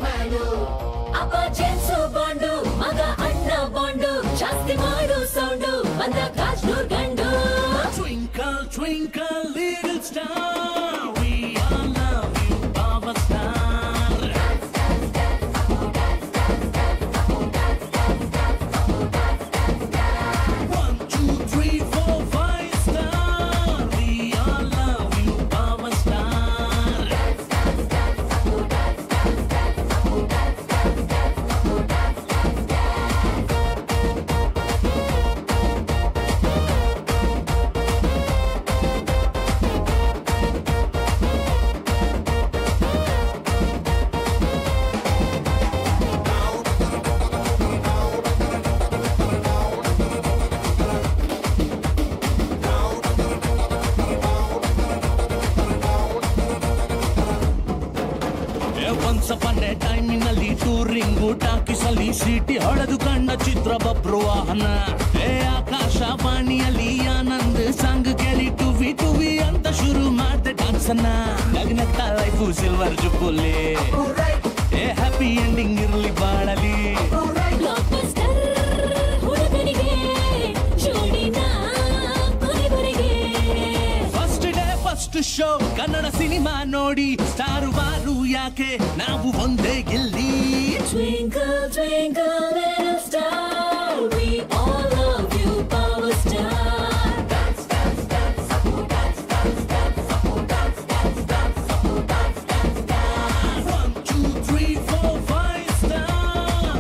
Man ಅಪ್ಪ James bond ಮಗ ಅಣ್ಣ ಬಾಂಡು ಜಾಸ್ತಿ ಮಾಡು ಸೌಂಡು ಬಂದ ಕಾಜ್ನೂರ್ ಗಂಡು Twinkle twinkle little star we all love you our star 1 2 3 4 5 star we all love you our star Once upon a time ನಲ್ಲಿ touring ಟಾಕಿಸಲಿ city ಹೊಳೆದು ಕಂಡ ಚಿತ್ರ ಬಬ್ರು ವಾಹನ ಆಕಾಶವಾಣಿಯಲ್ಲಿ ಆನಂದ್ ಸಾಂಗ್ ಕೇಳಿ ಟುವಿ ಟುವಿ ಅಂತ ಶುರು ಮಾಡ್ದೆ ಡಾನ್ಸನ್ನ ನಗ್ನತ್ತ ಲೈಫು ಸಿಲ್ವರ್ ಜುಬ್ಬುಲಿ ಹ್ಯಾಪಿ ಎಂಡಿಂಗ್ ಇರ್ಲಿ ಬಾಳಲಿ ಫಸ್ಟ್ ಶೋ ಕನ್ನಡ ಸಿನಿಮಾ ನೋಡಿ ಸ್ಟಾರ್ ವಾರು ಯಾಕೆ ನಾವು ಒಂದೇ ಗೆಲ್ಲಿ Twinkle twinkle little star we all love you power star 1 2 3 4 5 star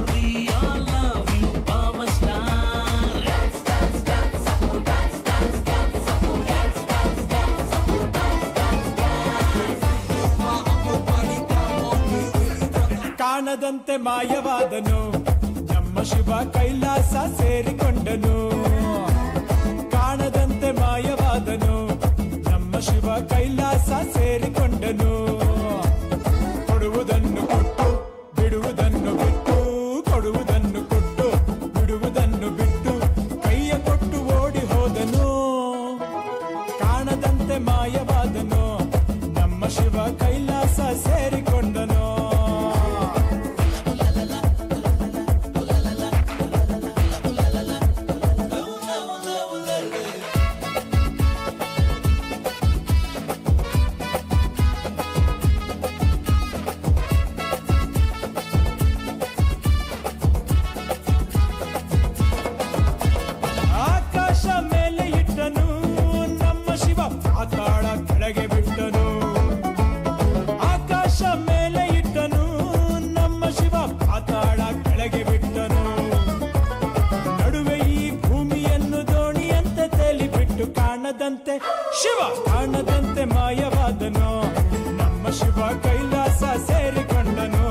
we all love you our star ಕಾಣದಂತೆ ಮಾಯವಾದನು ನಮ್ಮ ಶಿವ ಕೈಲಾಸ ಸೇರಿಕೊಂಡನು ಕಾಣದಂತೆ ಮಾಯವಾದನು ನಮ್ಮ ಶಿವ ಕೈಲಾಸ ಸೇರಿಕೊಂಡನು ಕೊಡುವುದನ್ನು ಕೊಟ್ಟು ಬಿಡುವುದನ್ನು ಬಿಟ್ಟು ಕೊಡುವುದನ್ನು ಕೊಟ್ಟು ಬಿಡುವುದನ್ನು ಬಿಟ್ಟು ಕೈಯ ಕೊಟ್ಟು ಓಡಿ ಹೋದನು ಕಾಣದಂತೆ ಮಾಯವಾದನು ನಮ್ಮ ಶಿವ ಕೈಲಾಸ ಸೇರಿಕೊಂಡನು ಆಕಾಶ ಮೇಲೆ ಇಟ್ಟನು ನಮ್ಮ ಶಿವ ಪಾತಾಳ ಕೆಳಗೆ ಬಿಟ್ಟನು ಆಕಾಶ ಮೇಲೆ ಇಟ್ಟನು ನಮ್ಮ ಶಿವ ಪಾತಾಳ ಕೆಳಗೆ ಬಿಟ್ಟನು ನಡುವೆ ಈ ಭೂಮಿಯನ್ನು ದೋಣಿಯಂತೆ ತೇಲಿಬಿಟ್ಟು ಕಾಣದಂತೆ ಶಿವ ಕಾಣದಂತೆ ಮಾಯವಾದನು ನಮ್ಮ ಶಿವ ಕೈಲಾಸ ಸೇರಿಕೊಂಡನು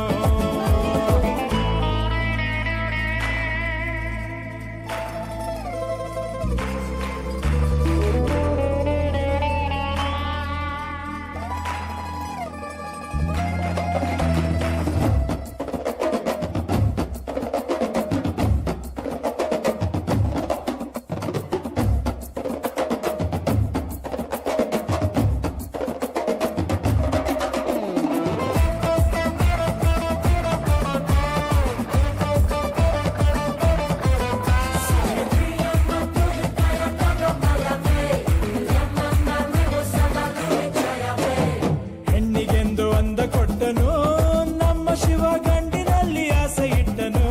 ಹೆಣ್ಣಿಗೆಂದು ಅಂದ ಕೊಟ್ಟನು ನಮ್ಮ ಶಿವ ಗಂಡಿನಲ್ಲಿ ಆಸೆ ಇಟ್ಟನು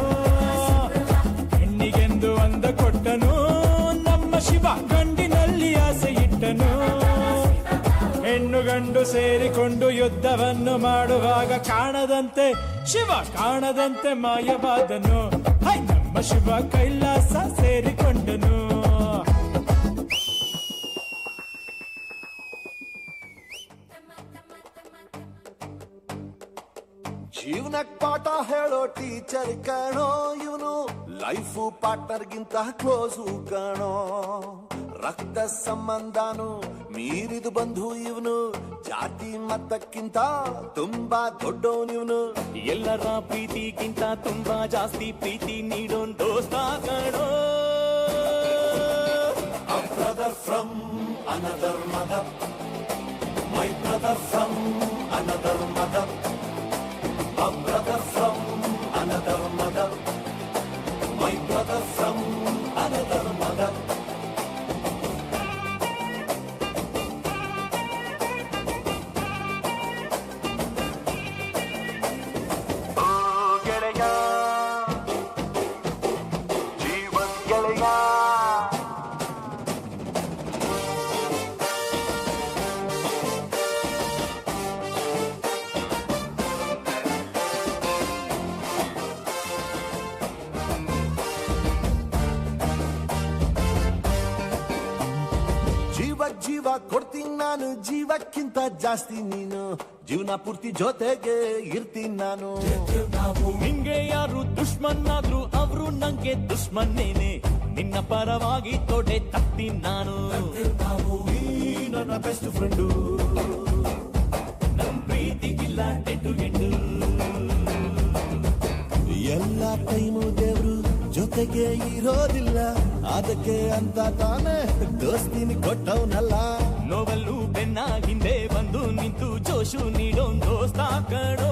ಹೆಣ್ಣಿಗೆಂದು ಅಂದ ಕೊಟ್ಟನು ನಮ್ಮ ಶಿವ ಗಂಡಿನಲ್ಲಿ ಆಸೆ ಇಟ್ಟನು ಹೆಣ್ಣು ಗಂಡು ಸೇರಿಕೊಂಡು ಯುದ್ಧವನ್ನು ಮಾಡುವಾಗ ಕಾಣದಂತೆ ಶಿವ ಕಾಣದಂತೆ ಮಾಯವಾದನು ಹೈ ನಮ್ಮ ಶಿವ ಕೈಲಾಸ ಸೇರಿಕೊಂಡನು ಜೀವನಕ್ ಪಾಠ ಹೇಳೋ ಟೀಚರ್ ಕಾಣೋ ಇವನು ಲೈಫು ಪಾರ್ಟ್ನರ್ಗಿಂತ ಕ್ಲೋಸು ಕಾಣೋ ರಕ್ತ ಸಂಬಂಧನು ಮೀರಿದು ಬಂಧು ಇವನು ಜಾತಿ ಮತಕ್ಕಿಂತ ತುಂಬಾ ದೊಡ್ಡವನಿವನು ಎಲ್ಲರ ಪ್ರೀತಿಗಿಂತ ತುಂಬಾ ಜಾಸ್ತಿ ಪ್ರೀತಿ ನೀಡೋನ್ ದೋಸ್ತ ಕಣೋ A brother from another mother, my brother from another mother, a brother from ಕೊಡ್ತೀನಿ ನಾನು ಜೀವಕ್ಕಿಂತ ಜಾಸ್ತಿ ನೀನು ಜೀವನ ಪೂರ್ತಿ ಜೊತೆಗೆ ಇರ್ತೀನಿ ನಾನು ನಿಂಗೆ ಯಾರು ದುಶ್ಮನ್ ಆದ್ರು ಅವ್ರು ನಂಗೆ ದುಶ್ಮನ್ನೇನೆ ನಿನ್ನ ಪರವಾಗಿ ತೊಡೆ ತತ್ತೀನಿ ನಾನು ನೀ ನನ್ನ ಬೆಸ್ಟ್ ಫ್ರೆಂಡು ನಮ್ ಪ್ರೀತಿಗಿಲ್ಲ ಎಂಟು ಎಂಟು ಎಲ್ಲ ಟೈಮು ದೇವ್ರು ಜೊತೆಗೆ ಇರೋದಿಲ್ಲ ಅದಕ್ಕೆ ಅಂತ ತಾನೇ ದೋಸ್ತಿನಿ ಕೊಟ್ಟವನಲ್ಲ ನೋವಲ್ಲೂ ಬೆನ್ನ ಹಿಂದೆ ಬಂದು ನಿಂತು ಜೋಶು ನೀಡೋನ್ ದೋಸ್ತ ಕಣೋ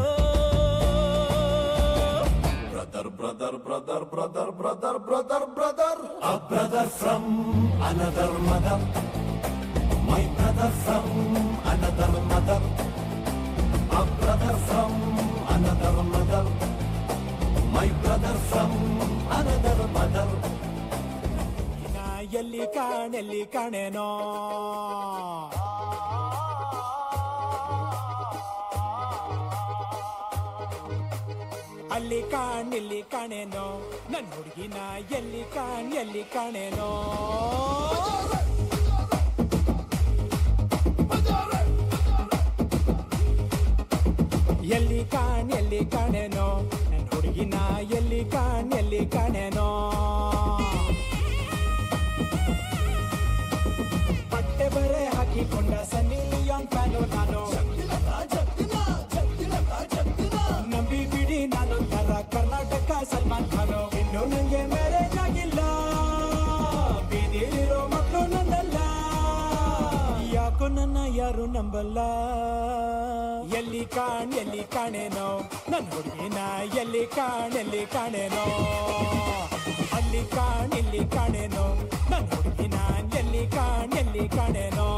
brother brother brother brother brother brother brother a brother from another mother my brother from another mother a brother from another mother my brother from another mother ಎಲ್ಲಿ ಕಾಣೆನೋ ಅಲ್ಲಿ ಇಲ್ಲಿ ಕಾಣೆನೋ ನನ್ ಹುಡುಗಿನ ಎಲ್ಲಿ ಕಾಣೆನೋ ಎಲ್ಲಿ ಕಾಣೆನೋ ನನ್ ಹುಡುಗಿನ ಎಲ್ಲಿ ಕಾಣೆನೋ ಬಟ್ಟೆ ಬರೆ ಹಾಕಿಕೊಂಡ ಸನ್ನಿ ಲಿಯೋನ್ ಫ್ಯಾನು ನಾನು ನಂಬಿ ಬಿಡಿ ನಾನೊಂಥರ ಕರ್ನಾಟಕ ಸಲ್ಮಾನ್ ಖಾನು ಇನ್ನು ನಂಗೆ ಮ್ಯಾರೇಜ್ ಆಗಿಲ್ಲ ಬೀದಿಲಿರೋ ಮಕ್ಕಳು ನಂದಲ್ಲ ಯಾಕೋ ನನ್ನ ಯಾರು ನಂಬಲ್ಲ ಎಲ್ಲಿ ಕಾಣೆನೋ ನನ್ ಹುಡುಗಿನ ಎಲ್ಲಿ ಕಾಣೆನೋ ಅಲ್ಲಿ ಇಲ್ಲಿ ಕಾಣೆನೋ ನನ್ ಹುಡುಗಿನ ಎಲ್ಲಿ ಕಾಣೆನೋ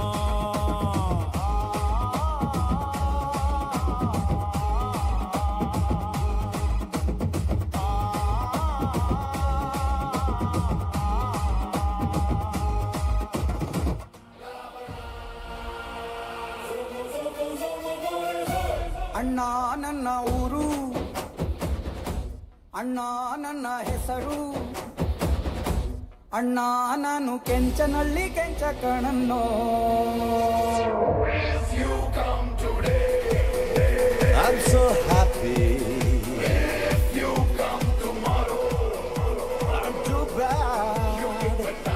ಅಣ್ಣ ನನ್ನ ಊರು ಅಣ್ಣ ನನ್ನ ಹೆಸರು ಅಣ್ಣ ನಾನು ಕೆಂಚನಹಳ್ಳಿ ಕೆಂಚ ಕಣನ್ನೋ I'm so happy If you come tomorrow, I'm too bad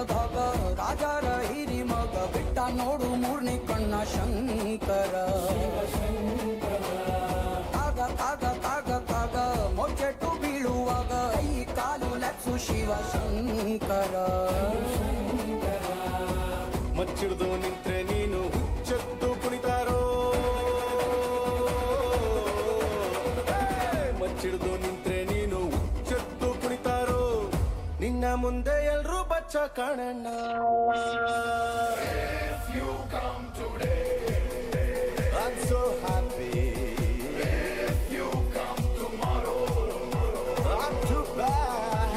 ಧಗ ರಾಜರ ಹಿರಿ ಮಗ ಬಿಟ್ಟ ನೋಡು ಮೂರ್ನಿ ಕಣ್ಣ ಶಂಕರ ತಾಗ ಮೊಚ್ಚೆಟ್ಟು ಬೀಳುವಾಗ ಕೈ ಕಾಲು ಲಕ್ಷು ಶಿವ ಶಂಕರ ಮಚ್ಚಿಡ್ದು ನಿಂತ್ರೆ ನೀನು ಹುಚ್ಚೆತ್ತು ಕುಣಿತಾರೋ ಮಚ್ಚಿಡ್ದು ನಿಂತ್ರೆ ನೀನು ಹುಚ್ಚೆತ್ತು ಕುಣಿತಾರೋ ನಿನ್ನ ಮುಂದೆ ಎಲ್ರೂ ಬಚ್ಚ ಕಾಣಣ್ಣ if you come today, I'm so happy if you come tomorrow, I'm too bad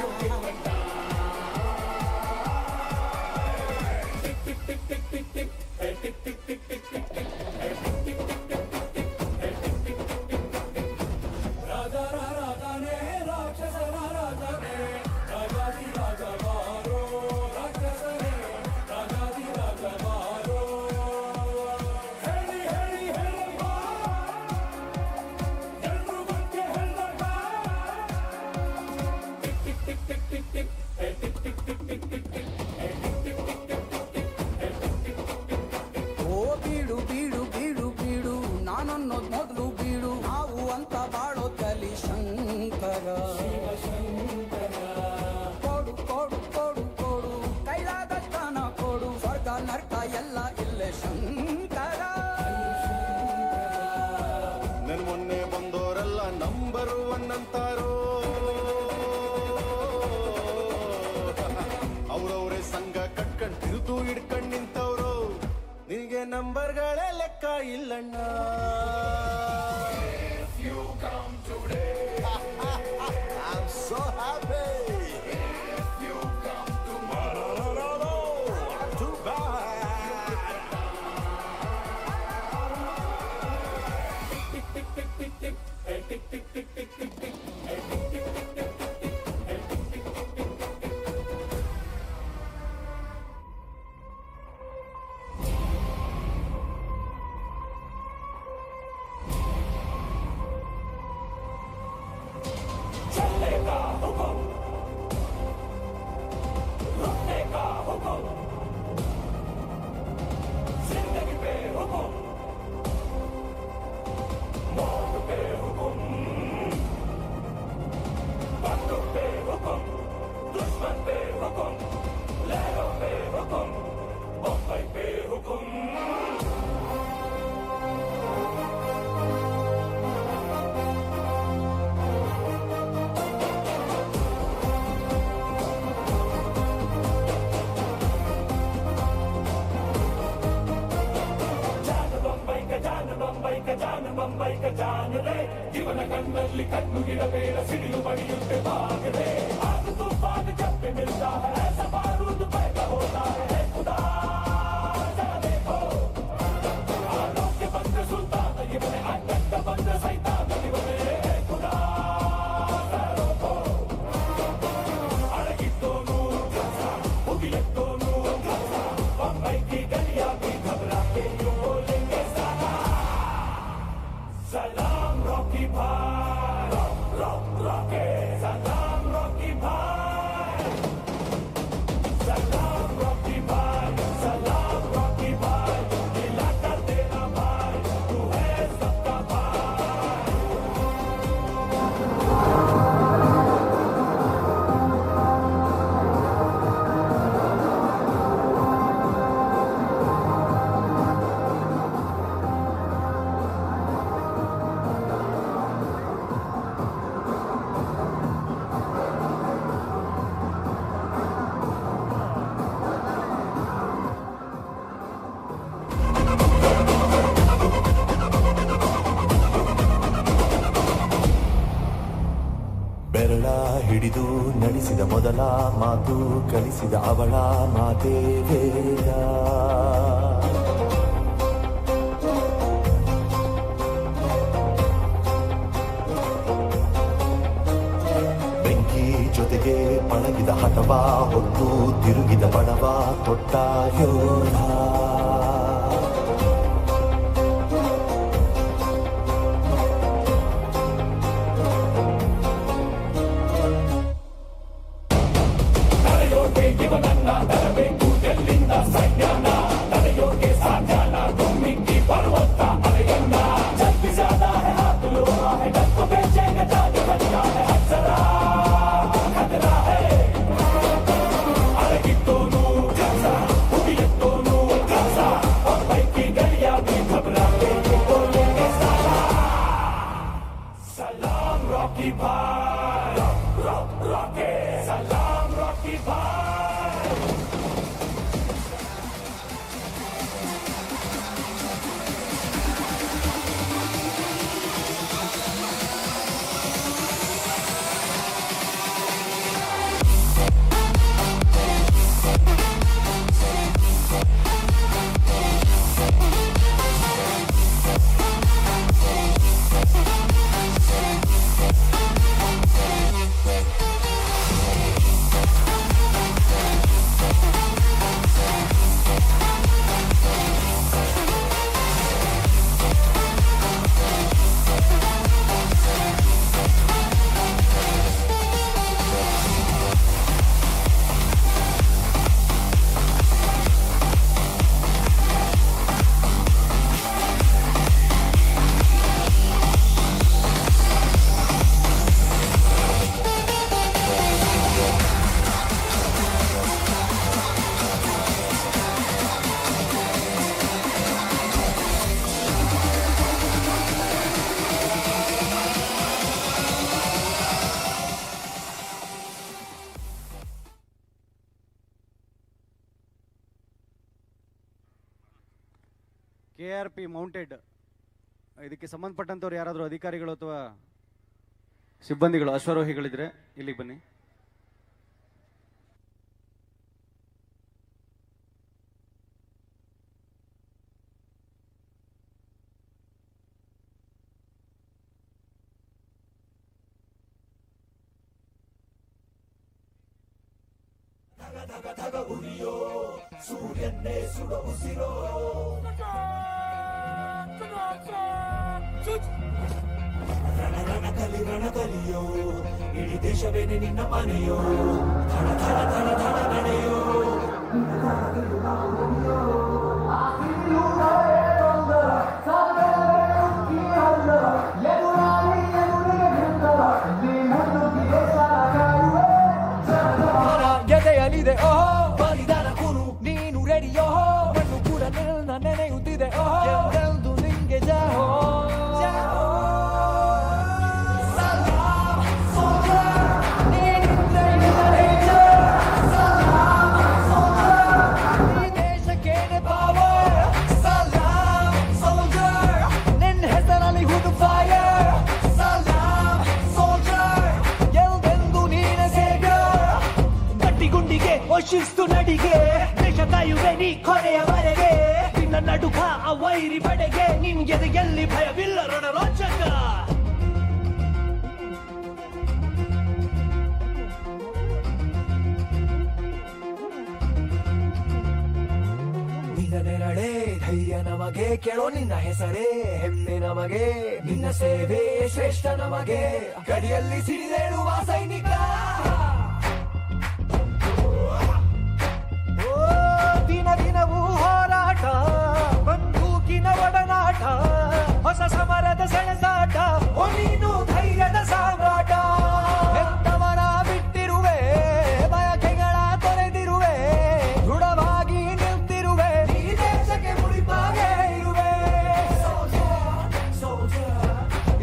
ನಂಬರ್ಗಳೇ ಲೆಕ್ಕ ಇಲ್ಲಣ್ಣ. I'm so happy. ಜೀವನ ಕಣ್ಣಲ್ಲಿ ಕಣ್ಣು ಗಿಡಬೇಡ ಸಿಡಿಲು ಬಡಿಯುತ್ತೆ ಬಾಗದೆ ಆಗ ತೂಫಾನ ಜಪ್ಪೆ ಮಿಲ್ತಾ ಹೈ ಸವಾರೂದು पैदा होता है खुदा जरा देखो ಆಲೋಕ್ಯ ಬಂದ ಸುಲ್ತಾನ ಇವನೇ ಅಡ್ಡ ಬಂದ ಸೈತಾನ ಇವನೇ खुदा ಜರಾ ಅಡಗಿದ್ದೋನು ಮುಗಿಲೆತ್ತೋನು बम्बई की गलियां भी घबरा के यूं बोलेंगे सलाम रॉकी भाई रॉकी सलाम रॉकी भाई सलाम रॉकी भाई सलाम रॉकी भाई दिला कर देना भाई तू है सबका भाई ಬೆರಳ ಹಿಡಿದು ನಡೆಸಿದ ಮೊದಲ ಮಾತು ಕಲಿಸಿದ ಅವಳ ಮಾತೇ ವೇದ. ಬೆಂಕಿ ಜೊತೆಗೆ ಪಳಗಿದ ಹಠವ ಹೊತ್ತು ತಿರುಗಿದ ಬಡವ ತೊಟ್ಟ ಯೋಧ. ಇವನನ್ನ ತರಬೇಕು ಎಲ್ಲಿಂದ ಸೈನ್ಯನ ತಡೆಯೋಕೆ ಸಾಧ್ಯನ ಗುಮ್ಮಿಕ್ಕಿ ಬರುವಂತ ಅಲೆಯನ್ನ ಜಲ್ದಿ ಜ್ಯಾದಾ ಹೈ ಹಾತ್ ಲೋ ಹೈ ಡಕ್ಕು ಬೇಚೇಗ ಜಾಗ ಬನಿಯಾ ಹೈ ಹಸರಾ ಖತರಾ ಹೈ ಅಡಗಿದ್ದೋನು ಕಸ ಮುಗಿಲೆತ್ತೋನು ಕಸ ಬೊಂಬೈ ಕಿ ಗಲಿಯಾ ಭೀ घबरा के बोलेंगे सलाम रॉकी भाई रॉकी सलाम रॉकी भाई KRP ಮೌಂಟೆಡ್ ಇದಕ್ಕೆ ಸಂಬಂಧಪಟ್ಟಂಥವ್ರು ಯಾರಾದರೂ ಅಧಿಕಾರಿಗಳು ಅಥವಾ ಸಿಬ್ಬಂದಿಗಳು ಅಶ್ವಾರೋಹಿಗಳಿದ್ರೆ ಇಲ್ಲಿಗೆ ಬನ್ನಿ. ಸೂರ್ಯನ್ನೇ ಸುಡ ಉಸಿರೋ ರಣಕಲಿಯೋ ಇಡೀ ದೇಶವೇನೆ ನಿನ್ನ ಮನೆಯೋ ಧನ ಧನ ಧನ ಧನ ನಡೆಯೋ ಎದೆಯಲಿದೆ ಓಹೋ ಬಲಿದಾನ ಕುರು ನೀನು ರೆಡಿಯೋ ಮಣ್ಣು ಕೂಡ ನನ್ನ ನೆನೆಯುತ್ತಿದೆ ಓಹೋ ಎಂದೆಂದು ನಿಂಗೆ ಜಾಹೋ ಶಿಸ್ತು ನಡಿಗೆ ದೇಶ ಕಾಯುವೆ ನೀ ಕೊನೆಯವರೆಗೆ ನಿನ್ನ ನಡುಕ ಆ ವೈರಿ ಬಡೆಗೆ ನಿನ್ಗೆ ಎಲ್ಲಿ ಭಯವಿಲ್ಲ ರಣರೋಚಕ ನಿನ್ನ ನೆರಳೆ ಧೈರ್ಯ ನಮಗೆ ಕೇಳೋ ನಿನ್ನ ಹೆಸರೇ ಹೆಮ್ಮೆ ನಮಗೆ ನಿನ್ನ ಸೇವೆ ಶ್ರೇಷ್ಠ ನಮಗೆ ಗಡಿಯಲ್ಲಿ ಸಿಡಿದೇಳುವ ಸೈನಿಕ ದಿನವೂ ಹೋರಾಟ ಬಂದೂಕಿನ ಒಡನಾಟ ಹೊಸ ಸಮರದ ಸೆಣಸಾಟ ನೀನು ಧೈರ್ಯದ ಸಾಮ್ರಾಟ ಹೆತ್ತವರ ಬಿಟ್ಟಿರುವೆ ಬಯಕೆಗಳ ತೊರೆದಿರುವೆ ದೃಢವಾಗಿ ನಿಂತಿರುವೆ ಈ ದೇಶಕ್ಕೆ ಮುಡಿಪಾಗೆ ಇರುವೆ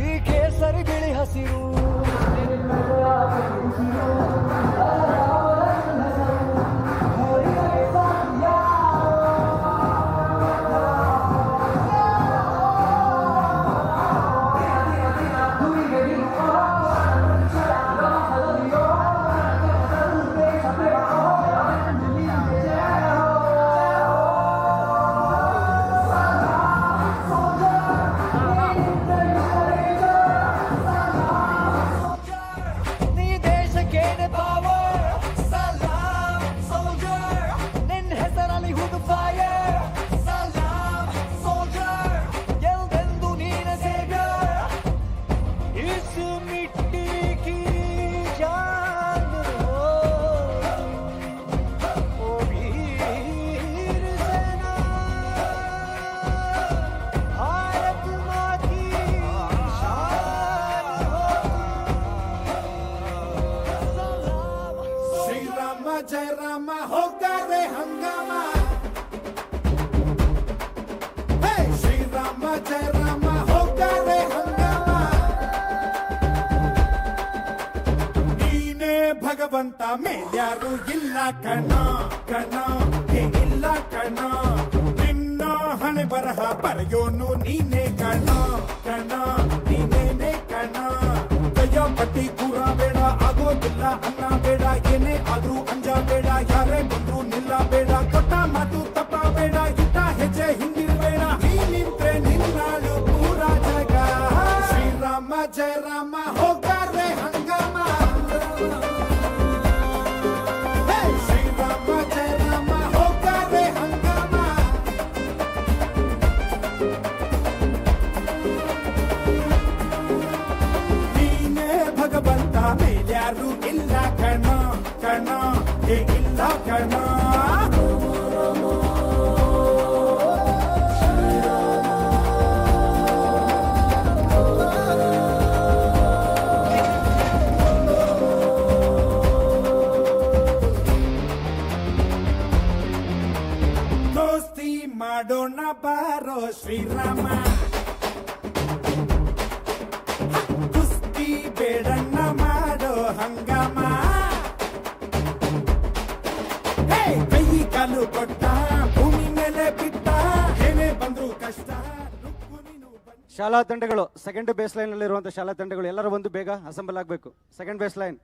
ಈ ಕೇಸರಿ ಬಿಳಿ ಹಸಿರು जय राम होगा रे हंगामा श्री राम जय राम होगा रे हंगामा नीने भगवंत मेल्यारू ಇಲ್ಲ ಕಣ ಕಣ ಇಲ್ಲ ಕಣ ನಿನ್ನ ಹಣೆ ಬರಹ ಬರೆಯೋನು ನೀನೇ ಕಣ ಕಣ ನೀನೇನೆ ಕಣ ಪಟ್ಟಿ ಕೂರ ಬೇಡ ಆಗೋದಿಲ್ಲ ಅನ್ನ ಬೇಡ ಏನೇ ಆದ್ರೂ ಅಂಜಬೇಡ ಯಾರೇ ಬಂದ್ರು ನಿಲ್ಲ ಬೇಡ ಕೊಟ್ಟ ಮಾತು ತಪ್ಪ ಬೇಡ ಇಟ್ಟ ಹೆಜ್ಜೆ ಹಿಂದಿರ್ಬೇಡ ನೀ ನಿಂತ್ರೆ ನಿನ್ನಾಳು ಪೂರ ಜಗ ಶ್ರೀರಾಮ ಜಯ ರಾಮ ಹೋಗಾರೆ ಹಂಗಾಮ ಶ್ರೀರಾಮ ಜಯ ರಾಮ ಹೋಗಾರೆ ಹಂಗಾಮ ಭಗವಂತ ಮೇಲ್ಯಾರು ಇಲ್ಲ ಕಣ ಕಣ ಇಲ್ಲ ಕಣ ದೋಸ್ತಿ ಮಾಡೋಣ ಬಾರೋ ಶ್ರೀರಾಮ ಬೇಡಣ್ಣ ಮಾಡೋ ಹಂಗಾಮ ಕೈ ಕಾಲು ಕೊಟ್ಟ ಭೂಮಿ ಮೇಲೆ ಬಿಟ್ಟ ಏನೇ ಬಂದ್ರು ಕಷ್ಟ ಶಾಲಾ ತಂಡಗಳು ಸೆಕೆಂಡ್ ಬೇಸ್ ಲೈನಲ್ಲಿರುವಂಥ ಶಾಲಾ ತಂಡಗಳು ಎಲ್ಲರೂ ಬಂದು ಬೇಗ ಅಸೆಂಬಲ್ ಆಗಬೇಕು. ಸೆಕೆಂಡ್ ಬೇಸ್ ಲೈನ್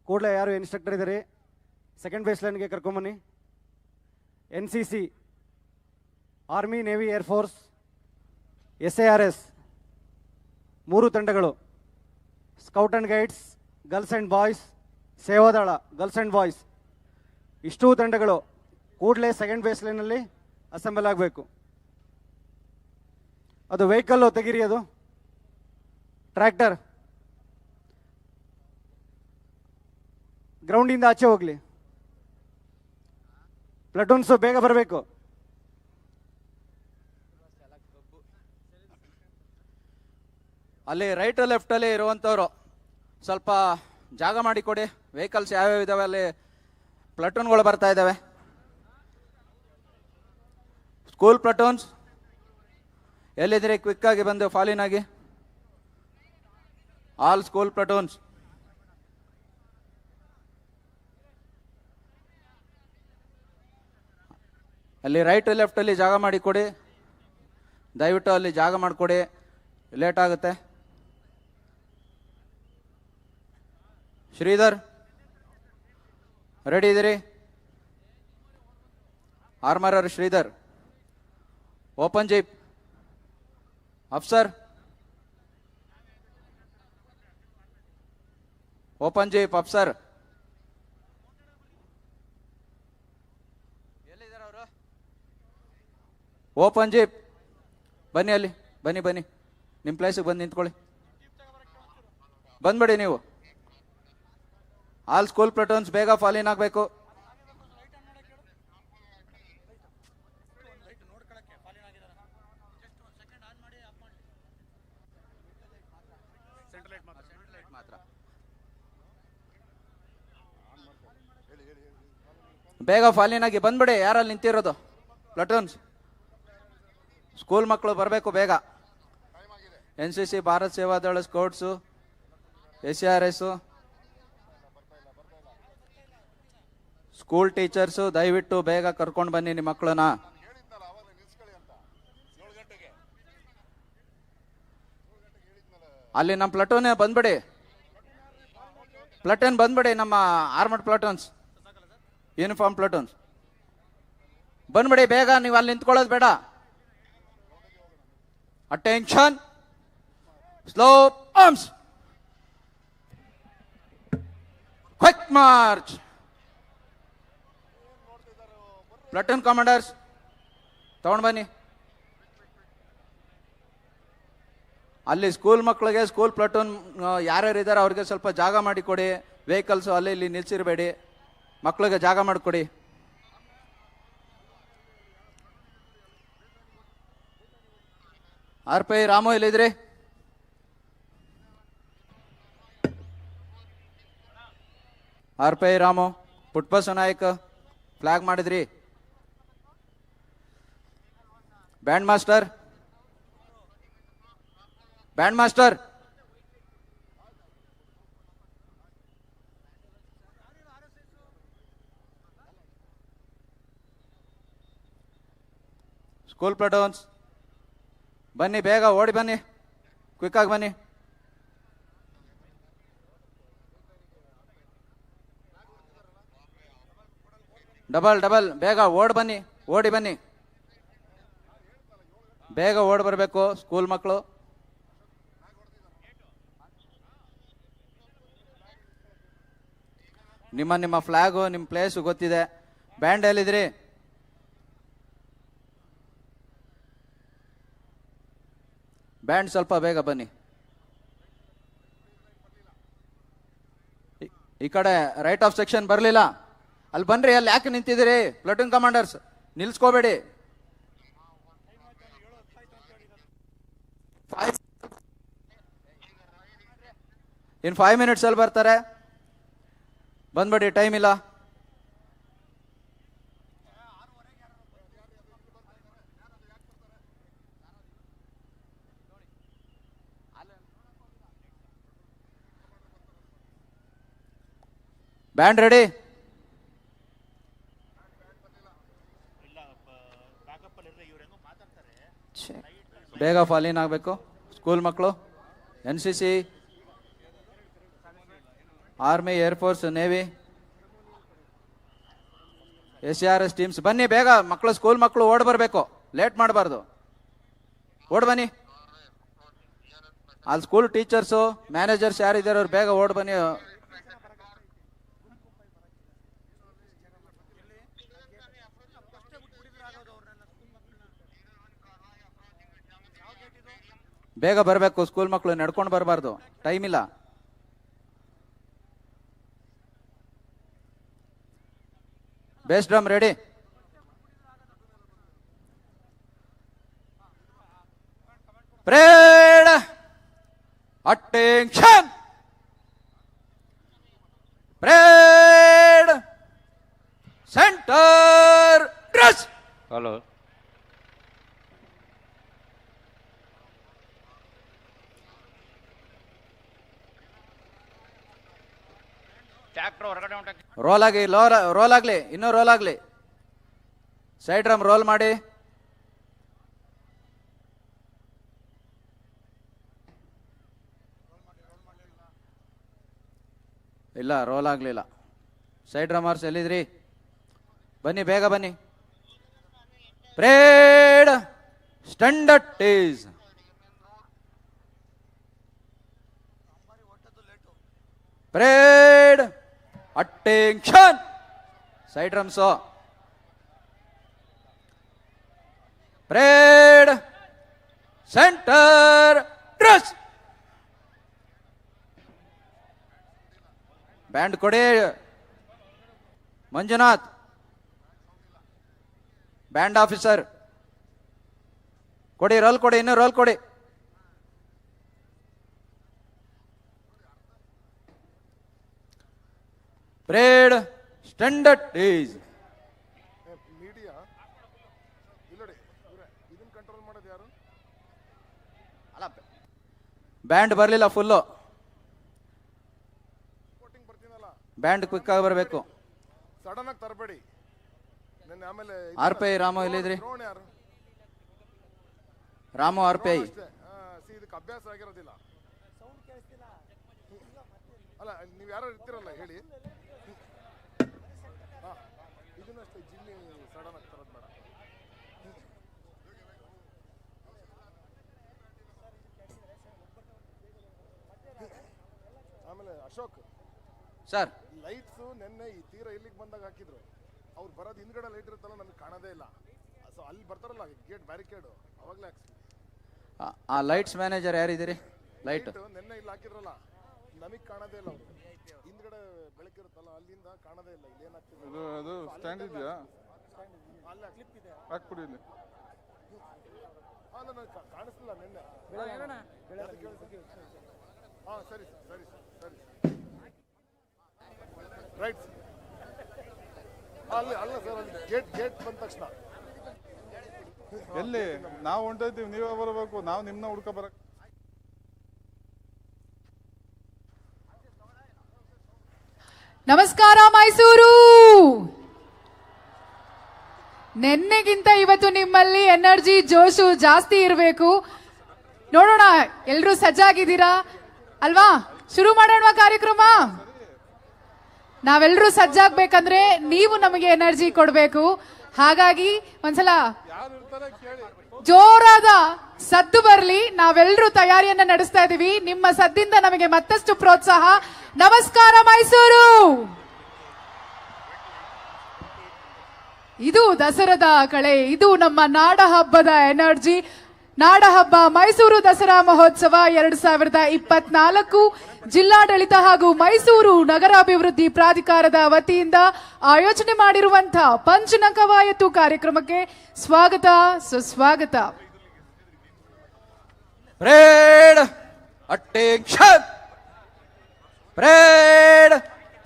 ಕೂಡಲೇ ಯಾರು ಇನ್ಸ್ಟ್ರಕ್ಟರ್ ಇದ್ದಾರೆ ಸೆಕೆಂಡ್ ಬೇಸ್ ಲೈನ್ಗೆ ಕರ್ಕೊಂಬನ್ನಿ. NCC, army, navy, air force, SARS 3 ತಂಡಗಳು, scout and guides, girls and boys, Sevadal girls and boys, ಇಷ್ಟೂ ತಂಡಗಳು ಕೂಡಲೇ ಸೆಕೆಂಡ್ ಬೇಸ್ ಲೈನಲ್ಲಿ ಅಸೆಂಬಲ್ ಆಗಬೇಕು. ಅದು ವೆಹಿಕಲ್ಲು ತೆಗೀರಿ, ಅದು ಟ್ರ್ಯಾಕ್ಟರ್ ಗ್ರೌಂಡಿಂದ ಆಚೆ ಹೋಗಲಿ. ಪ್ಲಟೂನ್ಸು ಬೇಗ ಬರಬೇಕು. ಅಲ್ಲಿ ರೈಟ್ ಲೆಫ್ಟಲ್ಲಿ ಇರುವಂಥವ್ರು ಸ್ವಲ್ಪ ಜಾಗ ಮಾಡಿಕೊಡಿ. ವೆಹಿಕಲ್ಸ್ ಯಾವ್ಯಾವ ಇದಾವೆ ಅಲ್ಲಿ ಪ್ಲಟೂನ್ಗಳು ಬರ್ತಾ ಇದ್ದಾವೆ. ಸ್ಕೂಲ್ ಪ್ಲಟೂನ್ಸ್ ಎಲ್ಲಿದ್ದೀರಿ? ಕ್ವಿಕ್ಕಾಗಿ ಬಂದು ಫಾಲಿನ್ ಆಗಿ. All school platoons. ಅಲ್ಲಿ ರೈಟ್ ಲೆಫ್ಟಲ್ಲಿ ಜಾಗ ಮಾಡಿಕೊಡಿ. ದಯವಿಟ್ಟು ಅಲ್ಲಿ ಜಾಗ ಮಾಡಿಕೊಡಿ, ಲೇಟ್ ಆಗುತ್ತೆ. ಶ್ರೀಧರ್ ರೆಡಿ ಇದ್ದೀರಿ? ಆರ್ಮರರ್ ಶ್ರೀಧರ್. ಓಪನ್ ಜೀಪ್ ಅಫ್ಸರ್. ಓಪನ್ ಜೀಪ್ ಅಫ್ಸರ್. ಎಲ್ಲಿದ್ದಾರೆ ಅವರು? ಓಪನ್ ಜೀಪ್ ಬನ್ನಿ, ಅಲ್ಲಿ ಬನ್ನಿ ಬನ್ನಿ, ನಿಮ್ಮ ಪ್ಲೇಸಿಗೆ ಬಂದು ನಿಂತ್ಕೊಳ್ಳಿ. ಬಂದ್ಬಿಡಿ ನೀವು. ಆಲ್ ಸ್ಕೂಲ್ ಪ್ಲಟೂನ್ಸ್ ಬೇಗ ಫಾಲಿನ್ ಆಗಬೇಕು. ಬೇಗ ಫಾಲಿನ್ ಆಗಿ ಬಂದ್ಬಿಡಿ. ಯಾರಲ್ಲಿ ನಿಂತಿರೋದು? ಪ್ಲಟೂನ್ಸ್ ಸ್ಕೂಲ್ ಮಕ್ಕಳು ಬರಬೇಕು ಬೇಗ. NCC, ಭಾರತ್ ಸೇವಾದಳ, ಸ್ಕೌಟ್ಸು, SARS, ಸ್ಕೂಲ್ ಟೀಚರ್ಸು ದಯವಿಟ್ಟು ಬೇಗ ಕರ್ಕೊಂಡು ಬನ್ನಿ ನಿಮ್ಮ ಮಕ್ಕಳನ್ನ. ಅಲ್ಲಿ ನಮ್ಮ ಪ್ಲಟೂನ್ ಬಂದ್ಬಿಡಿ. ಪ್ಲಟೂನ್ ಬಂದ್ಬಿಡಿ, ನಮ್ಮ ಆರ್ಮಡ್ ಪ್ಲಟೂನ್ಸ್, ಯೂನಿಫಾರ್ಮ್ ಪ್ಲಟೂನ್ಸ್ ಬಂದ್ಬಿಡಿ ಬೇಗ. ನೀವು ಅಲ್ಲಿ ನಿಂತ್ಕೊಳ್ಳೋದು ಬೇಡ. Attention, slow arms, quick March. Platoon commanders ತಗೊಂಡು ಬನ್ನಿ. ಅಲ್ಲಿ ಸ್ಕೂಲ್ ಮಕ್ಕಳಿಗೆ, ಸ್ಕೂಲ್ ಪ್ಲಟೂನ್ ಯಾರ್ಯಾರು ಇದ್ದಾರೆ ಅವ್ರಿಗೆ ಸ್ವಲ್ಪ ಜಾಗ ಮಾಡಿಕೊಡಿ. ವೆಹಿಕಲ್ಸು ಅಲ್ಲಿ ಇಲ್ಲಿ ನಿಲ್ಸಿರಬೇಡಿ, ಮಕ್ಕಳಿಗೆ ಜಾಗ ಮಾಡಿಕೊಡಿ. RPI ರಾಮು ಎಲ್ಲಿದ್ರಿ? RPI ರಾಮು. ಪುಟ್ಬಸು ನಾಯಕ್ ಫ್ಲಾಗ್ ಮಾಡಿದ್ರಿ. Band master, band master. School platoons ಬನ್ನಿ ಬೇಗ, ಓಡಿ ಬನ್ನಿ, ಕ್ವಿಕ್ ಆಗಿ ಬನ್ನಿ. ಡಬಲ್ ಡಬಲ್ ಬೇಗ ಓಡ್ ಬನ್ನಿ, ಓಡಿ ಬನ್ನಿ, ಬೇಗ ಓಡ್ ಬರಬೇಕು ಸ್ಕೂಲ್ ಮಕ್ಕಳು. ನಿಮ್ಮ ಫ್ಲಾಗು, ನಿಮ್ಮ ಪ್ಲೇಸು ಗೊತ್ತಿದೆ. ಬ್ಯಾಂಡ್ ಎಲ್ಲಿದ್ರಿ? ಬ್ಯಾಂಡ್ ಸ್ವಲ್ಪ ಬೇಗ ಬನ್ನಿ. ಈ ಕಡೆ ರೈಟ್ ಆಫ್ ಸೆಕ್ಷನ್ ಬರಲಿಲ್ಲ, ಅಲ್ಲಿ ಬನ್ರಿ. ಅಲ್ಲಿ ಯಾಕೆ ನಿಂತಿದ್ದೀರಿ? ಪ್ಲಟೂನ್ ಕಮಾಂಡರ್ಸ್ ನಿಲ್ಸ್ಕೋಬೇಡಿ. ಇನ್ 5 minutes ಅಲ್ಲಿ ಬರ್ತಾರೆ, ಬಂದ್ಬಿಡಿ, ಟೈಮ್ ಇಲ್ಲ. Band ready? ಬೇಗ ಫಾಲಿನ್ ಆಗಬೇಕು ಸ್ಕೂಲ್ ಮಕ್ಕಳು. NCC, army, air force, navy, SRS teams ಬನ್ನಿ ಬೇಗ. ಮಕ್ಕಳು, ಸ್ಕೂಲ್ ಮಕ್ಕಳು ಓಡ್ ಬರಬೇಕು, ಲೇಟ್ ಮಾಡಬಾರ್ದು. ಓಡ್ ಬನ್ನಿ. ಅಲ್ಲಿ ಸ್ಕೂಲ್ ಟೀಚರ್ಸು, ಮ್ಯಾನೇಜರ್ಸ್ ಯಾರಿದ್ದಾರೆ ಅವ್ರು ಬೇಗ ಓಡ್ ಬನ್ನಿ. ಬೇಗ ಬರಬೇಕು ಸ್ಕೂಲ್ ಮಕ್ಕಳು, ನಡ್ಕೊಂಡು ಬರಬಾರ್ದು, ಟೈಮ್ ಇಲ್ಲ. Bass drum ready. Parade, attention, parade, centre, dress. Hello roll ಆಗಿ, ರೋಲ್ ಆಗ್ಲಿ, ಇನ್ನೂ ರೋಲ್ ಆಗ್ಲಿ. ಸೈಡ್ ಡ್ರಮ್ ರೋಲ್ ಮಾಡಿ. ಇಲ್ಲ, ರೋಲ್ ಆಗ್ಲಿಲ್ಲ. ಸೈಡ್ ಡ್ರಮರ್ಸ್ ಎಲ್ಲಿದ್ರಿ? ಬನ್ನಿ ಬೇಗ ಬನ್ನಿ. Parade, stand at ease. Parade, attention, side drums. Parade, centre, dress. Band ಕೊಡಿ ಮಂಜುನಾಥ್, ಬ್ಯಾಂಡ್ ಆಫೀಸರ್ ಕೊಡಿ, ರೋಲ್ ಕೊಡಿ, ಇನ್ನೂ ರೋಲ್ ಕೊಡಿ. Parade, stand at ease. ಮೀಡಿಯಾ ಇಲ್ಲಡಿ, ಇದನ್ನ ಕಂಟ್ರೋಲ್ ಮಾಡೋದು ಯಾರು? ಅಲ್ಲ, ಬ್ಯಾಂಡ್ ಬರಲಿಲ್ಲ ಫುಲ್ಲು. ಬರ್ತೀನಲ್ಲ, ಬ್ಯಾಂಡ್ ಕ್ವಿಕ್ ಆಗಿ ಬರಬೇಕು. ಸಡನ್ ಆಗಿ ತರಬೇಡಿ. ನನ್ನ ಆಮೇಲೆ RPI ರಾಮು ಎಲ್ಲಿದ್ರಿ? ಯಾರು? ರಾಮು RPI. ಇದಕ್ಕೆ ಅಭ್ಯಾಸ ಆಗಿರೋದಿಲ್ಲ. ಅಲ್ಲ, ನೀವು ಯಾರು ಇರ್ತಿರಲ್ಲ ಹೇಳಿ. ಇದನ್ನಷ್ಟೇ ಜಿಮ್ಮಿ ಸಡನ್ ಆಗಿ ತರೋದು ಬೇಡ. ಆಮೇಲೆ ಅಶೋಕ್ ಸರ್, ಲೈಟ್ಸು ನೆನ್ನೆ ಈ ತೀರ ಇಲ್ಲಿಗೆ ಬಂದಾಗ ಹಾಕಿದ್ರು. ಅವ್ರು ಬರೋದು ಹಿಂದ್ಗಡೆ ಲೈಟ್ ಇರುತ್ತಲ್ಲ, ನಮಗೆ ಕಾಣೋದೇ ಇಲ್ಲ. ಸೊ ಅಲ್ಲಿ ಬರ್ತಾರಲ್ಲ ಗೇಟ್ ಬ್ಯಾರಿಕೇಡು, ಅವಾಗಲೇ ಹಾಕ್ಸಿ. ಆ ಲೈಟ್ಸ್ ಮ್ಯಾನೇಜರ್ ಯಾರಿದ್ದೀರಿ? ಲೈಟ್ ನೆನ್ನೆ ಇಲ್ಲಿ ಹಾಕಿದ್ರಲ್ಲ, ನಮಗೆ ಕಾಣೋದೇ ಇಲ್ಲ. ಅವರು ಹಿಂದ್ಗಡೆ ಬೆಳಕಿರುತ್ತಲ್ಲ, ಅಲ್ಲಿಂದ ಕಾಣೋದೇ ಇಲ್ಲ. ಇಲ್ಲಿ ಏನಾಗ್ತಿದೆ? ಅದು ಸ್ಟ್ಯಾಂಡ್ ಇದೆಯಾ? ಅಲ್ಲೇ ಕ್ಲಿಪ್ ಇದೆ, ಹಾಕ್ಬಿಡಿ ಇಲ್ಲಿ. ನನಗೆ ಕಾಣಿಸ್ತಿಲ್ಲ ನೆನ್ನೆ. ಹಾಂ, ಸರಿ ಸರ್, ಸರಿ ರೈಟ್. ಅಲ್ಲಿ ಅಲ್ಲ ಸರ್, ಅಲ್ಲಿ ಗೇಟ್ ಬಂದ ತಕ್ಷಣ. ಎಲ್ಲಿ ನಾವು ಹೊಂಟೋಯ್ತೀವಿ, ನೀವೇ ಬರಬೇಕು, ನಾವು ನಿಮ್ಮನ್ನ ಹುಡ್ಕೊ ಬರಕ್. ನಮಸ್ಕಾರ ಮೈಸೂರು. ನೆನ್ನೆಗಿಂತ ಇವತ್ತು ನಿಮ್ಮಲ್ಲಿ ಎನರ್ಜಿ, ಜೋಶು ಜಾಸ್ತಿ ಇರಬೇಕು. ನೋಡೋಣ, ಎಲ್ರೂ ಸಜ್ಜಾಗಿದ್ದೀರಾ ಅಲ್ವಾ? ಶುರು ಮಾಡೋಣ ಕಾರ್ಯಕ್ರಮ. ನಾವೆಲ್ಲರೂ ಸಜ್ಜಾಗ್ಬೇಕಂದ್ರೆ ನೀವು ನಮಗೆ ಎನರ್ಜಿ ಕೊಡಬೇಕು. ಹಾಗಾಗಿ ಒಂದ್ಸಲ ಜೋರಾದ ಸದ್ದು ಬರಲಿ. ನಾವೆಲ್ಲರೂ ತಯಾರಿಯನ್ನ ನಡೆಸ್ತಾ ಇದೀವಿ. ನಿಮ್ಮ ಸದ್ದಿಂದ ನಮಗೆ ಮತ್ತಷ್ಟು ಪ್ರೋತ್ಸಾಹ. ನಮಸ್ಕಾರ ಮೈಸೂರು. ಇದು ದಸರಾದ ಕಳೆ, ಇದು ನಮ್ಮ ನಾಡ ಹಬ್ಬದ ಎನರ್ಜಿ. ನಾಡ ಹಬ್ಬ ಮೈಸೂರು ದಸರಾ ಮಹೋತ್ಸವ 2024 ಜಿಲ್ಲಾಡಳಿತ ಹಾಗೂ ಮೈಸೂರು ನಗರಾಭಿವೃದ್ಧಿ ಪ್ರಾಧಿಕಾರದ ವತಿಯಿಂದ ಆಯೋಜನೆ ಮಾಡಿರುವಂತಹ ಪಂಚನ ಕವಾಯತು ಕಾರ್ಯಕ್ರಮಕ್ಕೆ ಸ್ವಾಗತ, ಸುಸ್ವಾಗತ. Parade, attention, parade,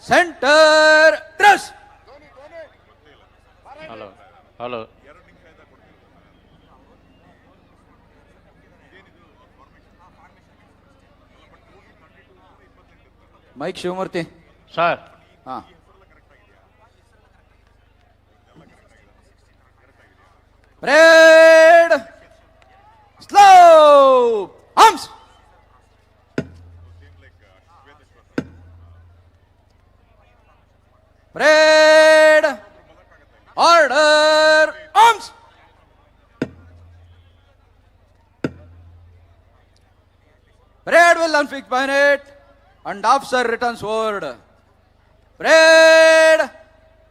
centre, dress. Hello hello mike Shivamurthy sir. ಹಾ, Parade! Slow! Arms! Parade! Order! Arms! Parade will unfix bayonet and officer returns word. Parade!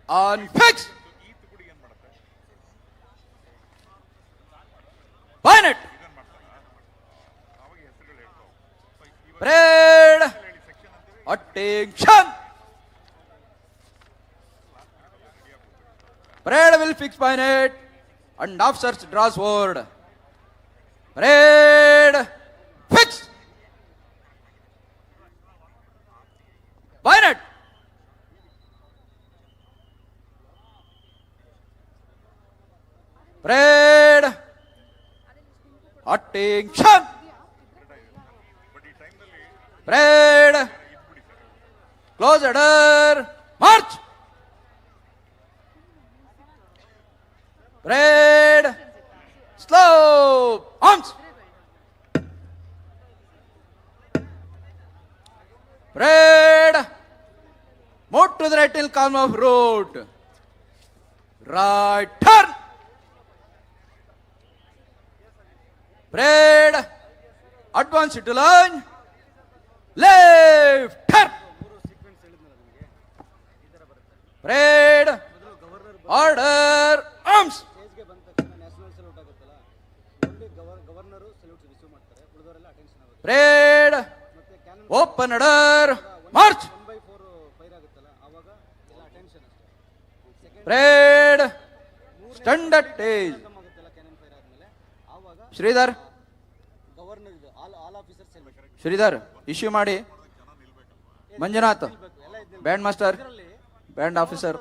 Unfix! Bayonet! Parade! Attention! Parade will fix bayonet and officers draws word. Parade! Fix! Bayonet! Parade! Attention! Parade! Close order! March! Parade! Slow! Arms! Parade! Move to the right till calm of road. Right turn! Parade! Advance to line. Left turn! Parade! Order! Arms! Parade! Open order! March! Parade! Stand at stage. Sridhar. Sridhar, issue ಮಾಡಿ. Manjunath, band master, band officer.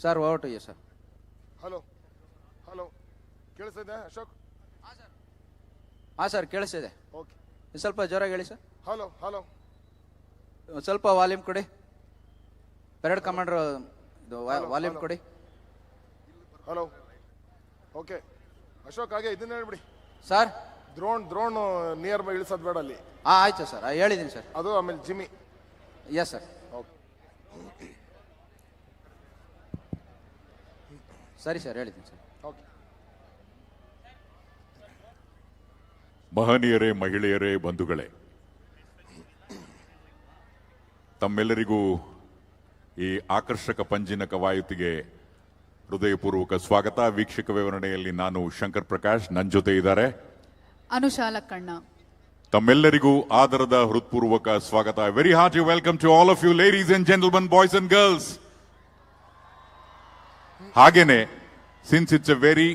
Sir over to you sir. Hello hello, ಕೇಳಿಸ್ತಿದೆ ಅಶೋಕ್? ಹಾಂ sir, ಕೇಳಿಸ್ತಿದೆ. Okay, ಸ್ವಲ್ಪ ಜೋರಾಗಿ ಹೇಳಿ sir. Hello hello, ಸ್ವಲ್ಪ volume ಕೊಡಿ. Parade commander volume ಕೊಡಿ. ಹಲೋ, ಓಕೆ ಅಶೋಕ್, ಹಾಗೆ ಇದನ್ನ ಹೇಳ್ಬಿಡಿ ಸರ್. ದ್ರೋಣ್ ನಿಯರ್ ಬೈ ಇಳಿಸೋದು ಬೇಡ ಅಲ್ಲಿ. ಹಾಂ ಆಯ್ತು ಸರ್, ಹೇಳಿದ್ದೀನಿ ಸರ್. ಅದು ಆಮೇಲೆ ಜಿಮ್ಮಿ. Yes sir. ಓಕೆ ಸರಿ ಸರ್, ಹೇಳಿದ್ದೀನಿ ಸರ್. ಓಕೆ. ಮಹನೀಯರೇ, ಮಹಿಳೆಯರೇ, ಬಂಧುಗಳೇ, ತಮ್ಮೆಲ್ಲರಿಗೂ ಈ ಆಕರ್ಷಕ ಪಂಜಿನ ಕವಾಯತಿಗೆ ಹೃದಯಪೂರ್ವಕ ಸ್ವಾಗತ. ವೀಕ್ಷಕ ವಿವರಣೆಯಲ್ಲಿ ನಾನು ಶಂಕರ್ ಪ್ರಕಾಶ್, ನನ್ನ ಜೊತೆ ಇದ್ದಾರೆ ಅನುಶಾಲಕಣ್ಣ. ತಮ್ಮೆಲ್ಲರಿಗೂ ಆದರದ ಹೃತ್ಪೂರ್ವಕ ಸ್ವಾಗತ. Very hearty welcome to all of you, ladies and gentleman, boys and girls. ಹಾಗೇನೆ, since it's a very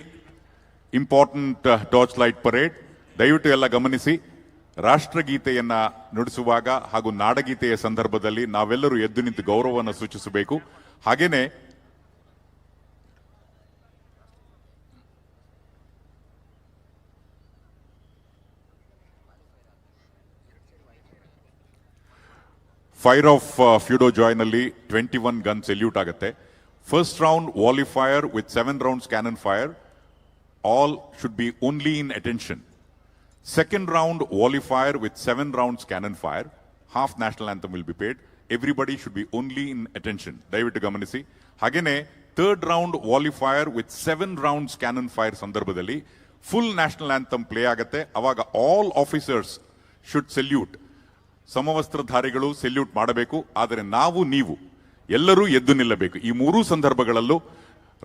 important torch light parade, ದಯವಿಟ್ಟು ಎಲ್ಲ ಗಮನಿಸಿ. ರಾಷ್ಟ್ರಗೀತೆಯನ್ನ ನುಡಿಸುವಾಗ ಹಾಗೂ ನಾಡಗೀತೆಯ ಸಂದರ್ಭದಲ್ಲಿ ನಾವೆಲ್ಲರೂ ಎದ್ದು ನಿಂತು ಗೌರವವನ್ನು ಸೂಚಿಸಬೇಕು. ಹಾಗೇನೆ ಫೈರ್ ಆಫ್ ಫ್ಯೂಡೋ ಜಾಯ್ ನಲ್ಲಿ 21 ಗನ್ ಸೆಲ್ಯೂಟ್ ಆಗುತ್ತೆ. First round volley fire with 7 rounds cannon fire. All should be only in attention. Second round volley fire with 7 rounds cannon fire. Half national anthem will be paid. Everybody should be only in attention. ದಯವಿಟ್ಟು ಗಮನಿಸಿ. ಹಾಗೇನೆ third round volley fire with 7 rounds cannon fire ಸಂದರ್ಭದಲ್ಲಿ full national anthem play ಆಗುತ್ತೆ. ಅವಾಗ all officers should salute. ಸಮವಸ್ತ್ರಧಾರಿಗಳು salute ಮಾಡಬೇಕು. ಆದರೆ ನೀವು ಎಲ್ಲರೂ ಎದ್ದು ನಿಲ್ಲಬೇಕು. ಈ ಮೂರೂ ಸಂದರ್ಭಗಳಲ್ಲೂ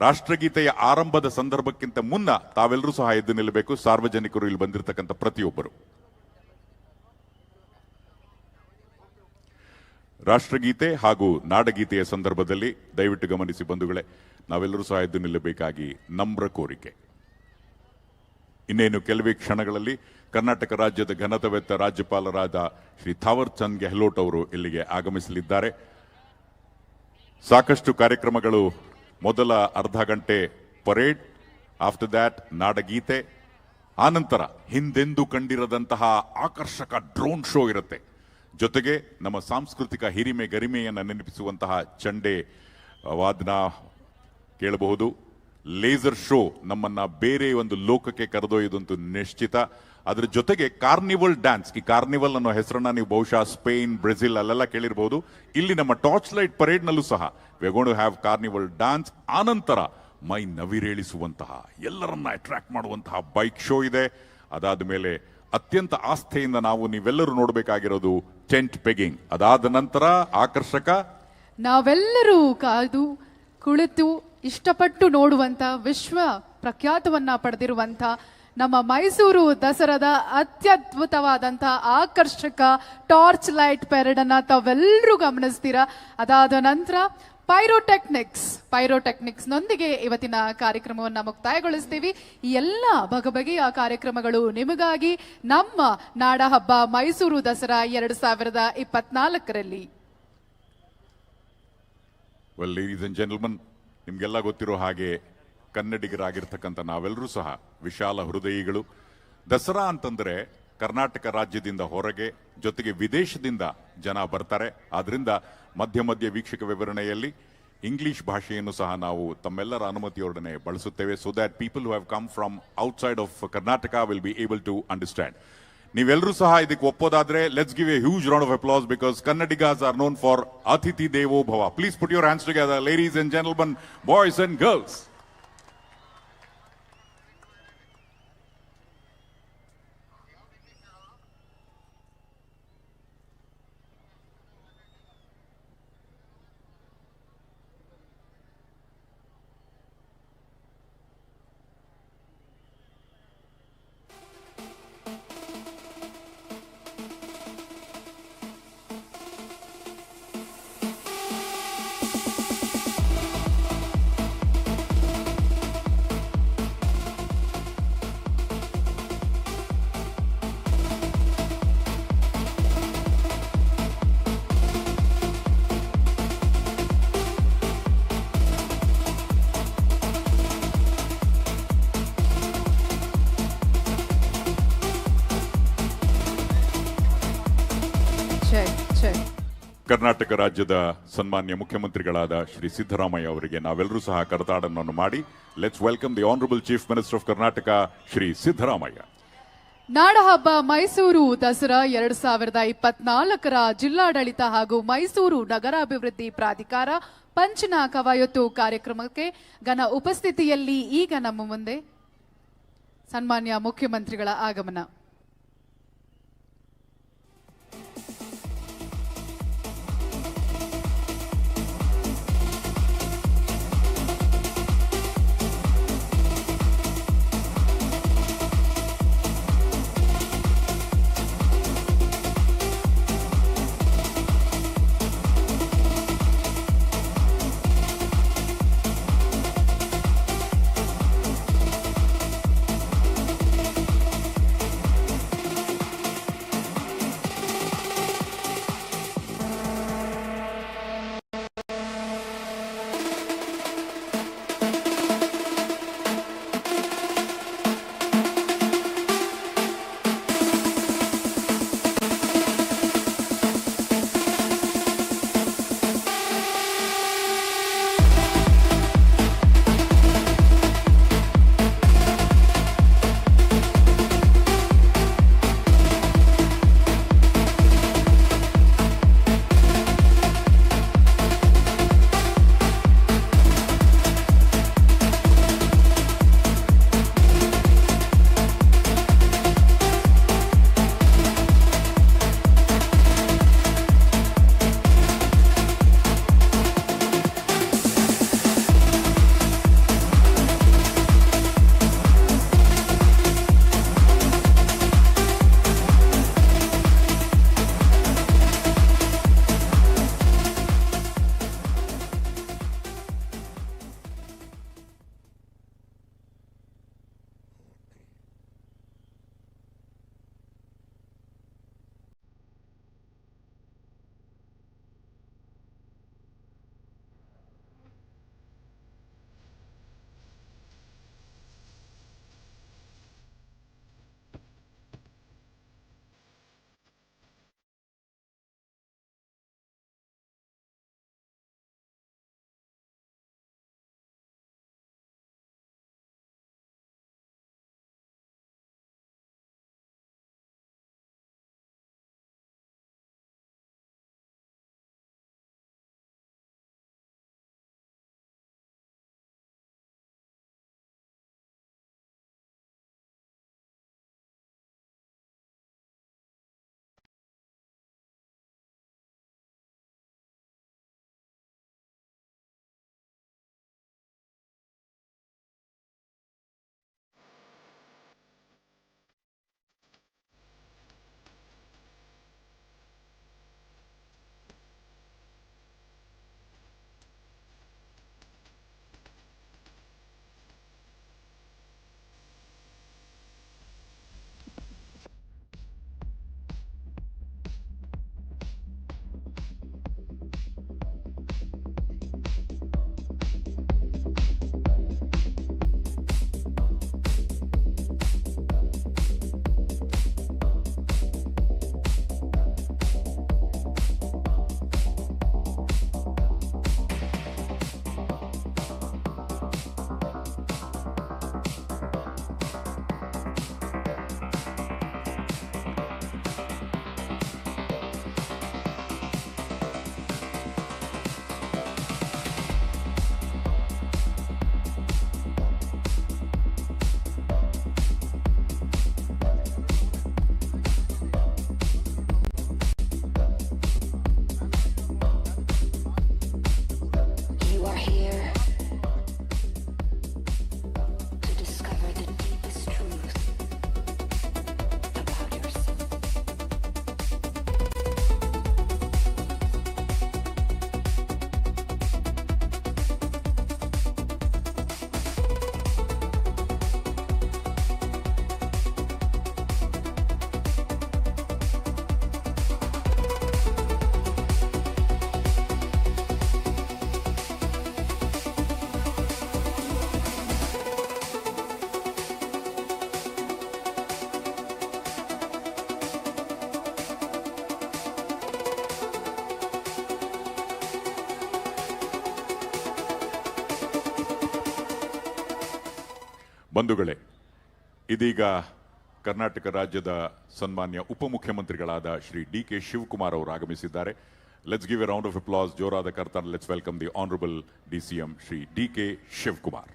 ರಾಷ್ಟ್ರಗೀತೆಯ ಆರಂಭದ ಸಂದರ್ಭಕ್ಕಿಂತ ಮುನ್ನ ತಾವೆಲ್ಲರೂ ಸಹ ಎದ್ದು ನಿಲ್ಲಬೇಕು, ಸಾರ್ವಜನಿಕರು, ಇಲ್ಲಿ ಬಂದಿರತಕ್ಕಂಥ ಪ್ರತಿಯೊಬ್ಬರು. ರಾಷ್ಟ್ರಗೀತೆ ಹಾಗೂ ನಾಡಗೀತೆಯ ಸಂದರ್ಭದಲ್ಲಿ ದಯವಿಟ್ಟು ಗಮನಿಸಿ ಬಂಧುಗಳೇ, ನಾವೆಲ್ಲರೂ ಸಹ ಎದ್ದು ನಿಲ್ಲಬೇಕಾಗಿ ನಮ್ರ ಕೋರಿಕೆ. ಇನ್ನೇನು ಕೆಲವೇ ಕ್ಷಣಗಳಲ್ಲಿ ಕರ್ನಾಟಕ ರಾಜ್ಯದ ಘನತೆವೆತ್ತ ರಾಜ್ಯಪಾಲರಾದ ಶ್ರೀ ಥಾವರ್ ಚಂದ್ ಗೆಹ್ಲೋಟ್ ಅವರು ಇಲ್ಲಿಗೆ ಆಗಮಿಸಲಿದ್ದಾರೆ. ಸಾಕಷ್ಟು ಕಾರ್ಯಕ್ರಮಗಳು. ಮೊದಲ ಅರ್ಧ ಗಂಟೆ ಪರೇಡ್, ಆಫ್ಟರ್ ದ್ಯಾಟ್ ನಾಡಗೀತೆ, ಆನಂತರ ಹಿಂದೆಂದೂ ಕಂಡಿರದಂತಹ ಆಕರ್ಷಕ ಡ್ರೋನ್ ಶೋ ಇರುತ್ತೆ. ಜೊತೆಗೆ ನಮ್ಮ ಸಾಂಸ್ಕೃತಿಕ ಹಿರಿಮೆ ಗರಿಮೆಯನ್ನು ನೆನಪಿಸುವಂತಹ ಚಂಡೆ ವಾದನ ಕೇಳಬಹುದು. ಲೇಸರ್ ಶೋ ನಮ್ಮನ್ನ ಬೇರೆ ಒಂದು ಲೋಕಕ್ಕೆ ಕರೆದೊಯ್ಯುವುದಂತೂ ನಿಶ್ಚಿತ. ಅದ್ರ ಜೊತೆಗೆ ಕಾರ್ನಿವಲ್ ಡ್ಯಾನ್ಸ್, ಈ ಕಾರ್ನಿವಲ್ ಅನ್ನೋ ಹೆಸರನ್ನ ನೀವು ಬಹುಶಃ ಸ್ಪೇನ್, ಬ್ರೆಜಿಲ್ ಅಲ್ಲೆಲ್ಲ ಕೇಳಿರಬಹುದು. ಇಲ್ಲಿ ನಮ್ಮ ಟಾರ್ಚ್ ಲೈಟ್ ಪರೇಡ್ ನಲ್ಲೂ ಸಹ we are going to have carnival dance. ಆನಂತರ ಮೈ ನವಿರೇಳಿಸುವಂತಹ, ಎಲ್ಲರನ್ನ ಅಟ್ರಾಕ್ಟ್ ಮಾಡುವಂತಹ ಬೈಕ್ ಶೋ ಇದೆ. ಅದಾದ ಮೇಲೆ ಅತ್ಯಂತ ಆಸ್ಥೆಯಿಂದ ನೀವೆಲ್ಲರೂ ನೋಡಬೇಕಾಗಿರೋದು ಟೆಂಟ್ ಪೆಗಿಂಗ್. ಅದಾದ ನಂತರ ಆಕರ್ಷಕ, ನಾವೆಲ್ಲರೂ ಕಾದು ಕುಳಿತು ಇಷ್ಟಪಟ್ಟು ನೋಡುವಂತ, ವಿಶ್ವ ಪ್ರಖ್ಯಾತವನ್ನ ಪಡೆದಿರುವಂತ ನಮ್ಮ ಮೈಸೂರು ದಸರಾದ ಅತ್ಯದ್ಭುತವಾದಂತಹ ಆಕರ್ಷಕ ಟಾರ್ಚ್ ಲೈಟ್ ಪೆರೇಡ್ ಅನ್ನ ತಾವೆಲ್ಲರೂ ಗಮನಿಸ್ತೀರಾ. ಅದಾದ ನಂತರ ಪೈರೋಟೆಕ್ನಿಕ್ಸ್ ನೊಂದಿಗೆ ಇವತ್ತಿನ ಕಾರ್ಯಕ್ರಮವನ್ನು ಮುಕ್ತಾಯಗೊಳಿಸ್ತೀವಿ. ಈ ಎಲ್ಲ ಬಗೆಯ ಕಾರ್ಯಕ್ರಮಗಳು ನಿಮಗಾಗಿ ನಮ್ಮ ನಾಡ ಹಬ್ಬ ಮೈಸೂರು ದಸರಾ 2024ರಲ್ಲಿ. ವೆಲ್ ಲೇಡೀಸ್ ಅಂಡ್ ಜೆಂಟಲ್ಮನ್, ನಿಮ್ಗೆಲ್ಲ ಗೊತ್ತಿರೋ ಹಾಗೆ ಕನ್ನಡಿಗರಾಗಿರ್ತಕ್ಕಂಥ ನಾವೆಲ್ಲರೂ ಸಹ ವಿಶಾಲ ಹೃದಯಿಗಳು. ದಸರಾ ಅಂತಂದ್ರೆ ಕರ್ನಾಟಕ ರಾಜ್ಯದಿಂದ ಹೊರಗೆ, ಜೊತೆಗೆ ವಿದೇಶದಿಂದ ಜನ ಬರ್ತಾರೆ. ಆದ್ರಿಂದ ಮಧ್ಯ ಮಧ್ಯ ವೀಕ್ಷಕ ವಿವರಣೆಯಲ್ಲಿ ಇಂಗ್ಲಿಷ್ ಭಾಷೆಯನ್ನು ಸಹ ನಾವು ತಮ್ಮೆಲ್ಲರ ಅನುಮತಿಯೊಡನೆ ಬಳಸುತ್ತೇವೆ, so that people who have come from outside of Karnataka will be able to understand. ನೀವೆಲ್ಲರೂ ಸಹ ಇದಕ್ಕೆ ಒಪ್ಪೋದಾದ್ರೆ let's give a huge round of applause because Kannadigas are known for ಅತಿಥಿ ದೇವೋ ಭವ. Please put your hands together, ladies and gentleman, boys and girls. Karnataka ರಾಜ್ಯದ ಸನ್ಮಾನ್ಯ ಮುಖ್ಯಮಂತ್ರಿಗಳಾದ ಶ್ರೀ ಸಿದ್ದರಾಮಯ್ಯ ಅವರಿಗೆ ನಾವೆಲ್ಲರೂ ಸಹ ಕರತಾಡನವನ್ನು ಮಾಡಿ let's welcome the honourable chief minister of Karnataka Shri Siddaramaiah. ನಾಡಹಬ್ಬ ಮೈಸೂರು ದಸರಾ 2024ರ ಜಿಲ್ಲಾಡಳಿತ ಹಾಗೂ ಮೈಸೂರು ನಗರಾಭಿವೃದ್ಧಿ ಪ್ರಾಧಿಕಾರ ಪಂಚಿನ ಕವಾಯತು ಕಾರ್ಯಕ್ರಮಕ್ಕೆ ಘನ ಉಪಸ್ಥಿತಿಯಲ್ಲಿ ಈಗ ನಮ್ಮ ಮುಂದೆ ಸನ್ಮಾನ್ಯ ಮುಖ್ಯಮಂತ್ರಿಗಳ ಆಗಮನ. ಬಂಧುಗಳೇ, ಇದೀಗ ಕರ್ನಾಟಕ ರಾಜ್ಯದ ಸನ್ಮಾನ್ಯ ಉಪಮುಖ್ಯಮಂತ್ರಿಗಳಾದ ಶ್ರೀ ಡಿ.ಕೆ. ಶಿವಕುಮಾರ್ ಅವರು ಆಗಮಿಸಿದ್ದಾರೆ. Let's give a round of applause. ಜೋರಾದ ಕರ್ತಾರ. Let's welcome the honourable DCM Shri D K. Shivakumar.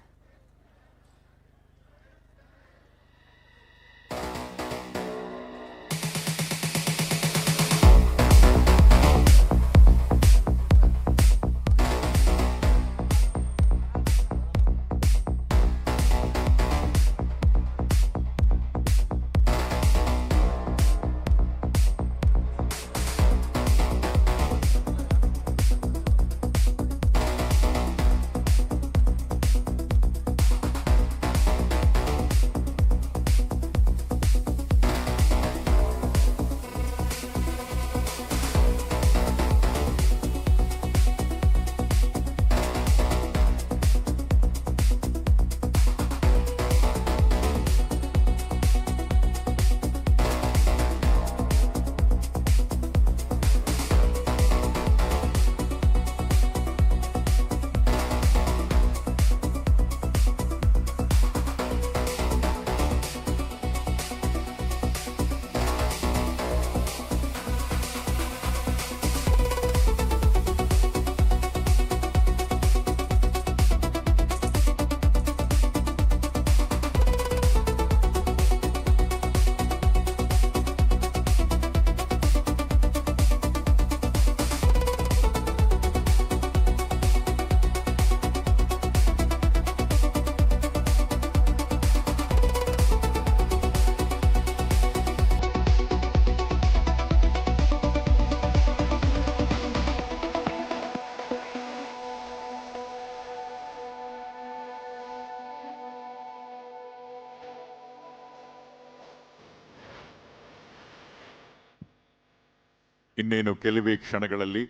ಇನ್ನೇನು ಕೆಲವೇ ಕ್ಷಣಗಳಲ್ಲಿ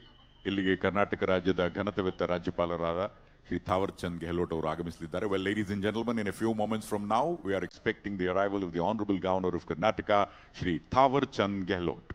ಇಲ್ಲಿಗೆ ಕರ್ನಾಟಕ ರಾಜ್ಯದ ಘನತೆವೆತ್ತ ರಾಜ್ಯಪಾಲರಾದ ಶ್ರೀ ಥಾವರ್ ಚಂದ್ ಗೆಹ್ಲೋಟ್ ಅವರು ಆಗಮಿಸಲಿದ್ದಾರೆ. Well, ladies and gentleman, in a few moments from now, we are expecting the arrival of the Honorable Governor of Karnataka, Shri Thawar Chand Gehlot.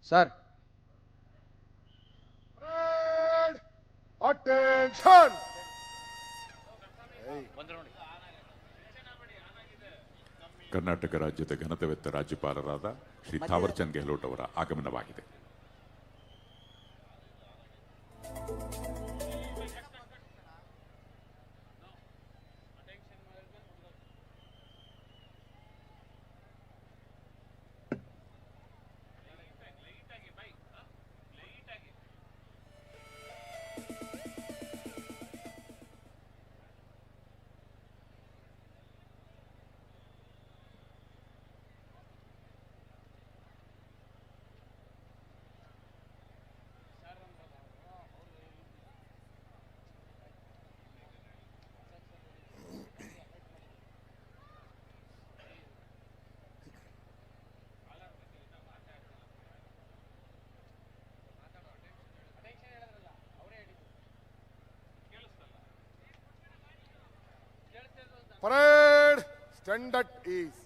Sir, attention. Karnataka ರಾಜ್ಯದ ಘನತೆವೆತ್ತ ರಾಜ್ಯಪಾಲರಾದ ಶ್ರೀ ಥಾವರ್ ಚಂದ್ ಗೆಹ್ಲೋಟ್ ಅವರ ಆಗಮನವಾಗಿದೆ. Parade, stand at ease.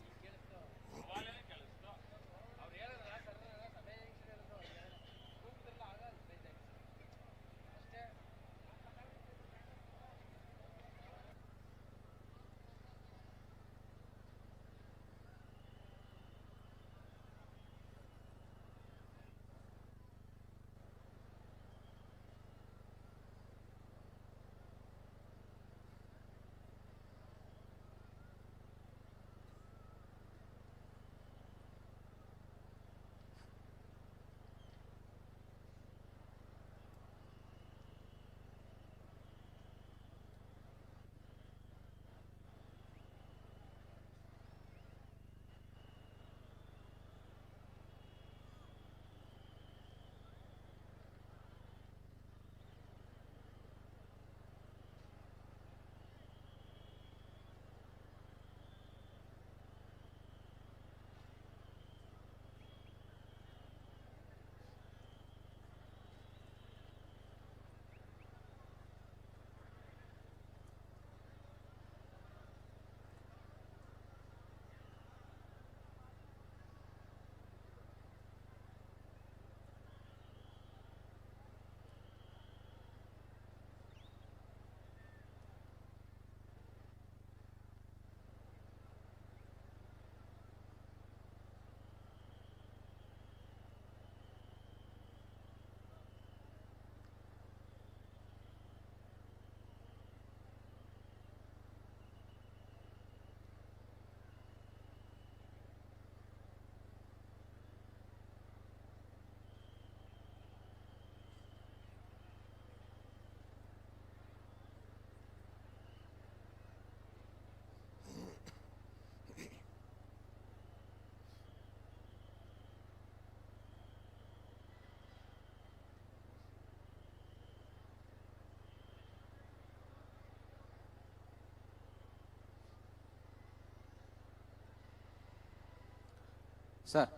Sir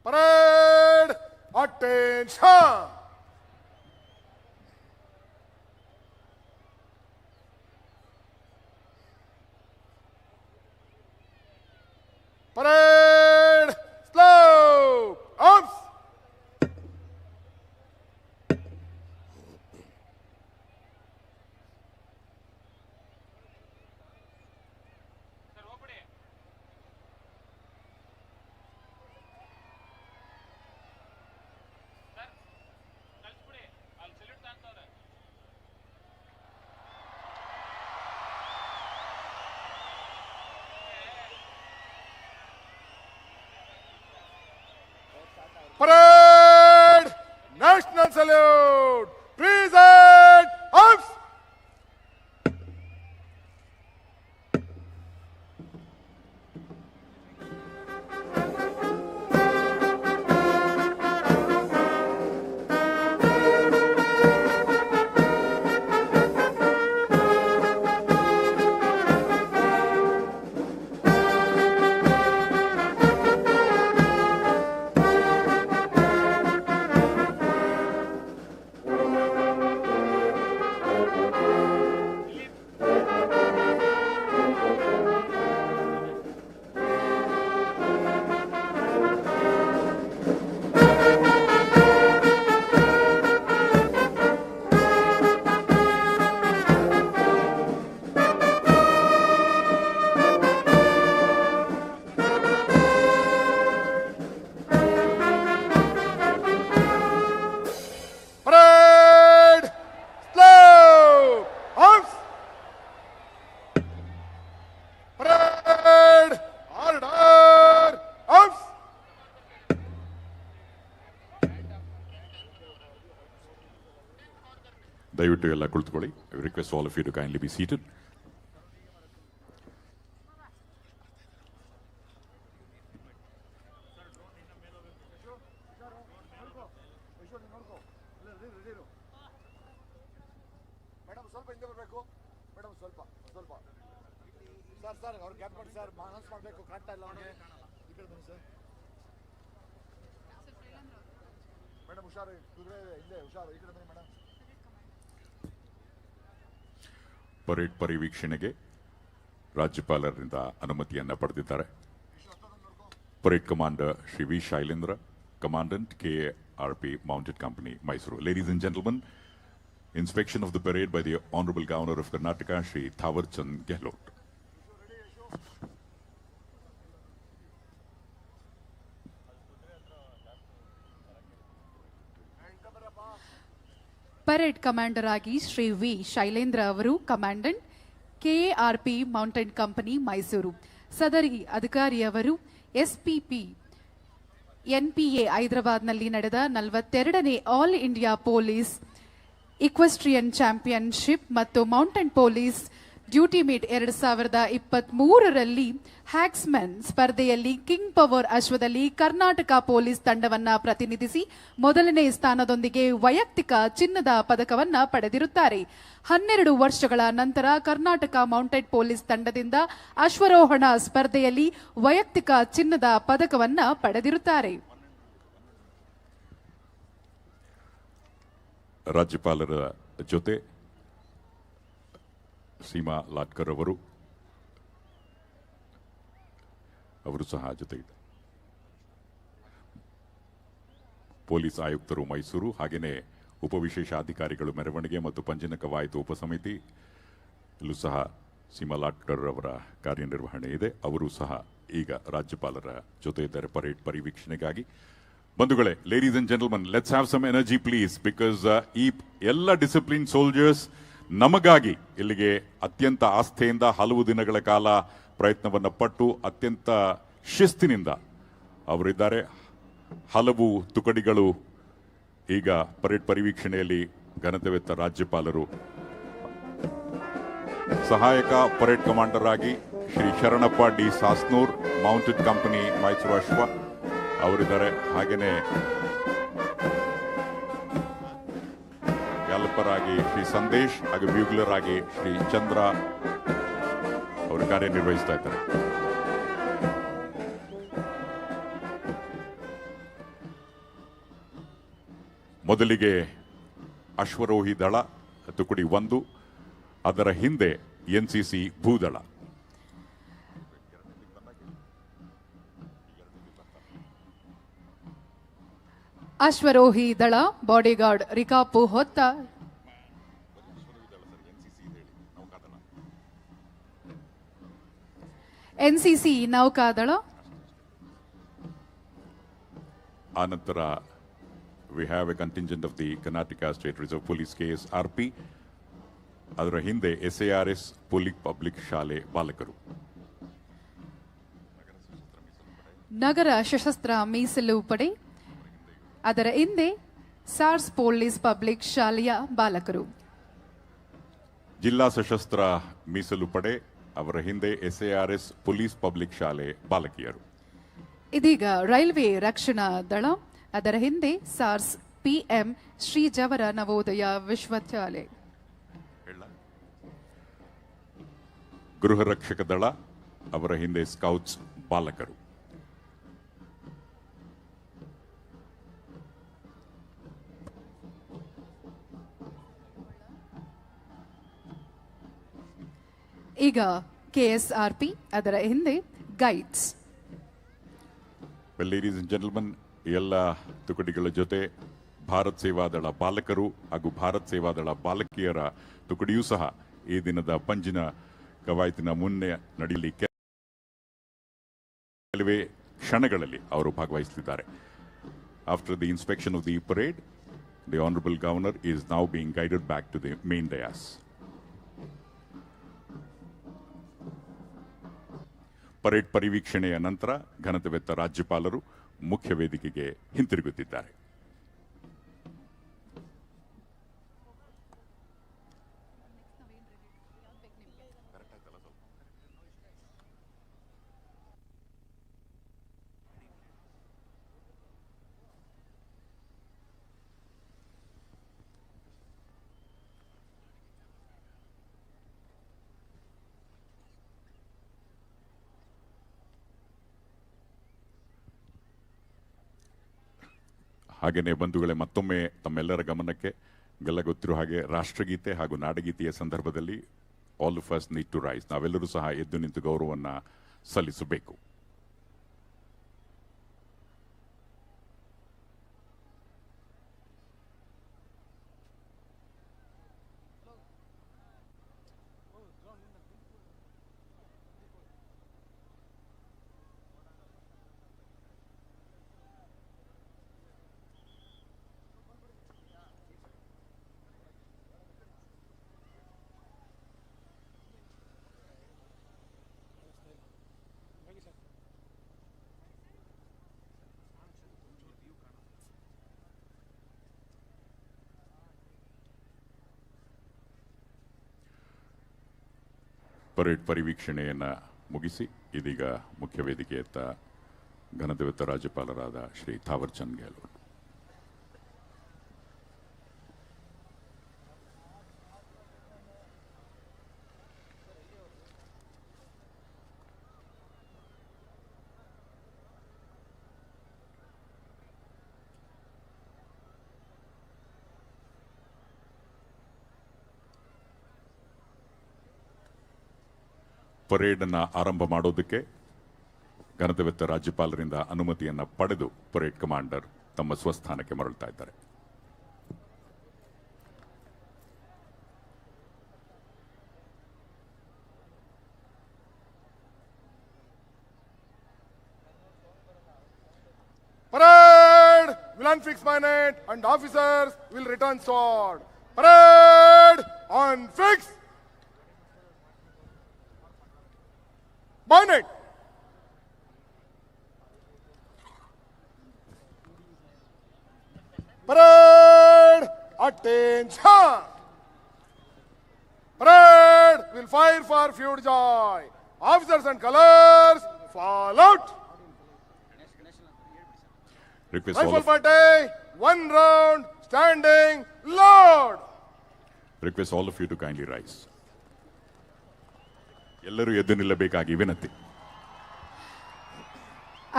parade attention. Parade slow arms. Parade! National salute! Present arms! Parade! Slow! Arms! Parade! Order! Arms! ದಯವಿಟ್ಟು ಎಲ್ಲ ಕುಳಿತುಕೊಳ್ಳಿ. I request all of you to kindly be seated. Madam ಸ್ವಲ್ಪ ಹಿಂದೆ ಬರಬೇಕು. Madam ಸ್ವಲ್ಪ ಸ್ವಲ್ಪ sir sir ಅವ್ರು gap ಮಾಡಿ ಸರ್. ಅನೌನ್ಸ್ ಮಾಡಬೇಕು, ಕಾಣ್ತಾ ಇಲ್ಲ ಅವ್ರಿಗೆ. ಈ ಕಡೆ ಬನ್ನಿ ಸರ್. ಮೇಡಮ್ ಹುಷಾರು, ಕುದುರೆ ಹಿಂದೆ ಹುಷಾರು. ಈ ಕಡೆ ಬನ್ನಿ ಮೇಡಮ್. ಪರೇಡ್ ಪರಿವೀಕ್ಷಣೆಗೆ ರಾಜ್ಯಪಾಲರಿಂದ ಅನುಮತಿಯನ್ನು ಪಡೆದಿದ್ದಾರೆ. Parade commander Shri V Shailendra, commandant KARP Mounted Company, Mysuru. Ladies and gentlemen, inspection of the parade by the Honorable Governor of Karnataka, Shri Thawar Chand Gehlot. Parade commander ಆಗಿ ಶ್ರೀ ವಿ ಶೈಲೇಂದ್ರ ಅವರು, commandant KARP mountain company Mysuru. ಸದರಿ ಅಧಿಕಾರಿಯವರು SPP NPA ಹೈದರಾಬಾದ್ನಲ್ಲಿ ನಡೆದ 42ನೇ all India police ಇಕ್ವೆಸ್ಟ್ರಿಯನ್ championship ಮತ್ತು mountain police duty meet 2023ರಲ್ಲಿ ಹ್ಯಾಕ್ಸ್ಮನ್ ಸ್ಪರ್ಧೆಯಲ್ಲಿ king power ಅಶ್ವದಲ್ಲಿ Karnataka police ತಂಡವನ್ನ ಪ್ರತಿನಿಧಿಸಿ ಮೊದಲನೇ ಸ್ಥಾನದೊಂದಿಗೆ ವೈಯಕ್ತಿಕ ಚಿನ್ನದ ಪದಕವನ್ನ ಪಡೆದಿರುತ್ತಾರೆ. 12 ವರ್ಷಗಳ ನಂತರ ಕರ್ನಾಟಕ ಮೌಂಟೆಡ್ ಪೊಲೀಸ್ ತಂಡದಿಂದ ಅಶ್ವರೋಹಣ ಸ್ಪರ್ಧೆಯಲ್ಲಿ ವೈಯಕ್ತಿಕ ಚಿನ್ನದ ಪದಕವನ್ನ ಪಡೆದಿರುತ್ತಾರೆ. ರಾಜ್ಯಪಾಲರ ಜೊತೆ ಸೀಮಾ ಲಾಟ್ಕರ್ ಅವರು ಸಹ ಜೊತೆಗಿದೆ. ಪೊಲೀಸ್ ಆಯುಕ್ತರು ಮೈಸೂರು, ಹಾಗೆಯೇ ಉಪವಿಶೇಷಾಧಿಕಾರಿಗಳು ಮೆರವಣಿಗೆ ಮತ್ತು ಪಂಜಿನ ಕವಾಯತು ಉಪಸಮಿತಿ ಇಲ್ಲೂ ಸಹ ಸೀಮಾ ಲಾಟ್ಕರ್ ಅವರ ಕಾರ್ಯನಿರ್ವಹಣೆ ಇದೆ. ಅವರು ಸಹ ಈಗ ರಾಜ್ಯಪಾಲರ ಜೊತೆ ಇದ್ದಾರೆ ಪರೇಡ್ ಪರಿವೀಕ್ಷಣೆಗಾಗಿ. ಬಂಧುಗಳೇ, ladies and gentleman, let's have some energy please, because ಈ ಎಲ್ಲ ಡಿಸಿಪ್ಲಿನ್ ಸೋಲ್ಜರ್ಸ್ ನಮಗಾಗಿ ಇಲ್ಲಿಗೆ ಅತ್ಯಂತ ಆಸ್ಥೆಯಿಂದ ಹಲವು ದಿನಗಳ ಕಾಲ ಪ್ರಯತ್ನವನ್ನು ಪಟ್ಟು ಅತ್ಯಂತ ಶಿಸ್ತಿನಿಂದ ಅವರಿದ್ದಾರೆ. ಹಲವು ತುಕಡಿಗಳು ಈಗ ಪರೇಡ್ ಪರಿವೀಕ್ಷಣೆಯಲ್ಲಿ ಘನತೆವೆತ್ತ ರಾಜ್ಯಪಾಲರು. ಸಹಾಯಕ ಪರೇಡ್ ಕಮಾಂಡರ್ ಆಗಿ Shri Sharanappa D Sasnur, mounted company Mysuru ಅಶ್ವ ಅವರಿದ್ದಾರೆ. ಹಾಗೆಯೇ ಗ್ಯಾಲಪರ್ ಆಗಿ ಶ್ರೀ ಸಂದೇಶ್, ಹಾಗೆ ಬ್ಯೂಗ್ಲರ್ ಆಗಿ ಶ್ರೀ ಚಂದ್ರ ಅವರು ಕಾರ್ಯನಿರ್ವಹಿಸ್ತಾ ಇದ್ದಾರೆ. ಮೊದಲಿಗೆ ಅಶ್ವರೋಹಿ ದಳ ತುಕಡಿ 1, ಅದರ ಹಿಂದೆ NCC ಭೂದಳ. ಅಶ್ವರೋಹಿ ದಳ ಬಾಡಿಗಾರ್ಡ್ ರಿಕಾಪು ಹೊತ್ತ NCC ನೌಕಾದಳ. ಆನಂತರ we have a contingent of the Karnataka State Reserve Police KSRP. ಅದರ ಹಿಂದೆ SARS ಪಬ್ಲಿಕ್ ಶಾಲೆ ಬಾಲಕರು. ನಗರ ಸಶಸ್ತ್ರ ಮೀಸಲು ಪಡೆ, ಅದರ ಹಿಂದೆ ಸಾರ್ಸ್ ಪೊಲೀಸ್ ಪಬ್ಲಿಕ್ ಶಾಲೆಯ ಬಾಲಕರು. ಜಿಲ್ಲಾ ಸಶಸ್ತ್ರ ಮೀಸಲು ಪಡೆ, ಅವರ ಹಿಂದೆ SARS ಪೊಲೀಸ್ ಪಬ್ಲಿಕ್ ಶಾಲೆ ಬಾಲಕಿಯರು. ಇದೀಗ ರೈಲ್ವೆ ರಕ್ಷಣಾ ದಳ, ಅದರ ಹಿಂದೆ ಸಾರ್ಸ್ PM ಶ್ರೀ ಜವರ ನವೋದಯ ವಿಶ್ವವಿದ್ಯಾಲಯ. ಗೃಹ ರಕ್ಷಕ ದಳ, ಅವರ ಹಿಂದೆ ಸ್ಕೌಟ್ಸ್ ಬಾಲಕರು. ಈಗ KSRP, ಅದರ ಹಿಂದೆ ಗೈಡ್ಸ್. ಲೇಡೀಸ್ ಅಂಡ್ ಜೆಂಟಲ್ಮನ್, ಎಲ್ಲ ತುಕಡಿಗಳ ಜೊತೆ ಭಾರತ್ ಸೇವಾದಳ ಬಾಲಕರು ಹಾಗೂ ಭಾರತ್ ಸೇವಾದಳ ಬಾಲಕಿಯರ ತುಕಡಿಯೂ ಸಹ ಈ ದಿನದ ಪಂಜಿನ ಕವಾಯತಿನ ಮುನ್ನೆ ನಡೆಯಲಿ ಕೆಲವೇ ಕ್ಷಣಗಳಲ್ಲಿ ಅವರು ಭಾಗವಹಿಸಲಿದ್ದಾರೆ. After the inspection of the parade, the honourable governor is now being guided back to the main dais. Parade ಪರಿವೀಕ್ಷಣೆಯ ನಂತರ ಘನತೆವೆತ್ತ ರಾಜ್ಯಪಾಲರು ಮುಖ್ಯ ವೇದಿಕೆಗೆ ಹಿಂತಿರುಗುತ್ತಿದ್ದಾರೆ. ಹಾಗೆಯೇ ಬಂಧುಗಳೇ, ಮತ್ತೊಮ್ಮೆ ತಮ್ಮೆಲ್ಲರ ಗಮನಕ್ಕೆ ಗೊತ್ತಿರೋ ಹಾಗೆ ರಾಷ್ಟ್ರಗೀತೆ ಹಾಗೂ ನಾಡಗೀತೆಯ ಸಂದರ್ಭದಲ್ಲಿ all of us need to rise, ನಾವೆಲ್ಲರೂ ಸಹ ಎದ್ದು ನಿಂತು ಗೌರವವನ್ನು ಸಲ್ಲಿಸಬೇಕು. ಪರೇಡ್ ಪರಿವೀಕ್ಷಣೆಯನ್ನು ಮುಗಿಸಿ ಇದೀಗ ಮುಖ್ಯ ವೇದಿಕೆಯತ್ತ ಘನತೆವೆತ್ತ ರಾಜ್ಯಪಾಲರಾದ ಶ್ರೀ ಥಾವರ್ ಚಂದ್ ಗೆಹ್ಲೋಟ್. ಪರೇಡ್ ಅನ್ನು ಆರಂಭ ಮಾಡೋದಕ್ಕೆ ಘನತೆವೆತ್ತ ರಾಜ್ಯಪಾಲರಿಂದ ಅನುಮತಿಯನ್ನು ಪಡೆದು ಪರೇಡ್ ಕಮಾಂಡರ್ ತಮ್ಮ ಸ್ವಸ್ಥಾನಕ್ಕೆ ಮರಳುತ್ತಾ ಇದ್ದಾರೆ. Parade will unfix bayonet and officers will return sword. Parade on fix. Bayonet. Parade attention. Parade will fire for feud joy. Officers and colors fall out. Rifle party, one round, standing, load. Request all of you to kindly rise. ಎಲ್ಲರೂ ಎದ್ದು ನಿಲ್ಲಬೇಕಾಗಿ ವಿನಂತಿ.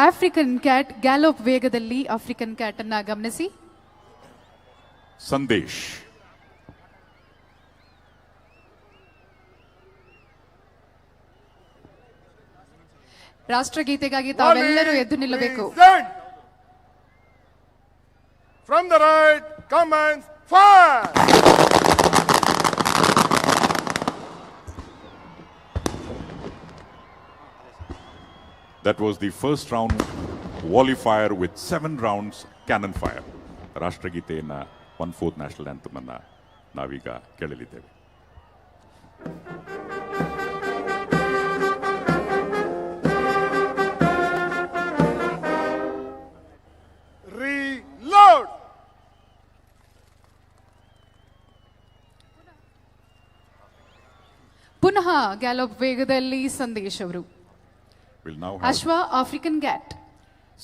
African cat ಗ್ಯಾಲೋಪ್ ವೇಗದಲ್ಲಿ African cat ಅನ್ನ ಗಮನಿಸಿ. ಸಂದೇಶ್. ರಾಷ್ಟ್ರಗೀತೆಗಾಗಿ ತಾವೆಲ್ಲರೂ ಎದ್ದು ನಿಲ್ಲಬೇಕು. From the right, commence fire! That was the first round volley fire with 7 rounds cannon fire. ರಾಷ್ಟ್ರಗೀತೆಯನ್ನ 1/4 national anthem ಅನ್ನ ನಾವೀಗ ಕೇಳಲಿದ್ದೇವೆ. Reload! ಪುನಃ ಗ್ಯಾಲಪ್ ವೇಗದಲ್ಲಿ ಸಂದೇಶ್ ಅವರು. We'll now ಅಶ್ವ African cat.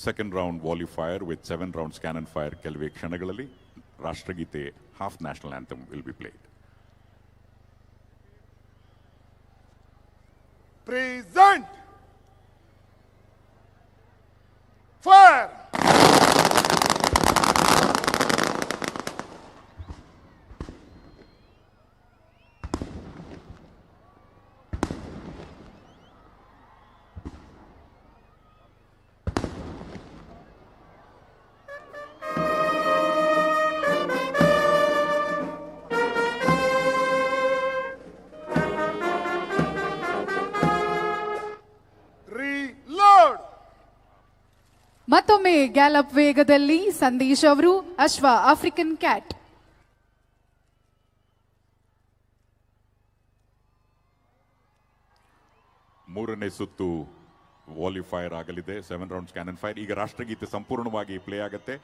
Second round volley fire with 7 rounds cannon fire. ಕೆಲವೇ ಕ್ಷಣಗಳಲ್ಲಿ ರಾಷ್ಟ್ರಗೀತೆ half national anthem will be played. Present! Fire! ಮತ್ತೊಮ್ಮೆ ಗ್ಯಾಲಪ್ ವೇಗದಲ್ಲಿ ಸಂದೇಶ್ ಅವರು ಅಶ್ವ ಆಫ್ರಿಕನ್ ಕ್ಯಾಟ್. ಮೂರನೇ ಸುತ್ತು ವಾಲಿ ಫೈರ್ ಆಗಲಿದೆ. 7 rounds ಕ್ಯಾನನ್ ಫೈರ್. ಈಗ ರಾಷ್ಟ್ರಗೀತೆ ಸಂಪೂರ್ಣವಾಗಿ ಪ್ಲೇ ಆಗುತ್ತೆ.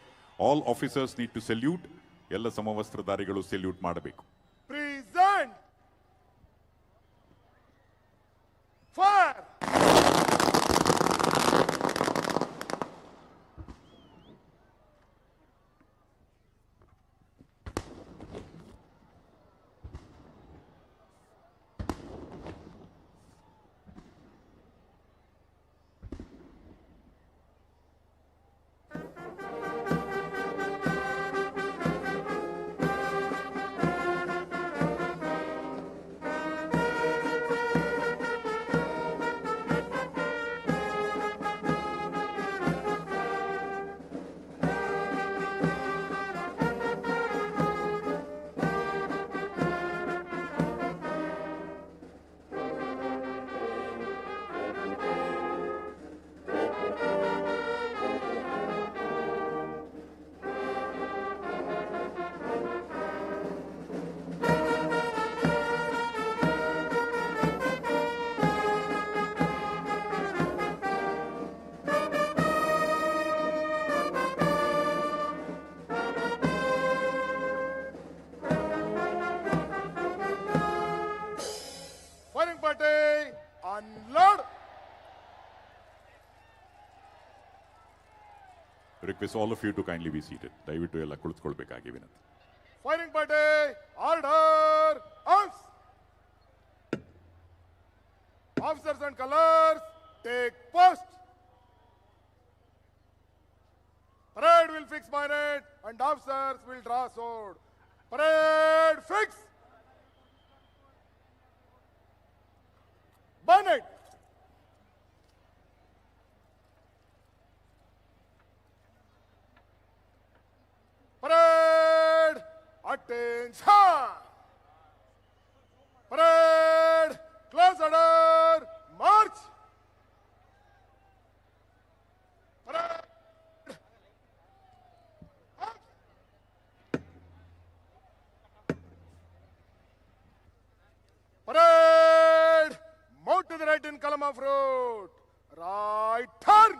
All officers need to salute. ಎಲ್ಲ ಸಮವಸ್ತ್ರಧಾರಿಗಳು ಸೆಲ್ಯೂಟ್ ಮಾಡಬೇಕು. Present! Fire! Request all of you to kindly be seated. ದಯವಿಟ್ಟು ಎಲ್ಲ ಕುಳಿತುಕೊಳ್ಳಬೇಕಾಗಿ ವಿನಂತಿ. Firing party, order, arms. Officers and colors, take post. Parade will fix bayonet and officers will draw sword. Parade fix. Bayonet. Parade! Attention! Parade! Close order! March! Parade! Parade! Mount to the right in column of road. Right turn!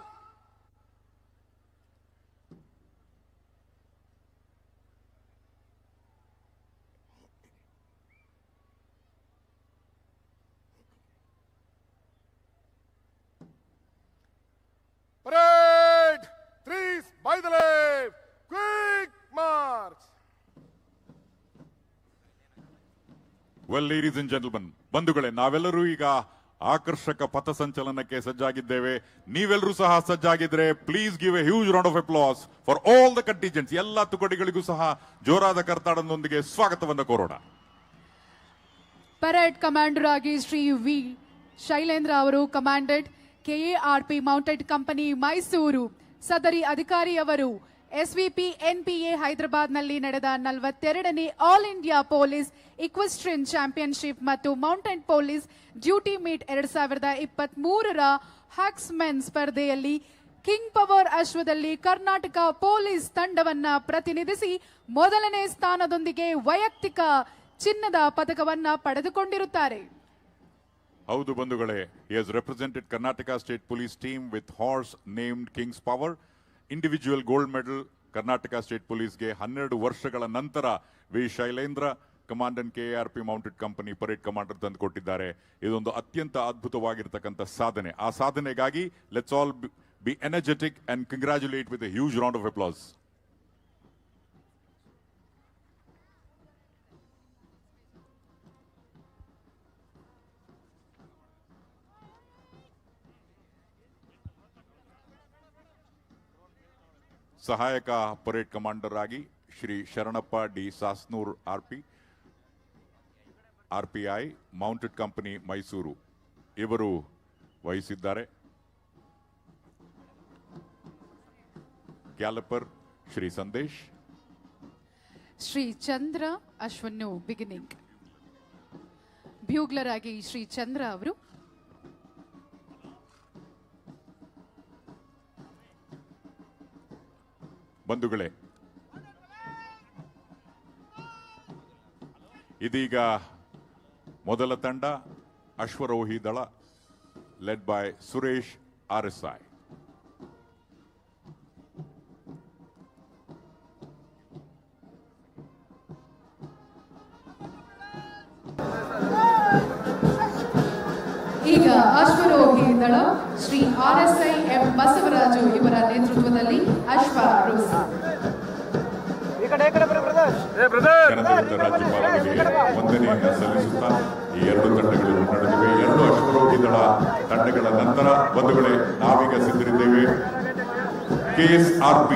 Parade! Threes by the left. Quick march. Well ladies and gentleman, ಬಂಧುಗಳೇ, ನಾವೆಲ್ಲರೂ ಈಗ ಆಕರ್ಷಕ ಪಥಸಂಚಲನಕ್ಕೆ ಸಜ್ಜಾಗಿದ್ದೇವೆ. ನೀವೆಲ್ಲರೂ ಸಹ ಸಜ್ಜಾಗಿದ್ರೆ please give a huge round of applause for all the contingents. ಎಲ್ಲ ತುಕಡಿಗಳಿಗೂ ಸಹ ಜೋರಾದ ಕರ್ತಾಡದೊಂದಿಗೆ ಸ್ವಾಗತವನ್ನು ಕೋರೋಣ. ಪರೇಡ್ ಕಮಾಂಡರ್ ಆಗಿ ಶ್ರೀ ವಿ ಶೈಲೇಂದ್ರ ಅವರು, commandant KARP mounted company Mysuru. ಸದರಿ ಅಧಿಕಾರಿಯವರು SVP NPA ಹೈದರಾಬಾದ್ನಲ್ಲಿ ನಡೆದ 42ನೇ ಆಲ್ ಇಂಡಿಯಾ ಪೊಲೀಸ್ ಇಕ್ವೆಸ್ಟ್ರಿಯನ್ ಚಾಂಪಿಯನ್ಶಿಪ್ ಮತ್ತು ಮೌಂಟೇನ್ ಪೊಲೀಸ್ ಡ್ಯೂಟಿ ಮೀಟ್ 2023ರ ಹ್ಯಾಕ್ಸ್ಮೆನ್ ಸ್ಪರ್ಧೆಯಲ್ಲಿ ಕಿಂಗ್ ಪವರ್ ಅಶ್ವದಲ್ಲಿ ಕರ್ನಾಟಕ ಪೊಲೀಸ್ ತಂಡವನ್ನ ಪ್ರತಿನಿಧಿಸಿ ಮೊದಲನೇ ಸ್ಥಾನದೊಂದಿಗೆ ವೈಯಕ್ತಿಕ ಚಿನ್ನದ ಪದಕವನ್ನ ಪಡೆದುಕೊಂಡಿರುತ್ತಾರೆ. ಹೌದು ಬಂಧುಗಳೇ, he has represented Karnataka State Police team with horse named King's Power. Individual gold medal Karnataka state ಪೊಲೀಸ್ಗೆ 12 ವರ್ಷಗಳ ನಂತರ V Shailendra commandant KARP mounted company parade commander ತಂದು ಕೊಟ್ಟಿದ್ದಾರೆ. ಇದೊಂದು ಅತ್ಯಂತ ಅದ್ಭುತವಾಗಿರ್ತಕ್ಕಂಥ ಸಾಧನೆ. ಆ ಸಾಧನೆಗಾಗಿ let's all be energetic and congratulate with a huge round of applause. ಸಹಾಯಕ ಪರೇಡ್ ಕಮಾಂಡರ್ ಆಗಿ Shri Sharanappa D Sasnur RPI mounted company Mysuru ಇವರು ವಹಿಸಿದ್ದಾರೆ. ಕ್ಯಾಲಪರ್ ಶ್ರೀ ಸಂದೇಶ್, ಶ್ರೀ ಚಂದ್ರ ಅಶ್ವನ್ನು ಬಿಗಿನಿಂಗ್. ಬ್ಯೂಗ್ಲರ್ ಆಗಿ ಶ್ರೀ ಚಂದ್ರ ಅವರು, ಬಂಧುಗಳೇ ಇದೀಗ ಮೊದಲ ತಂಡ ಅಶ್ವರೋಹಿ ದಳ ಲೆಡ್ ಬೈ ಸುರೇಶ್ RSI. ಈಗ ಅಶ್ವರೋಹಿ ದಳ ಶ್ರೀ RSI ಎಂ ಬಸವರಾಜು ಇವರ ನೇತೃತ್ವದಲ್ಲಿ ಅಶ್ವಾರೋಹಿ. ರಾಜ್ಯಪಾಲರಿಗೆ ವಂದನೆಯನ್ನು ಸಲ್ಲಿಸುತ್ತಾ ಈ ಎರಡು ತಂಡಗಳು ನಡೆದಿವೆ. ಎರಡು ಅಶ್ವರೋಹಿ ದಳ ತಂಡಗಳ ನಂತರ ಬಂಧುಗಳೇ ನಾವೀಗ ಸಿದ್ಧರಿದ್ದೇವೆ KSRP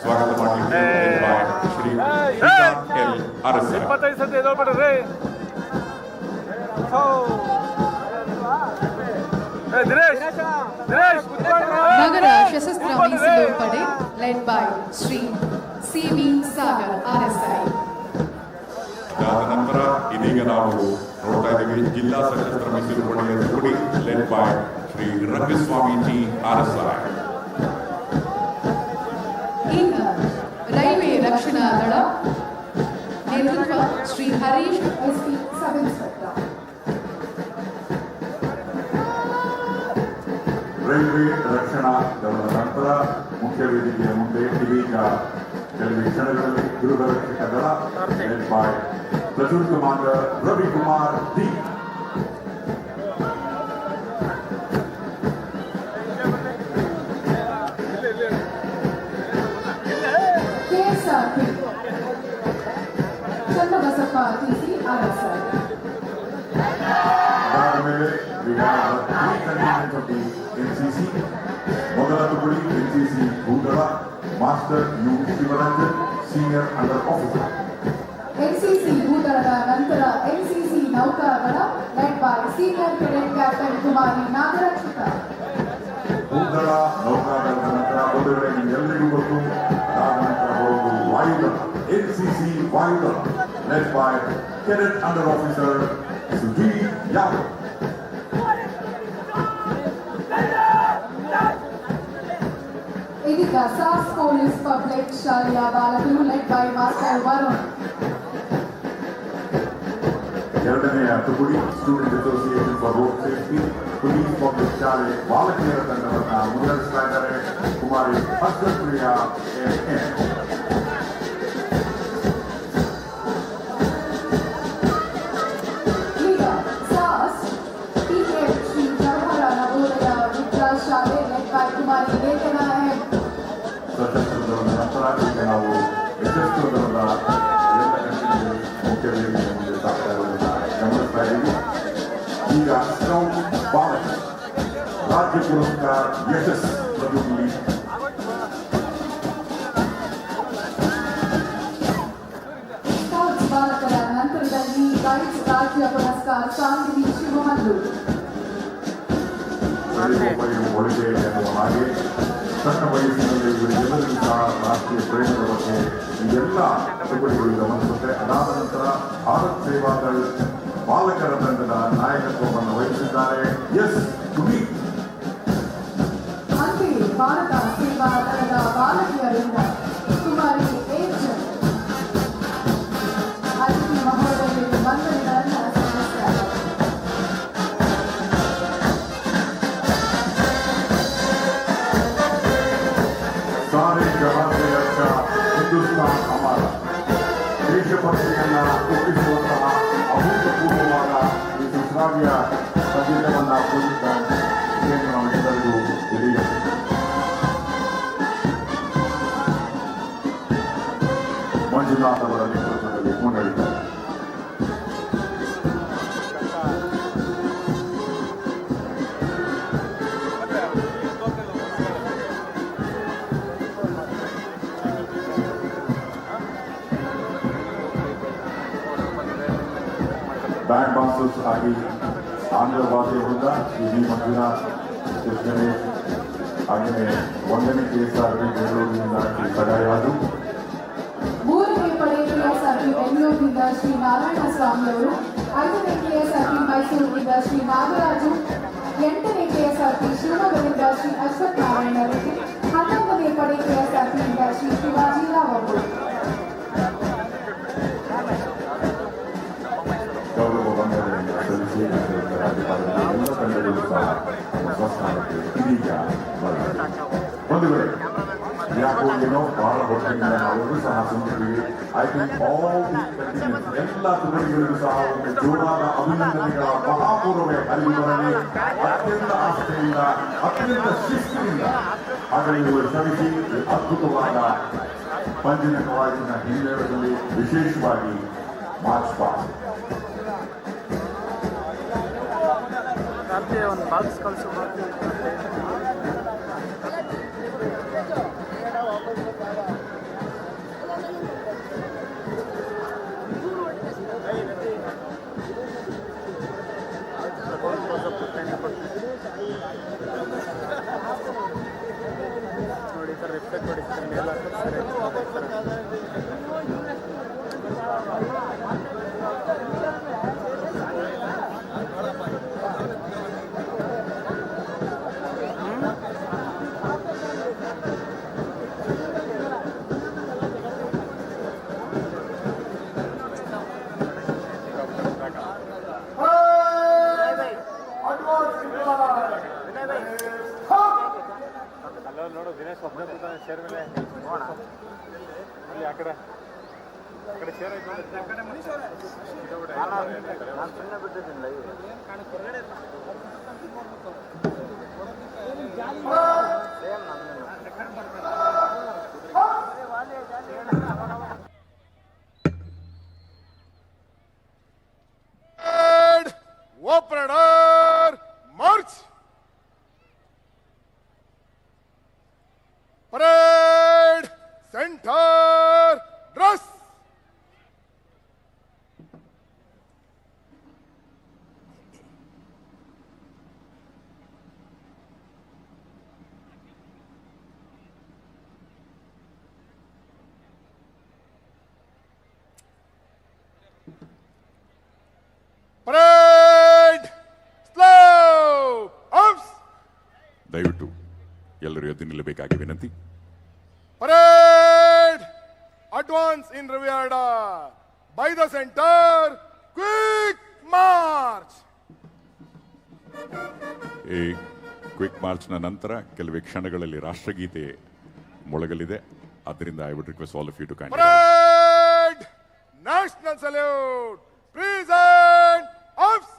ಸ್ವಾಗತ ಮಾಡಲಿಕ್ಕೆ ಶ್ರೀ RSI. ನಗರ ಸಶಸ್ತ್ರ ಮೀಸಲು ಪಡೆ led by Shri CV Sagar RSI. ಇದಾದ ನಂತರ ಇದೀಗ ನಾವು ನೋಡ್ತಾ ಇದ್ದೀವಿ ಜಿಲ್ಲಾ ಸಶಸ್ತ್ರ ಮೀಸಲು ಪಡೆಯ ತುಕಡಿ led by Shri Rangaswamy T RSI. ಈಗ ರೈಲ್ವೆ ರಕ್ಷಣಾ ದಳ ನೇತೃತ್ವ Shri Harish SP sub inspector. Railway ರಕ್ಷಣಾ ದಳದ ನಂತರ ಮುಖ್ಯ ವೇದಿಕೆಯ ಮುಂದೆ ಇದೀಗ ಕೆಲವೇ ಕ್ಷಣಗಳಲ್ಲಿ ಗೃಹರಕ್ಷಕ ದಳ led by platoon commander Ravikumar D. KSRP ಚನ್ನಬಸಪ್ಪ TC RSI. ಅದಾದ ಮೇಲೆ NCC ಮೊದಲ ತುಕಡಿ NCC ಭೂದಳ master U Shivaranjan senior under officer. NCC ಭೂದಳದ ನಂತರ NCC ನೌಕಾದಳ led by senior cadet captain Kumari Nagarakshaka. ಭೂದಳ ನೌಕಾದಳದ ನಂತರ ಬಂಧುಗಳೇ ನಿಮಗೆಲ್ಲರಿಗೂ ಗೊತ್ತು ಅದಾದ ನಂತರ ಬರೋದು ವಾಯುದಳ NCC ವಾಯುದಳ led by cadet under officer Sudhir Yadav. ಇದೀಗ ಸಾಸ್ ಪೊಲೀಸ್ ಪಬ್ಲಿಕ್ ಶಾಲೆಯ ಬಾಲಕರು ಲೆಡ್ ಬೈ ಮಾಸ್ಟರ್ ವರುಣ್. ಎರಡನೆಯ ತುಕಡಿ student association for road safety police public ಶಾಲೆ ಬಾಲಕಿಯರ ತಂಡವನ್ನು ಮುನ್ನಡೆಸ್ತಾ ಇದ್ದಾರೆ ಕುಮಾರಿ ಹರ್ಷಪ್ರಿಯಾ AM. ಈಗ ಸಾಸ್ TM ಶ್ರೀ ಜವಹರ ನವೋದಯ ವಿದ್ಯಾ ಶಾಲೆ ಲೆಡ್ ಬೈ ಕುಮಾರಿ ಲೇಖನ M. ಸಶಸ್ತ್ರ ದಳದ ನಂತರ ಈಗ ನಾವು ಸಶಸ್ತ್ರ ದಳದ ಎಲ್ಲ ಕಂಪನಿಗಳು ಮುಖ್ಯ ವೇದಿಕೆಯ ಮುಂದೆ ಸಾಕ್ತಾ ಇರೋದನ್ನ ಗಮನಿಸ್ತಾ ಇದ್ದೀವಿ. ಈಗ पुरस्कार यशस प्रभुली ಸ್ಕೌಟ್ಸ್ ಬಾಲಕರ ನಂತರದಲ್ಲಿ ಗೈಡ್ಸ್ ರಾಜ್ಯ ಪುರಸ್ಕಾರ ಸಾಂಗ್ಲಿ ಶಿವಮಲ್ಲೂರು. ಒಳಗೆ ಎನ್ನುವ ಹಾಗೆ ಸಣ್ಣ ವಯಸ್ಸಿನಲ್ಲಿ ಇವರೆಲ್ಲರಿಗೂ ಸಹ ರಾಷ್ಟ್ರೀಯ ಪ್ರೇಮದ ಬಗ್ಗೆ ಇದೆಲ್ಲ ಚಟುವಟಿಕೆಗಳು ಗಮನಿಸುತ್ತೆ. ಅದಾದ ನಂತರ ಭಾರತ್ ಸೇವಾದಳ ಬಾಲಕರ ತಂಡದ ನಾಯಕತ್ವವನ್ನು ವಹಿಸಿದ್ದಾರೆ. ಎಸ್ ತುಮಿ ಅಂತೆಯೇ ಭಾರತ ಸೇವಾ ದಳದ ಬಾಲಕಿಯರಿಂದ ಕುಮಾರಿ ಏಜ್ ಅತಿಥಿ ಮಹೋದಯರಿಗೆ ವಂದನೆಗಳನ್ನು ಸಲ್ಲಿಸಿದ್ದಾರೆ. सारे जहां से अच्छा हिंदुस्तान हमारा ದೇಶಭಕ್ತಿಯನ್ನ ಹುಟ್ಟಿಸುವಂತಹ ಅಭೂತಪೂರ್ವವಾದ ಈ ಸುಶ್ರಾವ್ಯ ಸಂಗೀತವನ್ನ ಪೂಜಿಸಿದ್ದಾರೆ ಎಂದು ನಮ್ಮೆಲ್ಲರಿಗೂ ತಿಳಿಯಿದೆ. ಮಂಜುನಾಥ್ ಅವರ ನೇತೃತ್ವದಲ್ಲಿ ಮುನ್ನಡೆದಿದ್ದಾರೆ. ಬ್ಯಾಂಡ್ ಮಾಸ್ಟರ್ಸ್ ಆಗಿ ಆಂಧ್ರ ಭಾಷೆ ವೃಂದ ವಿ ಮಂಜುನಾಥ್ ಗಣೇಶ್ ಹಾಗೆಯೇ 1ನೇ KSRP ಬೆಂಗಳೂರಿನಿಂದ ಶ್ರೀ ಕಡಾಯಾದು, 3ನೇ ಪಡೆ KSRP ಬೆಂಗಳೂರಿನಿಂದ ಶ್ರೀ ನಾರಾಯಣ ಸ್ವಾಮಿ ಅವರು, 5ನೇ KSRP ಮೈಸೂರಿನಿಂದ ಶ್ರೀ ನಾಗರಾಜು, 8ನೇ KSRP ಶಿವಮೊಗ್ಗದಿಂದ ಶ್ರೀ ಅಶ್ವಥ್ ನಾರಾಯಣ ರೆಡ್ಡಿ, 11ನೇ ಪಡೆ KSRP ಯಿಂದ ಶ್ರೀ ಶಿವಾಜಿರಾವ್ ಅವರು. ಗೌರವ ವಂದನೆಯನ್ನು ಸಲ್ಲಿಸಿ ರಾಜ್ಯಪಾಲರಿಗೆ ಎಲ್ಲ ತಂಡಗಳು ಸಹ ಸ್ವಸ್ಥಾನಕ್ಕೆ ಇದೀಗ ಬರಲಿದೆ. ಒಂದು ವೇಳೆ ಯಾಕೋ ಏನೋ ಬಹಳ ಹೊತ್ತಿನಿಂದ ನಾವೆಲ್ಲರೂ ಸಹ ಸುಂದರಿದ್ದೀವಿ. I think all the continues ಎಲ್ಲ ತುಮರಿಗಳಿಗೂ ಸಹ ಒಂದು ಜೋರಾದ ಅಭಿನಂದನೆಗಳ ಮಹಾಪೂರ್ವವೇ ಅಲ್ಲಿ ಬರಲಿ. ಅತ್ಯಂತ ಆಸ್ಥೆಯಿಂದ ಅತ್ಯಂತ ಶಿಸ್ತಿನಿಂದ ಹಾಗಾಗಿ ಇವರು ಶ್ರಮಿಸಿ ಅದ್ಭುತವಾದ ಪಂಜಿನ ಕವಾಯತಿನ ಹಿನ್ನೆಲೆಯಲ್ಲಿ ವಿಶೇಷವಾಗಿ ಮಾರ್ಚ್ ಪಾಸ್ಟ್ ಒಂದು ಬಾಕ್ಸ್ ಕಳಿಸು. ನೋಡಿ ಸರ್ ರಿಫ್ಲೆಕ್ಟ್ ಹೊಡಿಸ್ತಾರೆ ಮೇಲೆ ನೋಡು ದಿನೇಶ್ ಒಬ್ಬನೇ ಕೂತಾನೆ ಚೇರ್ ಮೇಲೆ. ಅಲ್ಲಿ ಆ ಕಡೆ ಚೇರ್ ಐತೆ ನಾನು ಸುಮ್ಮನೆ ಬಿಟ್ಟಿದ್ದೀನಿ live. Operator march. Parade center dress. Parade slow arms. ದಯವಿಟ್ಟು ಎಲ್ಲರೂ ಎದ್ದು ನಿಲ್ಲಬೇಕಾಗಿ ವಿನಂತಿ. Parade advance in reviada by the center. Quick march. ಈ ಕ್ವಿಕ್ ಮಾರ್ಚ್ನ ನಂತರ ಕೆಲವೇ ಕ್ಷಣಗಳಲ್ಲಿ ರಾಷ್ಟ್ರಗೀತೆ ಮೊಳಗಲಿದೆ. ಆದ್ದರಿಂದ I would request all of you to kindly Parade national salute. Present arms.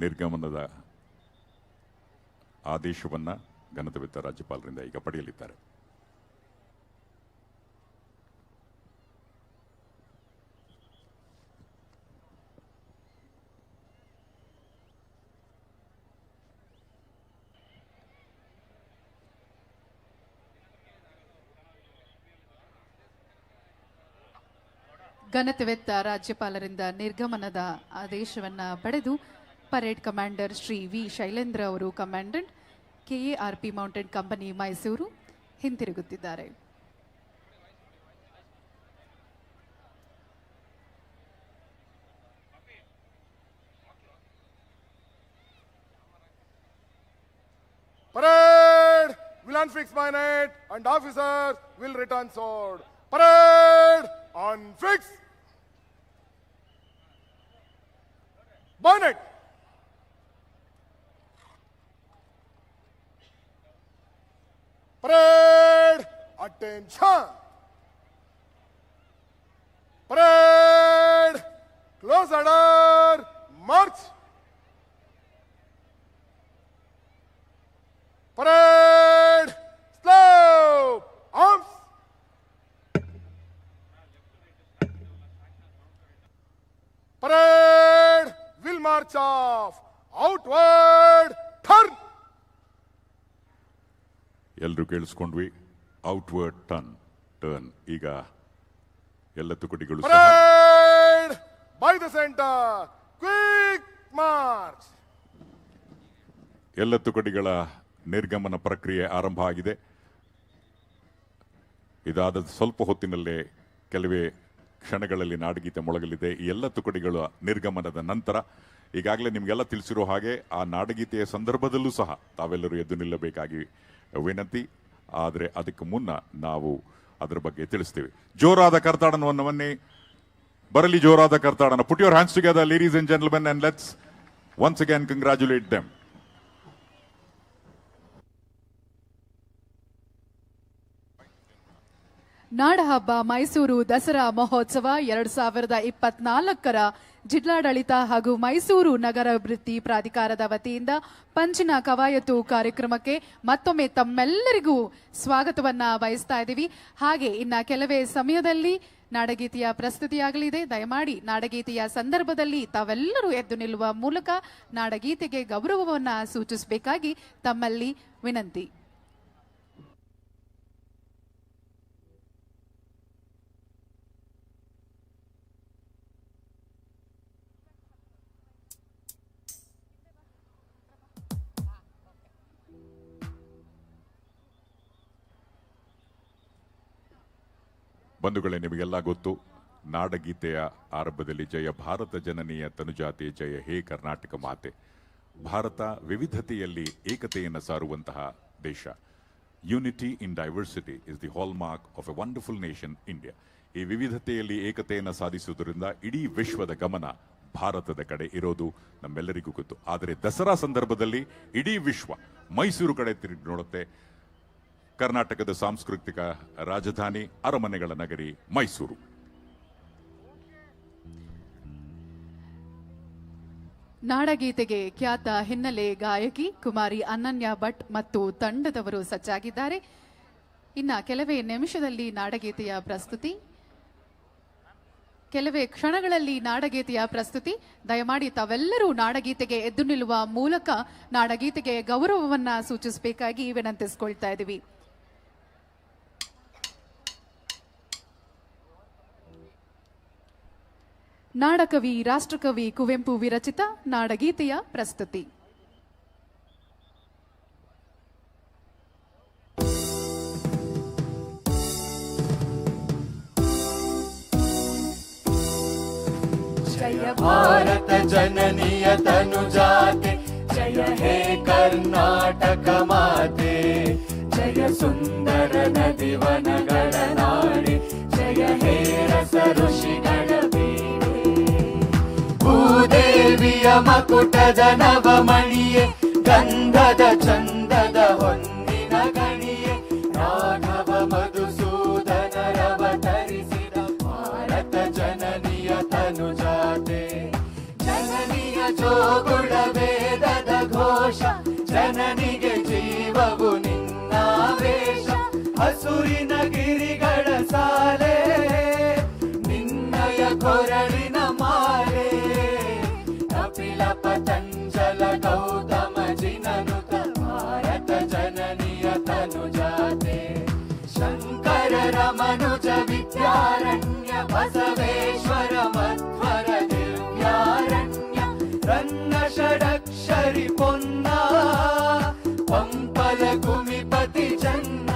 ನಿರ್ಗಮನದ ಆದೇಶವನ್ನು ಘನತೆವೆತ್ತ ರಾಜ್ಯಪಾಲರಿಂದ ಈಗ ಪಡೆಯಲಿದ್ದಾರೆ. ಘನತೆವೆತ್ತ ರಾಜ್ಯಪಾಲರಿಂದ ನಿರ್ಗಮನದ ಆದೇಶವನ್ನು ಪಡೆದು parade commander Shri V Shailendra ಅವರು commandant KARP mountain company Mysuru ಹಿಂತಿರುಗುತ್ತಿದ್ದಾರೆ. Parade will unfix bayonet and officers will return sword. Parade on fix. Bayonet. Parade. Attention. Parade. Close order. March. Parade. Slow. Arms. Parade will march off. Outward. Turn. ಎಲ್ಲರೂ ಕೇಳಿಸ್ಕೊಂಡ್ವಿ. Outward turn. ಈಗ ಎಲ್ಲ ತುಕಡಿಗಳು Parade by the center. Quick march. ಎಲ್ಲ ತುಕಡಿಗಳ ನಿರ್ಗಮನ ಪ್ರಕ್ರಿಯೆ ಆರಂಭ ಆಗಿದೆ. ಇದಾದ ಸ್ವಲ್ಪ ಹೊತ್ತಿನಲ್ಲೇ ಕೆಲವೇ ಕ್ಷಣಗಳಲ್ಲಿ ನಾಡಗೀತೆ ಮೊಳಗಲಿದೆ. ಈ ಎಲ್ಲ ತುಕಡಿಗಳ ನಿರ್ಗಮನದ ನಂತರ ಈಗಾಗಲೇ ನಿಮಗೆಲ್ಲ ತಿಳಿಸಿರೋ ಹಾಗೆ ಆ ನಾಡಗೀತೆಯ ಸಂದರ್ಭದಲ್ಲೂ ಸಹ ತಾವೆಲ್ಲರೂ ಎದ್ದು ನಿಲ್ಲಬೇಕಾಗಿ ವಿನಂತಿ. ಆದರೆ ಅದಕ್ಕೆ ಮುನ್ನ ನಾವು ಅದರ ಬಗ್ಗೆ ತಿಳಿಸ್ತೇವೆ. ಜೋರಾದ ಕರ್ತಾಡನವನ್ನೇ ಬರಲಿ, ಜೋರಾದ ಕರ್ತಾಡನ. Put your hands together ladies and gentlemen and let's once again congratulate them. ನಾಡಹಬ್ಬ ಮೈಸೂರು ದಸರಾ ಮಹೋತ್ಸವ 2024ರ ಜಿಲ್ಲಾಡಳಿತ ಹಾಗೂ ಮೈಸೂರು ನಗರಾಭಿವೃದ್ಧಿ ಪ್ರಾಧಿಕಾರದ ವತಿಯಿಂದ ಪಂಚಿನ ಕವಾಯತು ಕಾರ್ಯಕ್ರಮಕ್ಕೆ ಮತ್ತೊಮ್ಮೆ ತಮ್ಮೆಲ್ಲರಿಗೂ ಸ್ವಾಗತವನ್ನ ಬಯಸ್ತಾ ಇದ್ದೀವಿ. ಹಾಗೆ ಇನ್ನ ಕೆಲವೇ ಸಮಯದಲ್ಲಿ ನಾಡಗೀತೆಯ ಪ್ರಸ್ತುತಿಯಾಗಲಿದೆ. ದಯಮಾಡಿ ನಾಡಗೀತೆಯ ಸಂದರ್ಭದಲ್ಲಿ ತಾವೆಲ್ಲರೂ ಎದ್ದು ನಿಲ್ಲುವ ಮೂಲಕ ನಾಡಗೀತೆಗೆ ಗೌರವವನ್ನ ಸೂಚಿಸಬೇಕಾಗಿ ತಮ್ಮಲ್ಲಿ ವಿನಂತಿ. ಬಂಧುಗಳೇ, ನಿಮಗೆಲ್ಲ ಗೊತ್ತು, ನಾಡಗೀತೆಯ ಆರಂಭದಲ್ಲಿ ಜಯ ಭಾರತ ಜನನೀಯ ತನುಜಾತೆ, ಜಯ ಹೇ ಕರ್ನಾಟಕ ಮಾತೆ. ಭಾರತ ವಿವಿಧತೆಯಲ್ಲಿ ಏಕತೆಯನ್ನು ಸಾರುವಂತಹ ದೇಶ. Unity in diversity is the hall mark of A wonderful nation India. ಈ ವಿವಿಧತೆಯಲ್ಲಿ ಏಕತೆಯನ್ನು ಸಾಧಿಸುವುದರಿಂದ ಇಡೀ ವಿಶ್ವದ ಗಮನ ಭಾರತದ ಕಡೆ ಇರೋದು ನಮ್ಮೆಲ್ಲರಿಗೂ ಗೊತ್ತು. ಆದರೆ ದಸರಾ ಸಂದರ್ಭದಲ್ಲಿ ಇಡೀ ವಿಶ್ವ ಮೈಸೂರು ಕಡೆ ತಿರುಗಿ ನೋಡುತ್ತೆ. ಕರ್ನಾಟಕದ ಸಾಂಸ್ಕೃತಿಕ ರಾಜಧಾನಿ, ಅರಮನೆಗಳ ನಗರಿ ಮೈಸೂರು. ನಾಡಗೀತೆಗೆ ಖ್ಯಾತ ಹಿನ್ನೆಲೆ ಗಾಯಕಿ ಕುಮಾರಿ ಅನನ್ಯ ಭಟ್ ಮತ್ತು ತಂಡದವರು ಸಜ್ಜಾಗಿದ್ದಾರೆ. ಇನ್ನ ಕೆಲವೇ ನಿಮಿಷದಲ್ಲಿ ನಾಡಗೀತೆಯ ಪ್ರಸ್ತುತಿ, ಕೆಲವೇ ಕ್ಷಣಗಳಲ್ಲಿ ನಾಡಗೀತೆಯ ಪ್ರಸ್ತುತಿ. ದಯಮಾಡಿ ತಾವೆಲ್ಲರೂ ನಾಡಗೀತೆಗೆ ಎದ್ದು ನಿಲ್ಲುವ ಮೂಲಕ ನಾಡಗೀತೆಗೆ ಗೌರವವನ್ನ ಸೂಚಿಸಬೇಕಾಗಿ ವಿನಂತಿಸಿಕೊಳ್ತಾ ಇದ್ದೀವಿ. ನಾಡಕವಿ ರಾಷ್ಟ್ರಕವಿ ಕುವೆಂಪು ವಿರಚಿತ ನಾಡಗೀತೆಯ ಪ್ರಸ್ತುತಿ. ಜಯ ಭಾರತ ಜನನಿಯ ತನುಜಾತೆ, ಜಯ ಹೇ ಕರ್ನಾಟಕ ಮಾತೆ. ಜಯ ಸುಂದರ ನದಿ ವನಗಳ ನಾಡಿ, ಜಯ ಹೇ ರಸ ಋಷಿಗಳ ಬೀಡೆ. ಭೂದೇವಿಯ ಮಕುಟದ ನವಮಣಿಯೇ, ಗಂಧದ ಚಂದದ ಹೊನ್ನಿನ ಗಣಿಯೇ. ರಾಘವ ಮಧುಸೂದನರವತರಿಸಿದ ಭಾರತ ಜನನಿಯ ತನುಜಾತೆ. ಜನನಿಯ ಜೋಗುಳವೇ ಹಸುರಿನ ಗಿರಿಗಳ ಸಾಲೆ ನಿನ್ನಯ ಕೊರಳಿನ ಮಾಲೆ ಕಪಿಲ ಪತಂಜಲ ಗೌತಮ ಜಿನನುತ ಭಾರತ ಜನನಿಯ ತನುಜಾತೆ ಶಂಕರ ರಮನುಜ ವಿದ್ಯಾರಣ್ಯ ಬಸವೇಶ್ವರ ಮಧ್ವರ ದಿವ್ಯಾರಣ್ಯ ರನ್ನ ಷಡಕ್ಷರಿ ಪೊನ್ನ ಪಂಪಲ ಕುಮಿಪತಿ ಜನ್ನ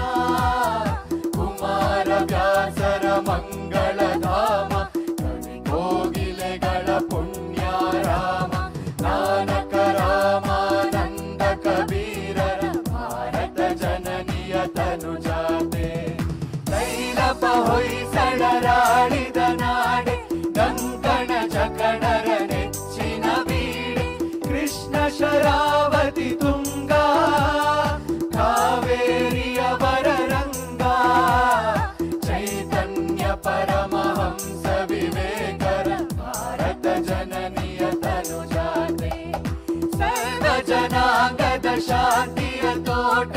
ಕುಮಾರ ವ್ಯಾಸರ ಮಂಗಳಧಾಮ ಕವಿ ಕೋಗಿಲೆಗಳ ಪುಣ್ಯಾರಾಮ ನಾನಕ ರಾಮಾನಂದ ಕಬೀರರ ಭಾರತ ಜನನಿಯ ತನುಜಾತೆ ತೈಲಪ ಹೊಯ್ಸಳರಾಳಿದ ನಾಡೆ ಕಂಕಣ ಜಕಣರ ನೆಚ್ಚಿನ ಬೀಡೆ ಕೃಷ್ಣ ಶರಾವತಿ ತುಂಗ ಕಾವೇರಿಯ ವರರಂಗ ಚೈತನ್ಯ ಪರಮಹಂಸ ವಿವೇಕರ ಭಾರತ ಜನನಿಯ ತನುಜಾತೆ ಸರ್ವ ಜನಾಂಗದ ಶಾಂತಿಯ ತೋಟ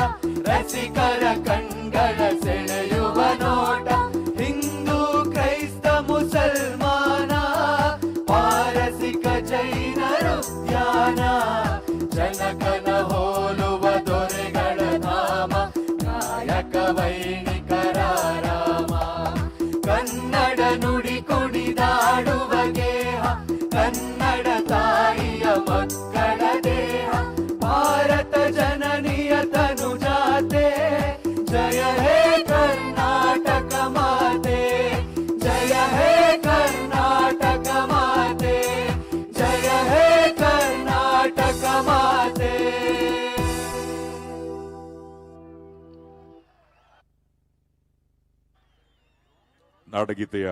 ರಸಿಕರ ಕಣ್ಗಳ ಸೆಳೆಯುವ ನೋಟ ಹಿಂದೂ ಕ್ರೈಸ್ತ ಮುಸಲ್ಮಾನ ಪಾರಸಿಕ ಜೈನರು ಧ್ಯಾನ ಜನಕನ ಹೋಲುವ ದೊರೆಗಳ ಧಾಮ ಕಾಯಕ ವೈಣಿಕರ ರಾಮ ಕನ್ನಡ ನುಡಿ ಕುಣಿದಾಡುವ ಗೇಹ ಕನ್ನಡ ತಾಯಿಯ ಮಕ್ಕಳ ದೇಹ ಭಾರತ ಜನನಿಯ ತನುಜಾತೆ ಜಯ ಹೇ ಕರ್ನಾಟಕ ಮಾತೆ ಜಯ ಹೇ ಕರ್ನಾಟಕ ಮಾತೆ ಜಯ ಹೇ ಕರ್ನಾಟಕ ಮಾತೆ. ನಾಡಗೀತೆಯ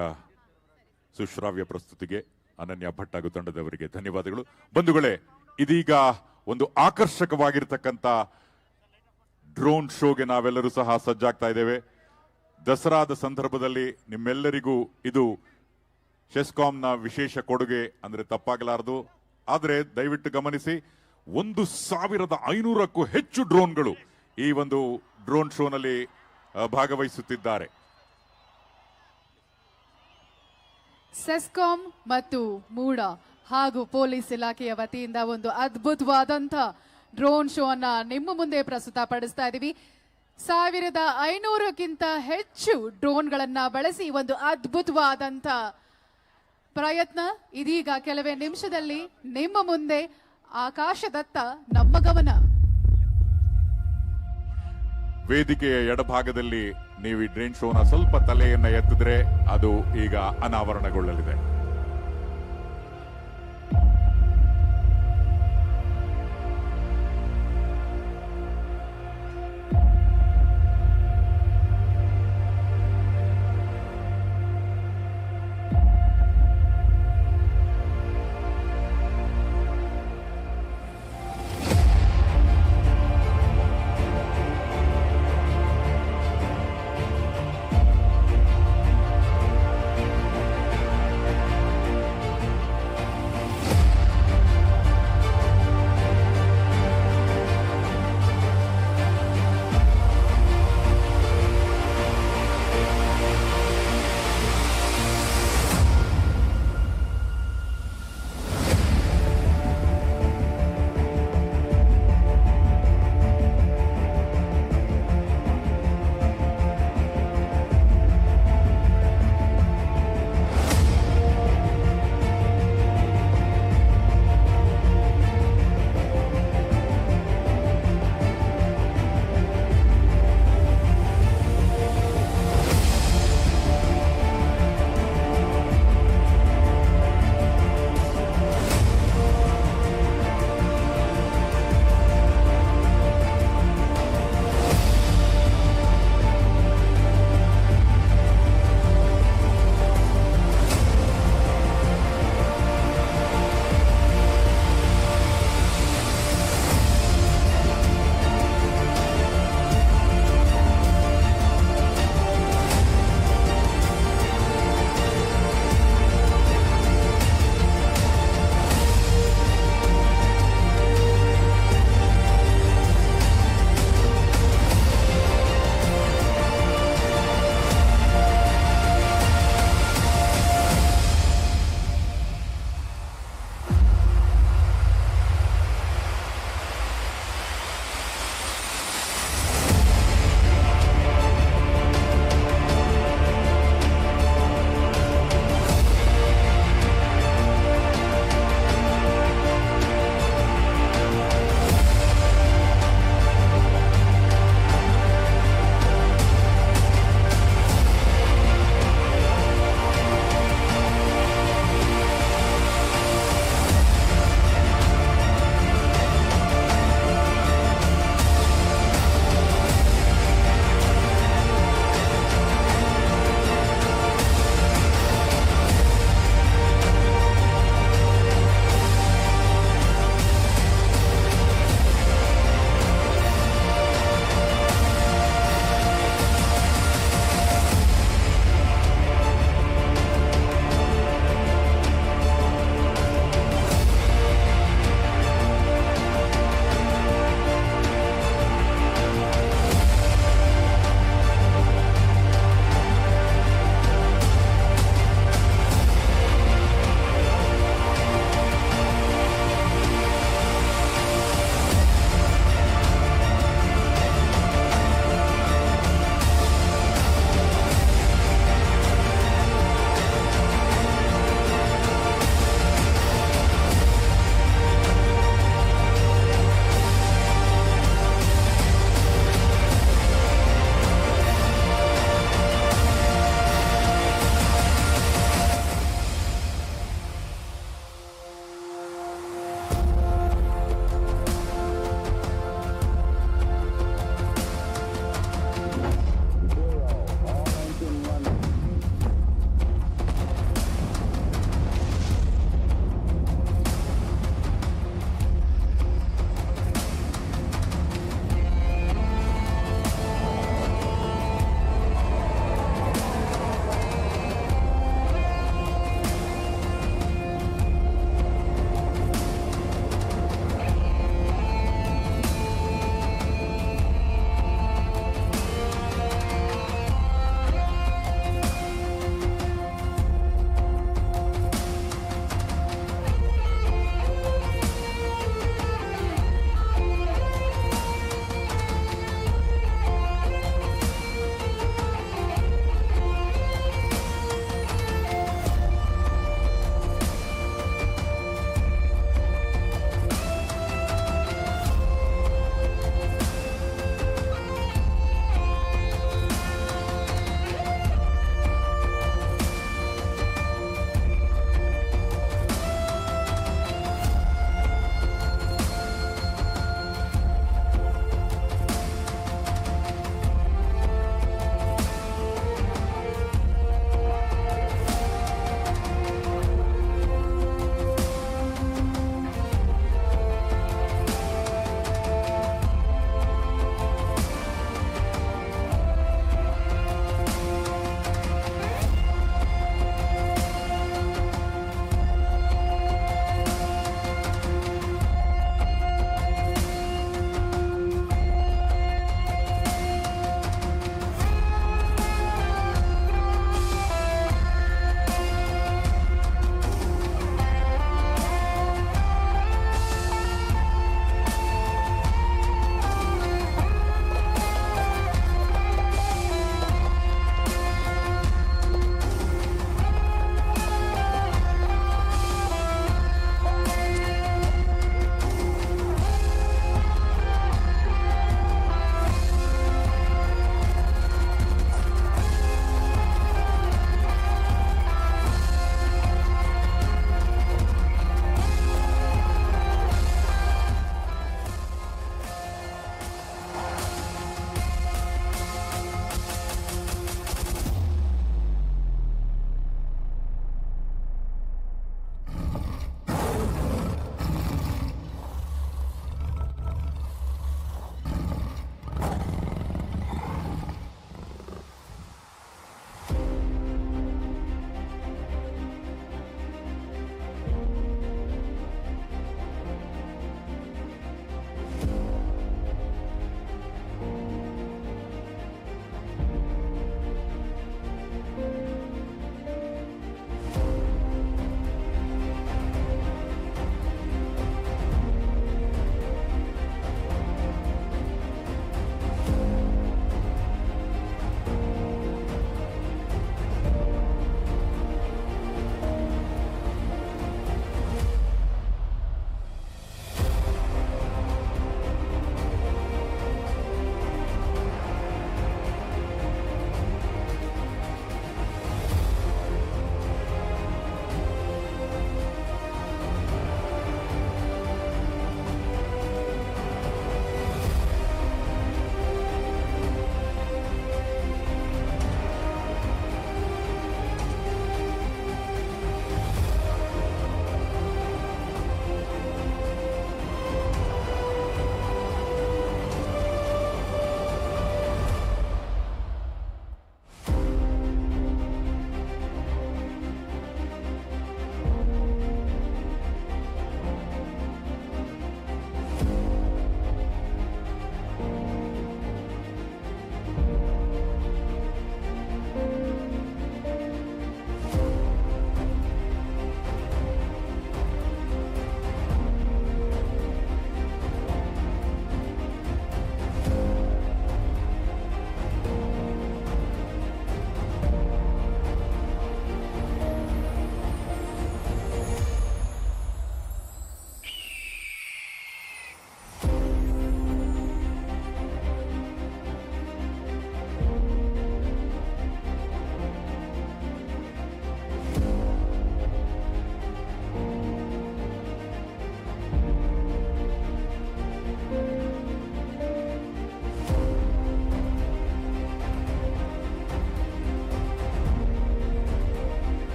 ಸುಶ್ರಾವ್ಯ ಪ್ರಸ್ತುತಿಗೆ ಅನನ್ಯ ಭಟ್ ಹಾಗೂ ತಂಡದವರಿಗೆ ಧನ್ಯವಾದಗಳು. ಬಂಧುಗಳೇ, ಇದೀಗ ಒಂದು ಆಕರ್ಷಕವಾಗಿರ್ತಕ್ಕಂಥ ಡ್ರೋನ್ ಶೋಗೆ ನಾವೆಲ್ಲರೂ ಸಹ ಸಜ್ಜಾಗ್ತಾ ಇದ್ದೇವೆ. ದಸರಾದ ಸಂದರ್ಭದಲ್ಲಿ ನಿಮ್ಮೆಲ್ಲರಿಗೂ ಇದು ಶೆಸ್ಕಾಂನ ವಿಶೇಷ ಕೊಡುಗೆ ಅಂದ್ರೆ ತಪ್ಪಾಗಲಾರದು. ಆದರೆ ದಯವಿಟ್ಟು ಗಮನಿಸಿ, 1500ಕ್ಕೂ ಹೆಚ್ಚು ಡ್ರೋನ್ಗಳು ಈ ಒಂದು ಡ್ರೋನ್ ಶೋನಲ್ಲಿ ಭಾಗವಹಿಸುತ್ತಿದ್ದಾರೆ. ಸೆಸ್ಕಾಂ ಮತ್ತು ಮೂಡ ಹಾಗೂ ಪೊಲೀಸ್ ಇಲಾಖೆಯ ವತಿಯಿಂದ ಒಂದು ಅದ್ಭುತವಾದಂಥ ಡ್ರೋನ್ ಶೋ ಅನ್ನ ನಿಮ್ಮ ಮುಂದೆ ಪ್ರಸ್ತುತಪಡಿಸ್ತಾ ಇದ್ದೀವಿ. 1500ಕ್ಕಿಂತ ಹೆಚ್ಚು ಡ್ರೋನ್ಗಳನ್ನ ಬಳಸಿ ಒಂದು ಅದ್ಭುತವಾದಂಥ ಪ್ರಯತ್ನ ಇದೀಗ ಕೆಲವೇ ನಿಮಿಷದಲ್ಲಿ ನಿಮ್ಮ ಮುಂದೆ. ಆಕಾಶದತ್ತ ನಮ್ಮ ಗಮನ. ವೇದಿಕೆಯ ಎಡಭಾಗದಲ್ಲಿ ನೀವು ಈ ಡ್ರೋನ್ ಶೋನ ಸ್ವಲ್ಪ ತಲೆಯನ್ನ ಎತ್ತಿದ್ರೆ ಅದು ಈಗ ಅನಾವರಣಗೊಳ್ಳಲಿದೆ.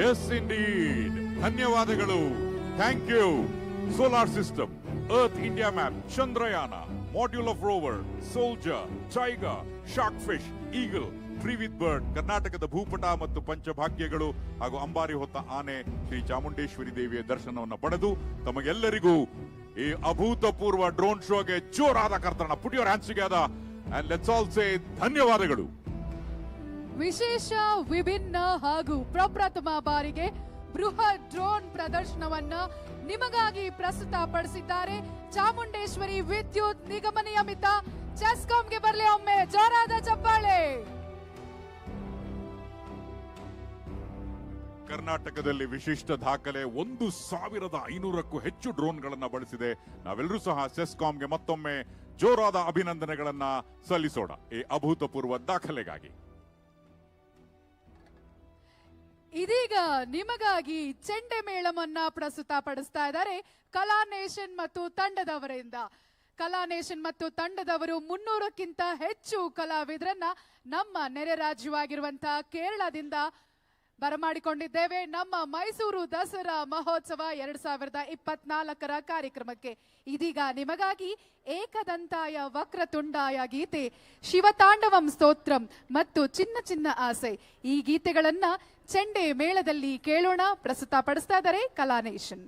Yes indeed. ಧನ್ಯವಾದಗಳು. Thank you. Solar system, earth India map, Chandrayaan, module of rover, soldier, tiger, shark fish, eagle, tree with bird, ಕರ್ನಾಟಕದ ಭೂಪಟ ಮತ್ತು ಪಂಚಭಾಗ್ಯಗಳು ಹಾಗೂ ಅಂಬಾರಿ ಹೊತ್ತ ಆನೆ ಶ್ರೀ ಚಾಮುಂಡೇಶ್ವರಿ ದೇವಿಯ ದರ್ಶನವನ್ನು ಪಡೆದು ತಮಗೆಲ್ಲರಿಗೂ ಈ ಅಭೂತಪೂರ್ವ ಡ್ರೋನ್ ಶೋಗೆ ಜೋರಾದ ಕರ್ತನ. Put your hands together and let's all say ಧನ್ಯವಾದಗಳು. ವಿಶೇಷ, ವಿಭಿನ್ನ ಹಾಗೂ ಪ್ರಪ್ರಥಮ ಬಾರಿಗೆ ಬೃಹತ್ ಡ್ರೋನ್ ಪ್ರದರ್ಶನವನ್ನ ನಿಮಗಾಗಿ ಪ್ರಸ್ತುತಪಡಿಸಿದ್ದಾರೆ ಚಾಮುಂಡೇಶ್ವರಿ ವಿದ್ಯುತ್ ನಿಗಮ ನಿಯಮಿತ. ಚೆಸ್ಕಾಂಗೆ ಬರಲಿ ಒಮ್ಮೆ ಜೋರಾದ ಚಪ್ಪಾಳೆ. ಕರ್ನಾಟಕದಲ್ಲಿ ವಿಶಿಷ್ಟ ದಾಖಲೆ 1500ಕ್ಕೂ ಹೆಚ್ಚು ಡ್ರೋನ್ಗಳನ್ನ ಬಳಸಿದೆ. ನಾವೆಲ್ಲರೂ ಸಹ ಸೆಸ್ಕಾಂಗೆ ಮತ್ತೊಮ್ಮೆ ಜೋರಾದ ಅಭಿನಂದನೆಗಳನ್ನ ಸಲ್ಲಿಸೋಣ ಈ ಅಭೂತಪೂರ್ವ ದಾಖಲೆಗಾಗಿ. ಇದೀಗ ನಿಮಗಾಗಿ ಚೆಂಡೆ ಮೇಳವನ್ನ ಪ್ರಸ್ತುತಪಡಿಸ್ತಾ ಇದ್ದಾರೆ ಕಲಾ ನೇಷನ್ ಮತ್ತು ತಂಡದವರಿಂದ. ಕಲಾ ನೇಷನ್ ಮತ್ತು ತಂಡದವರು 300ಕ್ಕಿಂತ ಹೆಚ್ಚು ಕಲಾವಿದರನ್ನ ನಮ್ಮ ನೆರೆ ರಾಜ್ಯವಾಗಿರುವಂತಹ ಕೇರಳದಿಂದ ಬರಮಾಡಿಕೊಂಡಿದ್ದೇವೆ ನಮ್ಮ ಮೈಸೂರು ದಸರಾ ಮಹೋತ್ಸವ 2024ರ ಕಾರ್ಯಕ್ರಮಕ್ಕೆ. ಇದೀಗ ನಿಮಗಾಗಿ ಏಕದಂತಾಯ ವಕ್ರತುಂಡಾಯ ಗೀತೆ, ಶಿವತಾಂಡವಂ ಸ್ತೋತ್ರಂ ಮತ್ತು ಚಿನ್ನ ಚಿನ್ನ ಆಸೆ ಈ ಗೀತೆಗಳನ್ನ ಚೆಂಡೆ ಮೇಳದಲ್ಲಿ ಕೇಳೋಣ. ಪ್ರಸ್ತುತಪಡಿಸ್ತಾ ಇದ್ದಾರೆ ಕಲಾ ನೇಷನ್.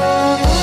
Oh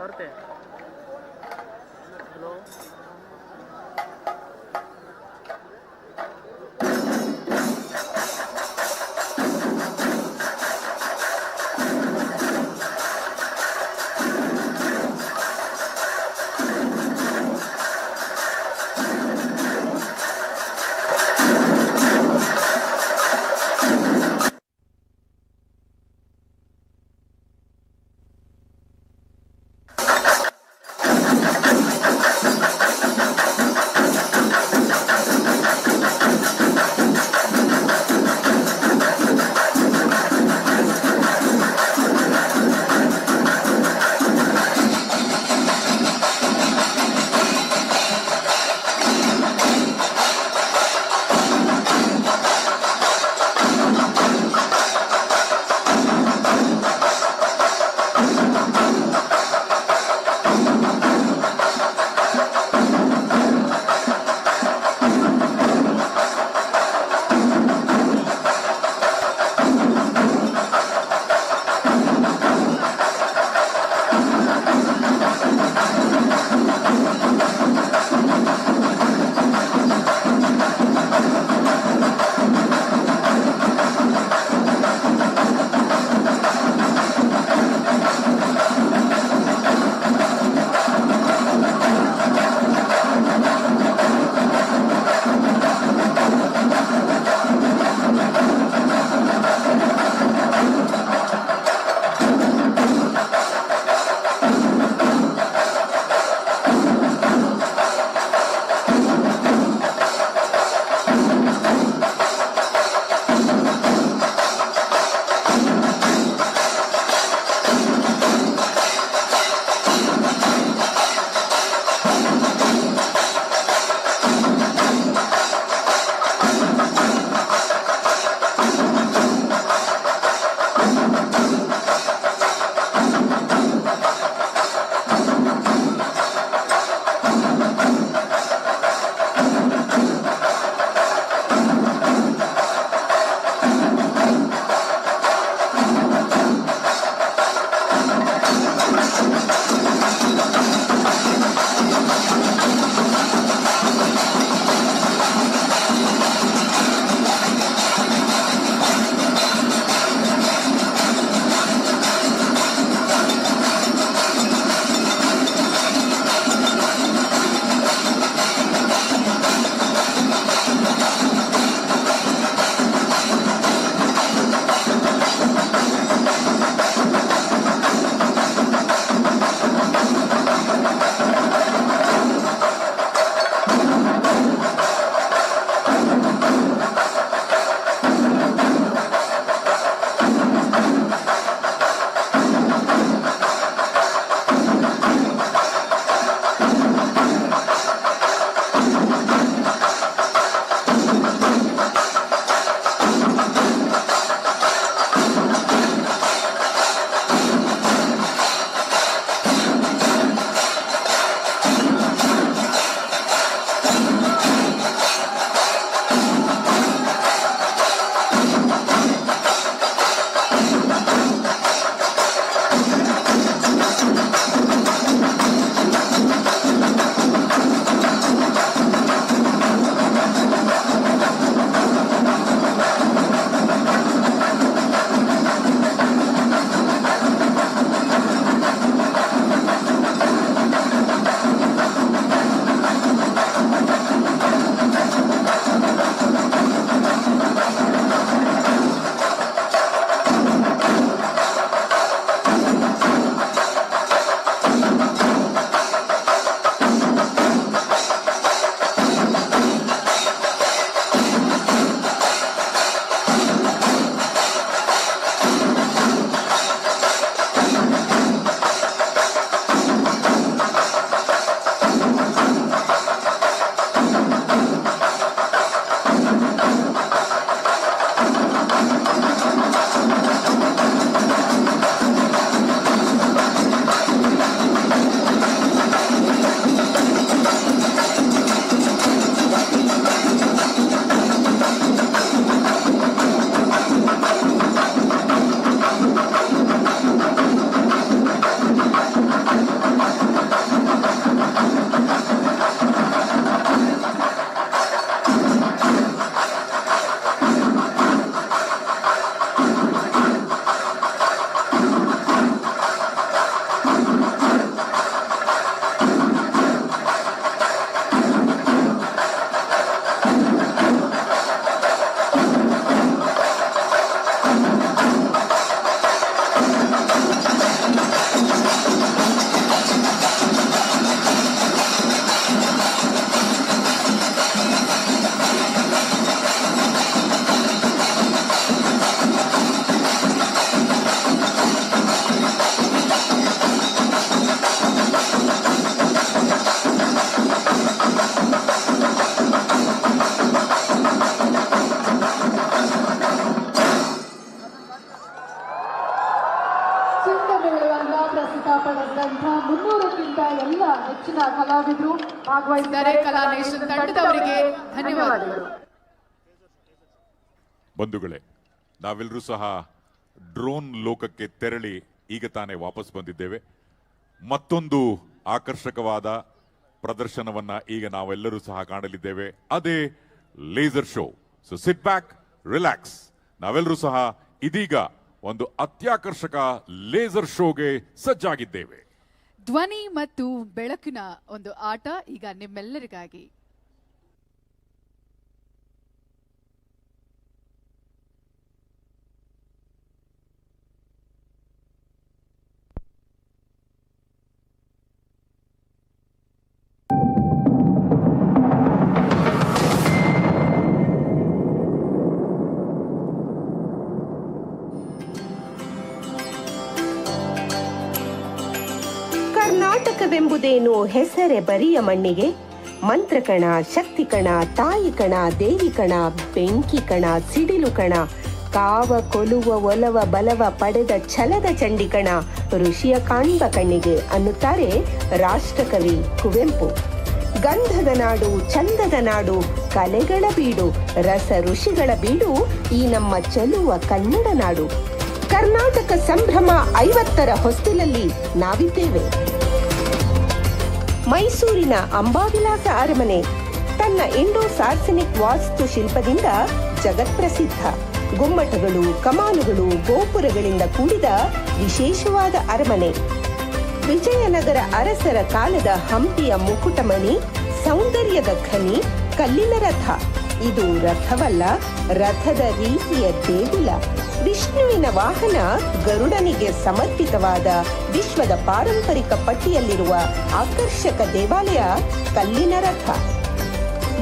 ಬರುತ್ತೆ. ಹಲೋ ಎಲ್ಲದಕ್ಕಿಂತ ಎಲ್ಲ ಹೆಚ್ಚಿನ ಕಲಾವಿದರು ಭಾಗವಹಿಸಿದ್ದಾರೆ. ಕಲಾ ನೇಷನ್ ತಂಡದವರಿಗೆ ಧನ್ಯವಾದಗಳು. ಬಂಧುಗಳೇ, ನಾವೆಲ್ಲರೂ ಸಹ ಡ್ರೋನ್ ಲೋಕಕ್ಕೆ ತೆರಳಿ ಈಗ ತಾನೇ ವಾಪಸ್ ಬಂದಿದ್ದೇವೆ. ಮತ್ತೊಂದು ಆಕರ್ಷಕವಾದ ಪ್ರದರ್ಶನವನ್ನ ಈಗ ನಾವೆಲ್ಲರೂ ಸಹ ಕಾಣಲಿದ್ದೇವೆ. ಅದೇ laser show. So sit back, relax. ನಾವೆಲ್ಲರೂ ಸಹ ಇದೀಗ ಒಂದು ಅತ್ಯಾಕರ್ಷಕ ಲೇಸರ್ ಶೋಗೆ ಸಜ್ಜಾಗಿದ್ದೇವೆ. ಧ್ವನಿ ಮತ್ತು ಬೆಳಕಿನ ಒಂದು ಆಟ ಈಗ ನಿಮ್ಮೆಲ್ಲರಿಗಾಗಿ. ಕರ್ನಾಟಕವೆಂಬುದೇನು ಹೆಸರೇ ಬರಿಯ ಮಣ್ಣಿಗೆ, ಮಂತ್ರಕಣ, ಶಕ್ತಿ ಕಣ, ತಾಯಿ ಕಣ, ದೇವಿ ಕಣ, ಬೆಂಕಿ ಕಣ, ಸಿಡಿಲು ಕಣ, ಕಾವ ಕೊಲುವ ಒಲವ ಬಲವ ಪಡೆದ ಛಲದ ಚಂಡಿಕಣ, ಋಷಿಯ ಕಾಣ್ಬ ಕಣ್ಣಿಗೆ ಅನ್ನುತ್ತಾರೆ ರಾಷ್ಟ್ರಕವಿ ಕುವೆಂಪು. ಗಂಧದ ನಾಡು, ಚಂದದ ನಾಡು, ಕಲೆಗಳ ಬೀಡು, ರಸ ಋಷಿಗಳ ಬೀಡು ಈ ನಮ್ಮ ಚೆಲುವ ಕನ್ನಡ ನಾಡು. ಕರ್ನಾಟಕ ಸಂಭ್ರಮ 50ರ ಹೊಸ್ತಿಲಲ್ಲಿ ನಾವಿದ್ದೇವೆ. ಮೈಸೂರಿನ ಅಂಬಾವಿಲಾಸ ಅರಮನೆ ತನ್ನ ಇಂಡೋ ಸಾರ್ಸನಿಕ್ ವಾಸ್ತು ಶಿಲ್ಪದಿಂದ ಜಗತ್ಪ್ರಸಿದ್ಧ. ಗುಮ್ಮಟಗಳು, ಕಮಾನುಗಳು, ಗೋಪುರಗಳಿಂದ ಕೂಡಿದ ವಿಶೇಷವಾದ ಅರಮನೆ. ವಿಜಯನಗರ ಅರಸರ ಕಾಲದ ಹಂಪಿಯ ಮುಕುಟಮಣಿ, ಸೌಂದರ್ಯದ ಖನಿ, ಕಲ್ಲಿನ ರಥ. ಇದು ರಥವಲ್ಲ, ರಥದ ರೀತಿಯ ದೇಗುಲ. ವಿಷ್ಣುವಿನ ವಾಹನ ಗರುಡನಿಗೆ ಸಮರ್ಪಿತವಾದ ವಿಶ್ವದ ಪಾರಂಪರಿಕ ಪಟ್ಟಿಯಲ್ಲಿರುವ ಆಕರ್ಷಕ ದೇವಾಲಯ ಕಲ್ಲಿನ ರಥ.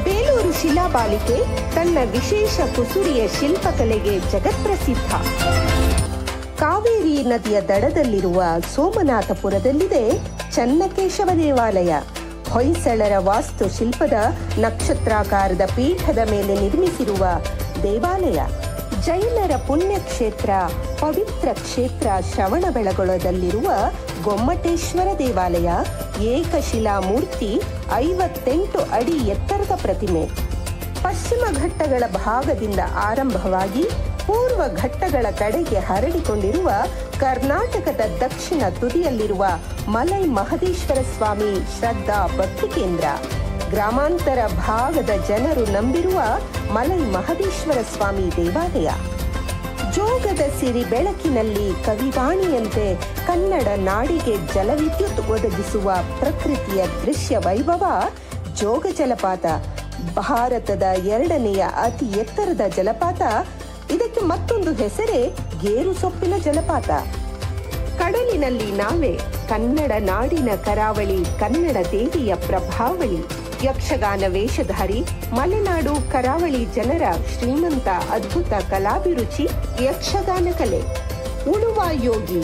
ಬೇಲೂರು ಶಿಲಾಬಾಲಿಕೆ ತನ್ನ ವಿಶೇಷ ಕುಸುರಿಯ ಶಿಲ್ಪಕಲೆಗೆ ಜಗತ್ಪ್ರಸಿದ್ಧ. ಕಾವೇರಿ ನದಿಯ ದಡದಲ್ಲಿರುವ ಸೋಮನಾಥಪುರದಲ್ಲಿದೆ ಚನ್ನಕೇಶವ ದೇವಾಲಯ. ಹೊಯ್ಸಳರ ವಾಸ್ತು ಶಿಲ್ಪದ ನಕ್ಷತ್ರಾಕಾರದ ಪೀಠದ ಮೇಲೆ ನಿರ್ಮಿಸಿರುವ ದೇವಾಲಯ. ಜೈನರ ಪುಣ್ಯಕ್ಷೇತ್ರ ಪವಿತ್ರ ಕ್ಷೇತ್ರ ಶ್ರವಣಬೆಳಗೊಳದಲ್ಲಿರುವ ಗೊಮ್ಮಟೇಶ್ವರ ದೇವಾಲಯ ಏಕಶಿಲಾ ಮೂರ್ತಿ, 58 ಅಡಿ ಎತ್ತರದ ಪ್ರತಿಮೆ. ಪಶ್ಚಿಮ ಘಟ್ಟಗಳ ಭಾಗದಿಂದ ಆರಂಭವಾಗಿ ಪೂರ್ವ ಘಟ್ಟಗಳ ಕಡೆಗೆ ಹರಡಿಕೊಂಡಿರುವ ಕರ್ನಾಟಕದ ದಕ್ಷಿಣ ತುದಿಯಲ್ಲಿರುವ ಮಲೈ ಮಹದೇಶ್ವರ ಸ್ವಾಮಿ ಶ್ರದ್ಧಾ ಭಕ್ತಿ ಕೇಂದ್ರ. ಗ್ರಾಮಾಂತರ ಭಾಗದ ಜನರು ನಂಬಿರುವ ಮಲೈ ಮಹದೇಶ್ವರ ಸ್ವಾಮಿ ದೇವಾಲಯ. ಜೋಗದ ಸಿರಿ ಬೆಳಕಿನಲ್ಲಿ ಕವಿವಾಣಿಯಂತೆ ಕನ್ನಡ ನಾಡಿಗೆ ಜಲವಿದ್ಯುತ್ ಒದಗಿಸುವ ಪ್ರಕೃತಿಯ ದೃಶ್ಯ ವೈಭವ ಜೋಗ ಜಲಪಾತ. ಭಾರತದ 2ನೆಯ ಅತಿ ಎತ್ತರದ ಜಲಪಾತ. ಇದಕ್ಕೆ ಮತ್ತೊಂದು ಹೆಸರೇ ಗೇರು ಸೊಪ್ಪಿನ ಜಲಪಾತ. ಕಡಲಿನಲ್ಲಿ ನಾವೇ ಕನ್ನಡ ನಾಡಿನ ಕರಾವಳಿ, ಕನ್ನಡ ದೇವಿಯ ಪ್ರಭಾವಳಿ. ಯಕ್ಷಗಾನ ವೇಷಧಾರಿ ಮಲೆನಾಡು ಕರಾವಳಿ ಜನರ ಶ್ರೀಮಂತ ಅದ್ಭುತ ಕಲಾಭಿರುಚಿ ಯಕ್ಷಗಾನ ಕಲೆ. ಉಳುವ ಯೋಗಿ,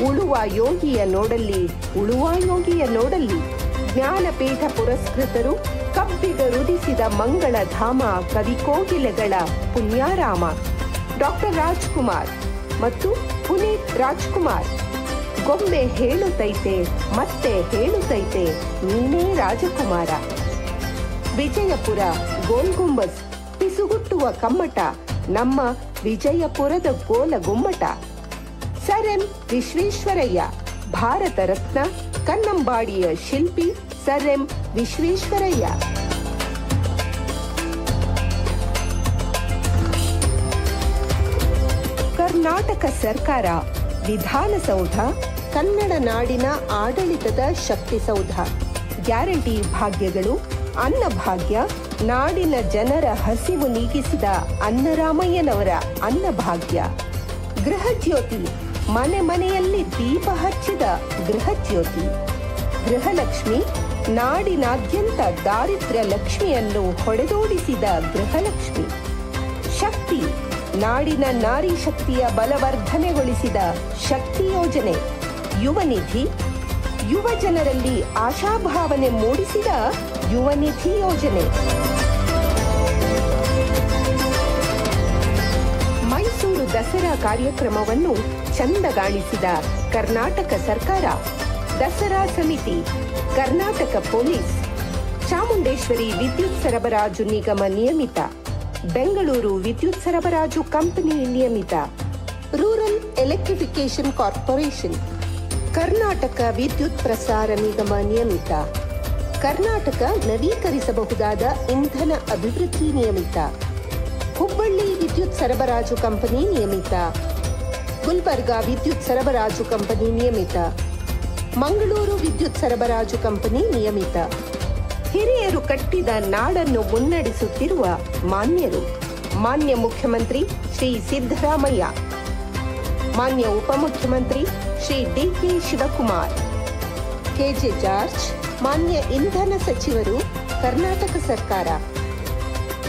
ಉಳುವ ಯೋಗಿಯ ನೋಡಲ್ಲಿ, ಉಳುವ ಯೋಗಿಯ ನೋಡಲ್ಲಿ. ಜ್ಞಾನಪೀಠ ಪುರಸ್ಕೃತರು, ಕಬ್ಬಿಗರುದಿಸಿದ ಮಂಗಳ ಧಾಮ, ಕವಿ ಕೋಗಿಲೆಗಳ ಪುಣ್ಯಾರಾಮ. ಡಾಕ್ಟರ್ ರಾಜ್ಕುಮಾರ್ ಮತ್ತು ಪುನೀತ್ ರಾಜ್ಕುಮಾರ್. ಗೊಂಬೆ ಹೇಳುತ್ತೈತೆ ಮತ್ತೆ ಹೇಳುತ್ತೈತೆ ನೀನೇ ರಾಜಕುಮಾರ. ವಿಜಯಪುರ ಗೋಲ್ ಗುಂಬಸ್, ಪಿಸುಗುಟ್ಟುವ ಕಮ್ಮಟ, ನಮ್ಮ ವಿಜಯಪುರದ ಗೋಲ ಗುಮ್ಮಟ. ಸರ್ ಎಂ ವಿಶ್ವೇಶ್ವರಯ್ಯ, ಭಾರತ ರತ್ನ, ಕನ್ನಂಬಾಡಿಯ ಶಿಲ್ಪಿ ಸರ್ ಎಂ ವಿಶ್ವೇಶ್ವರಯ್ಯ. ಕರ್ನಾಟಕ ಸರ್ಕಾರ ವಿಧಾನಸೌಧ ಕನ್ನಡ ನಾಡಿನ ಆಡಳಿತದ ಶಕ್ತಿಸೌಧ. ಗ್ಯಾರಂಟಿ ಭಾಗ್ಯಗಳು, ಅನ್ನಭಾಗ್ಯ, ನಾಡಿನ ಜನರ ಹಸಿವು ನೀಗಿಸಿದ ಅನ್ನರಾಮಯ್ಯನವರ ಅನ್ನಭಾಗ್ಯ. ಗೃಹ ಜ್ಯೋತಿ, ಮನೆ ಮನೆಯಲ್ಲಿ ದೀಪ ಹಚ್ಚಿದ ಗೃಹ ಜ್ಯೋತಿ. ಗೃಹಲಕ್ಷ್ಮಿ, ನಾಡಿನಾದ್ಯಂತ ದಾರಿದ್ರ್ಯ ಲಕ್ಷ್ಮಿಯನ್ನು ಹೊಡೆದೋಡಿಸಿದ ಗೃಹಲಕ್ಷ್ಮಿ. ಶಕ್ತಿ, ನಾಡಿನ ನಾರಿ ಶಕ್ತಿಯ ಬಲವರ್ಧನೆಗೊಳಿಸಿದ ಶಕ್ತಿ ಯೋಜನೆ. ಯುವ ನಿಧಿ, ಯುವ ಜನರಲ್ಲಿ ಆಶಾಭಾವನೆ ಮೂಡಿಸಿದ ಯುವ ನಿಧಿ ಯೋಜನೆ. ಮೈಸೂರು ದಸರಾ ಕಾರ್ಯಕ್ರಮವನ್ನು ಚಂದಗಾಣಿಸಿದ ಕರ್ನಾಟಕ ಸರ್ಕಾರ. ದಸರಾ ಸಮಿತಿ, ಕರ್ನಾಟಕ ಪೊಲೀಸ್, ಚಾಮುಂಡೇಶ್ವರಿ ವಿದ್ಯುತ್ ಸರಬರಾಜು ನಿಗಮ ನಿಯಮಿತ, ಬೆಂಗಳೂರು ವಿದ್ಯುತ್ ಸರಬರಾಜು ಕಂಪನಿ ನಿಯಮಿತ, ರೂರಲ್ ಎಲೆಕ್ಟ್ರಿಫಿಕೇಶನ್ ಕಾರ್ಪೊರೇಷನ್, ಕರ್ನಾಟಕ ವಿದ್ಯುತ್ ಪ್ರಸಾರ ನಿಗಮ ನಿಯಮಿತ, ಕರ್ನಾಟಕ ನವೀಕರಿಸಬಹುದಾದ ಇಂಧನ ಅಭಿವೃದ್ಧಿ ನಿಯಮಿತ, ಹುಬ್ಬಳ್ಳಿ ವಿದ್ಯುತ್ ಸರಬರಾಜು ಕಂಪನಿ ನಿಯಮಿತ, ಗುಲ್ಬರ್ಗಾ ವಿದ್ಯುತ್ ಸರಬರಾಜು ಕಂಪನಿ ನಿಯಮಿತ, ಮಂಗಳೂರು ವಿದ್ಯುತ್ ಸರಬರಾಜು ಕಂಪನಿ ನಿಯಮಿತ. ಹಿರಿಯರು ಕಟ್ಟಿದ ನಾಡನ್ನು ಮುನ್ನಡೆಸುತ್ತಿರುವ ಮಾನ್ಯರು: ಮಾನ್ಯ ಮುಖ್ಯಮಂತ್ರಿ ಶ್ರೀ ಸಿದ್ದರಾಮಯ್ಯ, ಮಾನ್ಯ ಉಪಮುಖ್ಯಮಂತ್ರಿ Shri D K. Shivakumar, KJ. George, ಮಾನ್ಯ ಇಂಧನ ಸಚಿವರು, ಕರ್ನಾಟಕ ಸರ್ಕಾರ,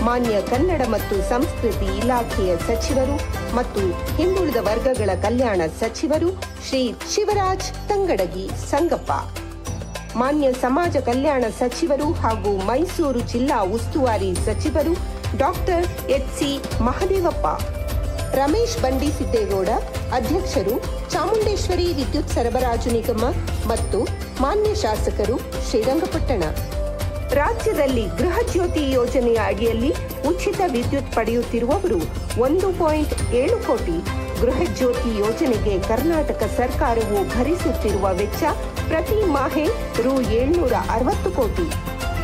ಮಾನ್ಯ ಕನ್ನಡ ಮತ್ತು ಸಂಸ್ಕೃತಿ ಇಲಾಖೆಯ ಸಚಿವರು ಮತ್ತು ಹಿಂದುಳಿದ ವರ್ಗಗಳ ಕಲ್ಯಾಣ ಸಚಿವರು ಶ್ರೀ ಶಿವರಾಜ್ ತಂಗಡಗಿ ಸಂಗಪ್ಪ, ಮಾನ್ಯ ಸಮಾಜ ಕಲ್ಯಾಣ ಸಚಿವರು ಹಾಗೂ ಮೈಸೂರು ಜಿಲ್ಲಾ ಉಸ್ತುವಾರಿ ಸಚಿವರು ಡಾಕ್ಟರ್ ಎಚ್.ಸಿ. ಮಹದೇವಪ್ಪ, ರಮೇಶ್ ಬಂಡಿ ಸಿದ್ದೇಗೌಡ, ಅಧ್ಯಕ್ಷರು ಚಾಮುಂಡೇಶ್ವರಿ ವಿದ್ಯುತ್ ಸರಬರಾಜು ನಿಗಮ ಮತ್ತು ಮಾನ್ಯ ಶಾಸಕರು ಶ್ರೀರಂಗಪಟ್ಟಣ. ರಾಜ್ಯದಲ್ಲಿ ಗೃಹ ಜ್ಯೋತಿ ಯೋಜನೆಯ ಅಡಿಯಲ್ಲಿ ಉಚಿತ ವಿದ್ಯುತ್ ಪಡೆಯುತ್ತಿರುವವರು 1.7 ಕೋಟಿ. ಗೃಹ ಜ್ಯೋತಿ ಯೋಜನೆಗೆ ಕರ್ನಾಟಕ ಸರ್ಕಾರವು ಭರಿಸುತ್ತಿರುವ ವೆಚ್ಚ ಪ್ರತಿ ಮಾಹೆ ರು 760 ಕೋಟಿ.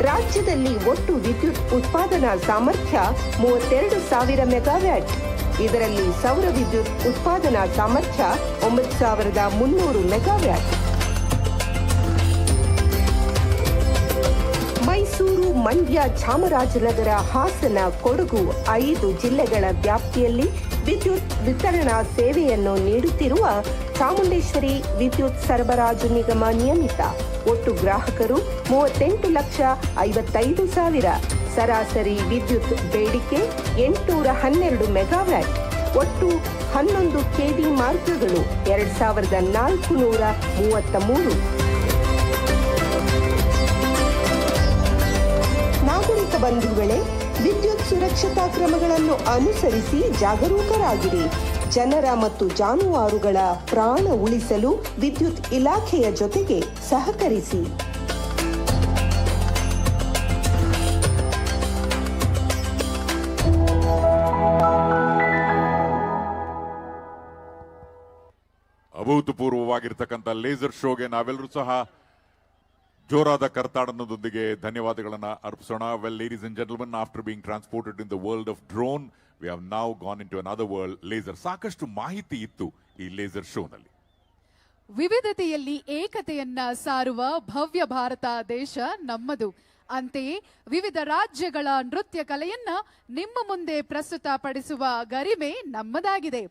ರಾಜ್ಯದಲ್ಲಿ ಒಟ್ಟು ವಿದ್ಯುತ್ ಉತ್ಪಾದನಾ ಸಾಮರ್ಥ್ಯ 32,000 ಮೆಗಾವ್ಯಾಟ್. ಇದರಲ್ಲಿ ಸೌರ ವಿದ್ಯುತ್ ಉತ್ಪಾದನಾ ಸಾಮರ್ಥ್ಯ 9,300 ಮೆಗಾವ್ಯಾಟ್. ಮೈಸೂರು, ಮಂಡ್ಯ, ಚಾಮರಾಜನಗರ, ಹಾಸನ, ಕೊಡಗು 5 ಜಿಲ್ಲೆಗಳ ವ್ಯಾಪ್ತಿಯಲ್ಲಿ ವಿದ್ಯುತ್ ವಿತರಣಾ ಸೇವೆಯನ್ನು ನೀಡುತ್ತಿರುವ ಚಾಮುಂಡೇಶ್ವರಿ ವಿದ್ಯುತ್ ಸರಬರಾಜು ನಿಗಮ ನಿಯಮಿತ. ಒಟ್ಟು ಗ್ರಾಹಕರು 38,55,000. ಸರಾಸರಿ ವಿದ್ಯುತ್ ಬೇಡಿಕೆ 812 ಮೆಗಾವ್ಯಾಟ್. ಒಟ್ಟು 11 ಕೆವಿ ಮಾರ್ಗಗಳು 2,433. ನಾಗರಿಕ ಬಂಧುಗಳೇ, ವಿದ್ಯುತ್ ಸುರಕ್ಷತಾ ಕ್ರಮಗಳನ್ನು ಅನುಸರಿಸಿ ಜಾಗರೂಕರಾಗಿರಿ. ಜನರ ಮತ್ತು ಜಾನುವಾರುಗಳ ಪ್ರಾಣ ಉಳಿಸಲು ವಿದ್ಯುತ್ ಇಲಾಖೆಯ ಜೊತೆಗೆ ಸಹಕರಿಸಿ. ಅಭೂತಪೂರ್ವವಾಗಿರ್ತಕ್ಕಂಥ ಲೇಸರ್ ಶೋಗೆ ನಾವೆಲ್ಲರೂ ಸಹ ಜೋರಾದ ಕರ್ತಾಡನದೊಂದಿಗೆ ಧನ್ಯವಾದಗಳನ್ನು ಅರ್ಪಿಸೋಣ. Well, ladies and gentleman, after being transported in the world of drone, we have now gone into another world, laser. ಸಾಕಷ್ಟು ಮಾಹಿತಿ ಇತ್ತು ಈ ಲೇಸರ್ ಶೋನಲ್ಲಿ. ವಿವಿಧತೆಯಲ್ಲಿ ಏಕತೆಯನ್ನ ಸಾರುವ ಭವ್ಯ ಭಾರತ ದೇಶ ನಮ್ಮದು. ಅಂತೆಯೇ ವಿವಿಧ ರಾಜ್ಯಗಳ ನೃತ್ಯ ಕಲೆಯನ್ನ ನಿಮ್ಮ ಮುಂದೆ ಪ್ರಸ್ತುತಪಡಿಸುವ ಗರಿಮೆ ನಮ್ಮದಾಗಿದೆ.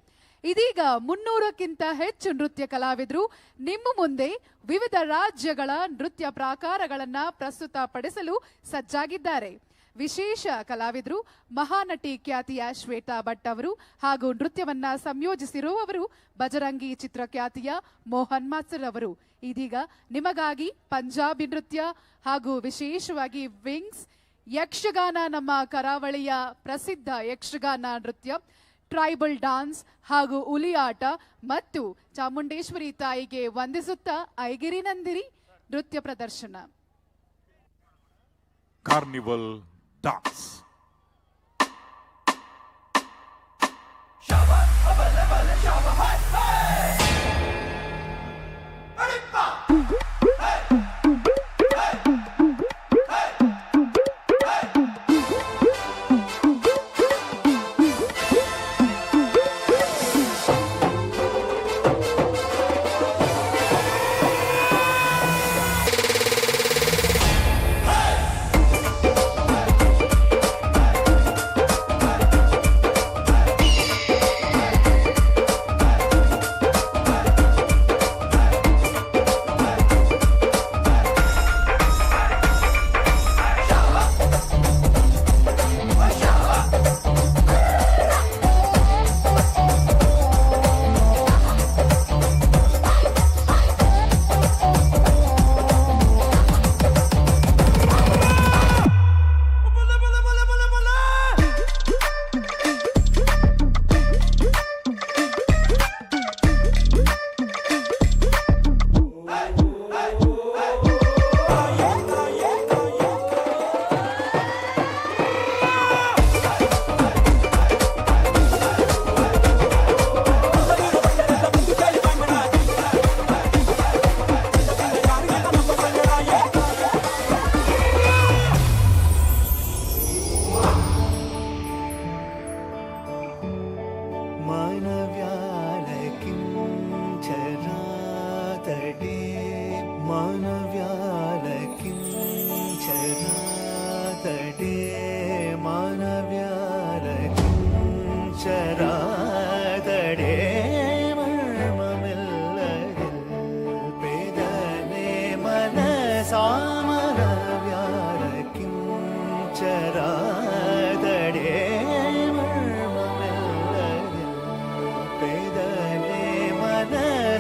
ಇದೀಗ 300ಕ್ಕಿಂತ ಹೆಚ್ಚು ನೃತ್ಯ ಕಲಾವಿದರು ನಿಮ್ಮ ಮುಂದೆ ವಿವಿಧ ರಾಜ್ಯಗಳ ನೃತ್ಯ ಪ್ರಾಕಾರಗಳನ್ನ ಪ್ರಸ್ತುತಪಡಿಸಲು ಸಜ್ಜಾಗಿದ್ದಾರೆ. ವಿಶೇಷ ಕಲಾವಿದರು ಮಹಾನಟಿ ಖ್ಯಾತಿಯ ಶ್ವೇತಾ ಭಟ್ ಅವರು ಹಾಗೂ ನೃತ್ಯವನ್ನ ಸಂಯೋಜಿಸಿರುವವರು ಬಜರಂಗಿ ಚಿತ್ರಖ್ಯಾತಿಯ ಮೋಹನ್ ಮಾಸ್ಟರ್ ಅವರು. ಇದೀಗ ನಿಮಗಾಗಿ ಪಂಜಾಬಿ ನೃತ್ಯ ಹಾಗೂ ವಿಶೇಷವಾಗಿ ವಿಂಗ್ಸ್, ಯಕ್ಷಗಾನ, ನಮ್ಮ ಕರಾವಳಿಯ ಪ್ರಸಿದ್ಧ ಯಕ್ಷಗಾನ ನೃತ್ಯ, ಟ್ರೈಬಲ್ ಡಾನ್ಸ್ ಹಾಗೂ ಹುಲಿಯಾಟ ಮತ್ತು ಚಾಮುಂಡೇಶ್ವರಿ ತಾಯಿಗೆ ವಂದಿಸುತ್ತಾ ಐಗಿರಿ ನಂದಿರಿ ನೃತ್ಯ ಪ್ರದರ್ಶನ. Carnival dance.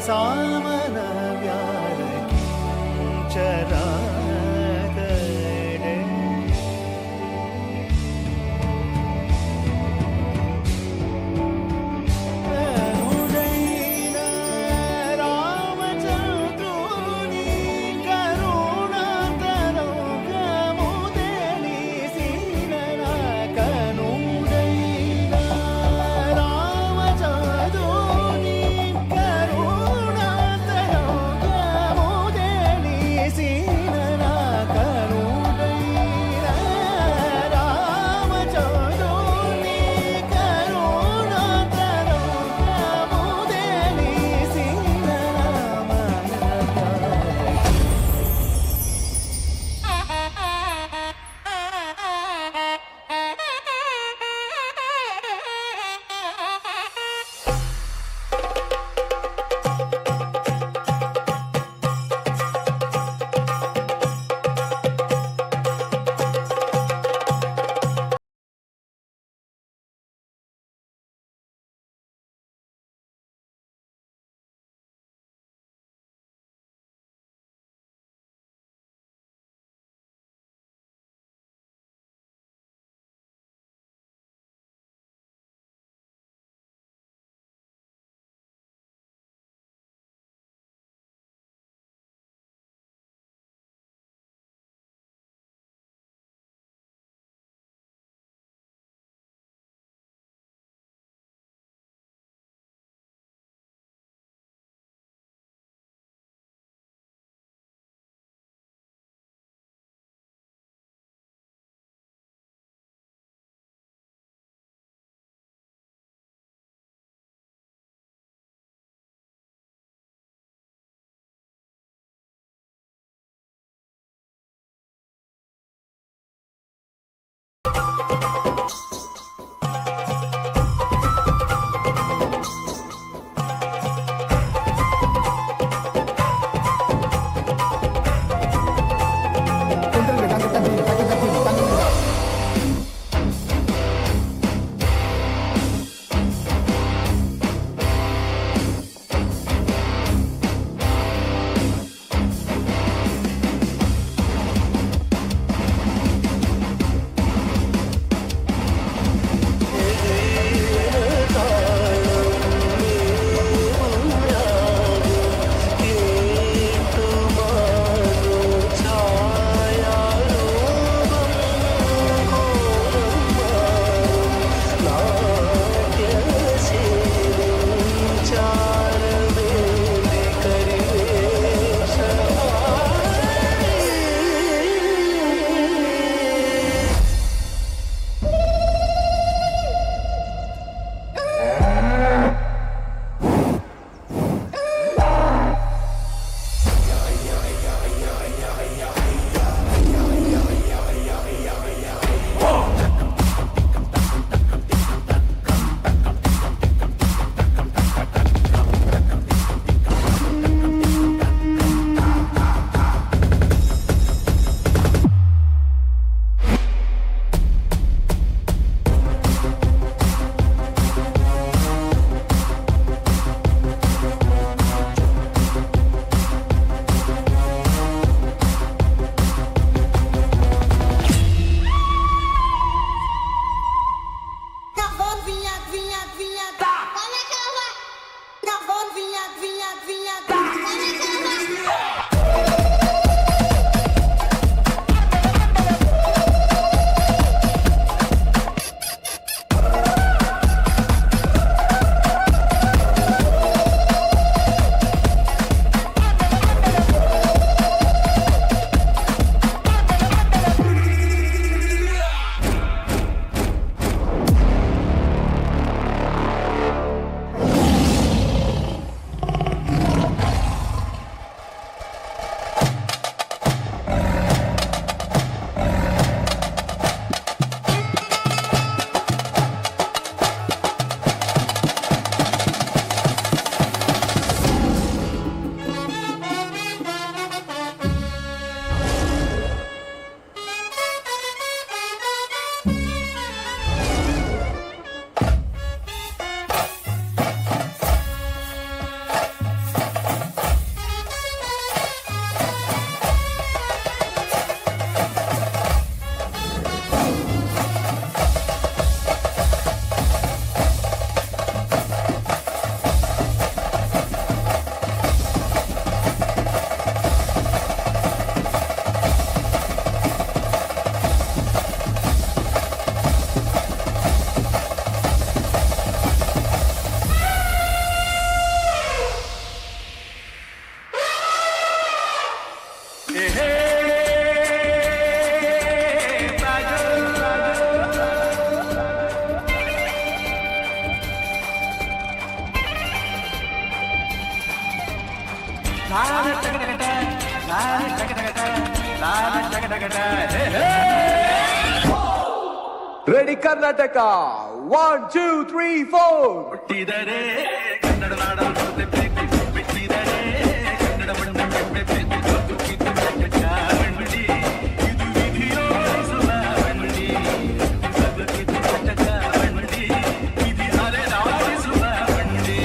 सामन व्यार चरा करुणा ರೆಡಿ ಕರ್ನಾಟಕ 1 2 3 4 ಹುಟ್ಟಿದರೆ ಕನ್ನಡ ನಾಡ ಬಿಟ್ಟಿದರೆ ಕನ್ನಡ ಬಣ್ಣ ಚಾವಂಡಿ ಇದು ವಿಧಿಯೋಡಿಸುವ ಬಂಡಿ ಚಾವಂಡಿ ವಿಧಿ ಅಲೆದಾಡಿಸುವ ಬಂಡಿ.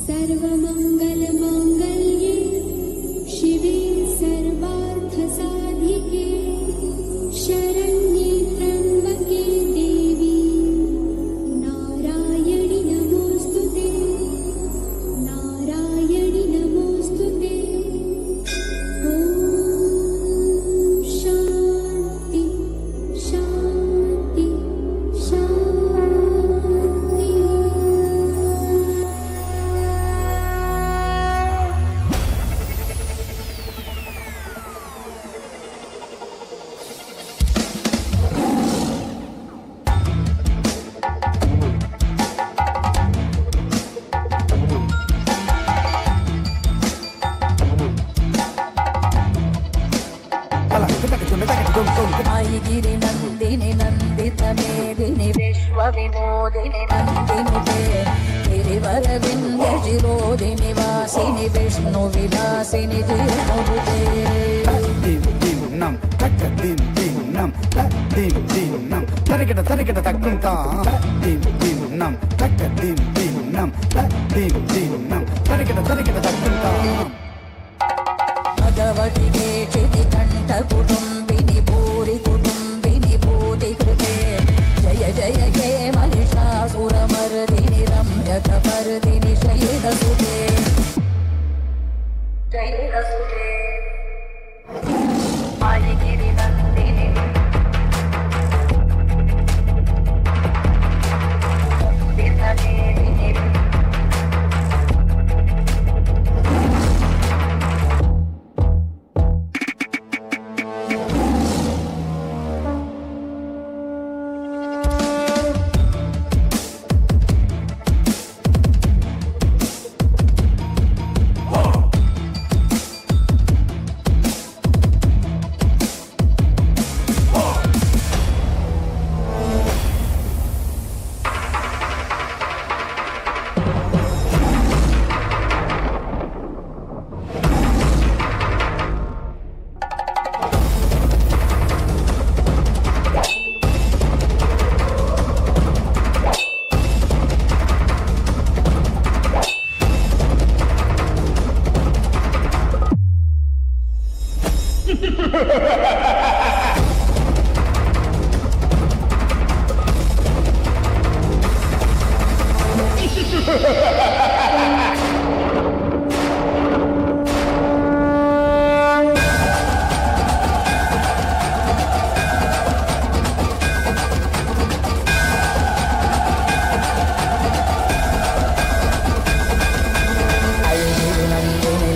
ಸರ್ವಮಂಗಲ ಮಾಂಗಲ್ಯೆ ಶಿವೆ ಸರ್ವಾರ್ಥ ಸಾಧಿಕೆ ಶರಣ್ಯೆ ತ್ರ್ಯಂಬಕೆ ದೇವಿ ನಾರಾಯಣಿ ನಮೋಸ್ತುತೆ ನಾರಾಯಣಿ ನಮೋಸ್ತುತೆ. ಓಂ ಶಾಂತಿ ಶಾಂತಿ ಶಾಂತಿ. गिरि नन्दिनि नन्दित मेदिनि विश्व विनोदिनि नन्दिनुते गिरिवरविन्द्य शिरोदिनि वासिनि Vishnu विलासिनि जिष्णुते. dim nam tarikata takkunta dim nam dim nam tarikata takkunta. भगवति चिति कंठ कुटुम्बिनि भूरि कुटुम्बिनि भूति कृते जय जय हे महिषासुरमर्दिनि रम्यकपर्दिनि शैलसुते शैलसुते. मायगिरि नन्दिनि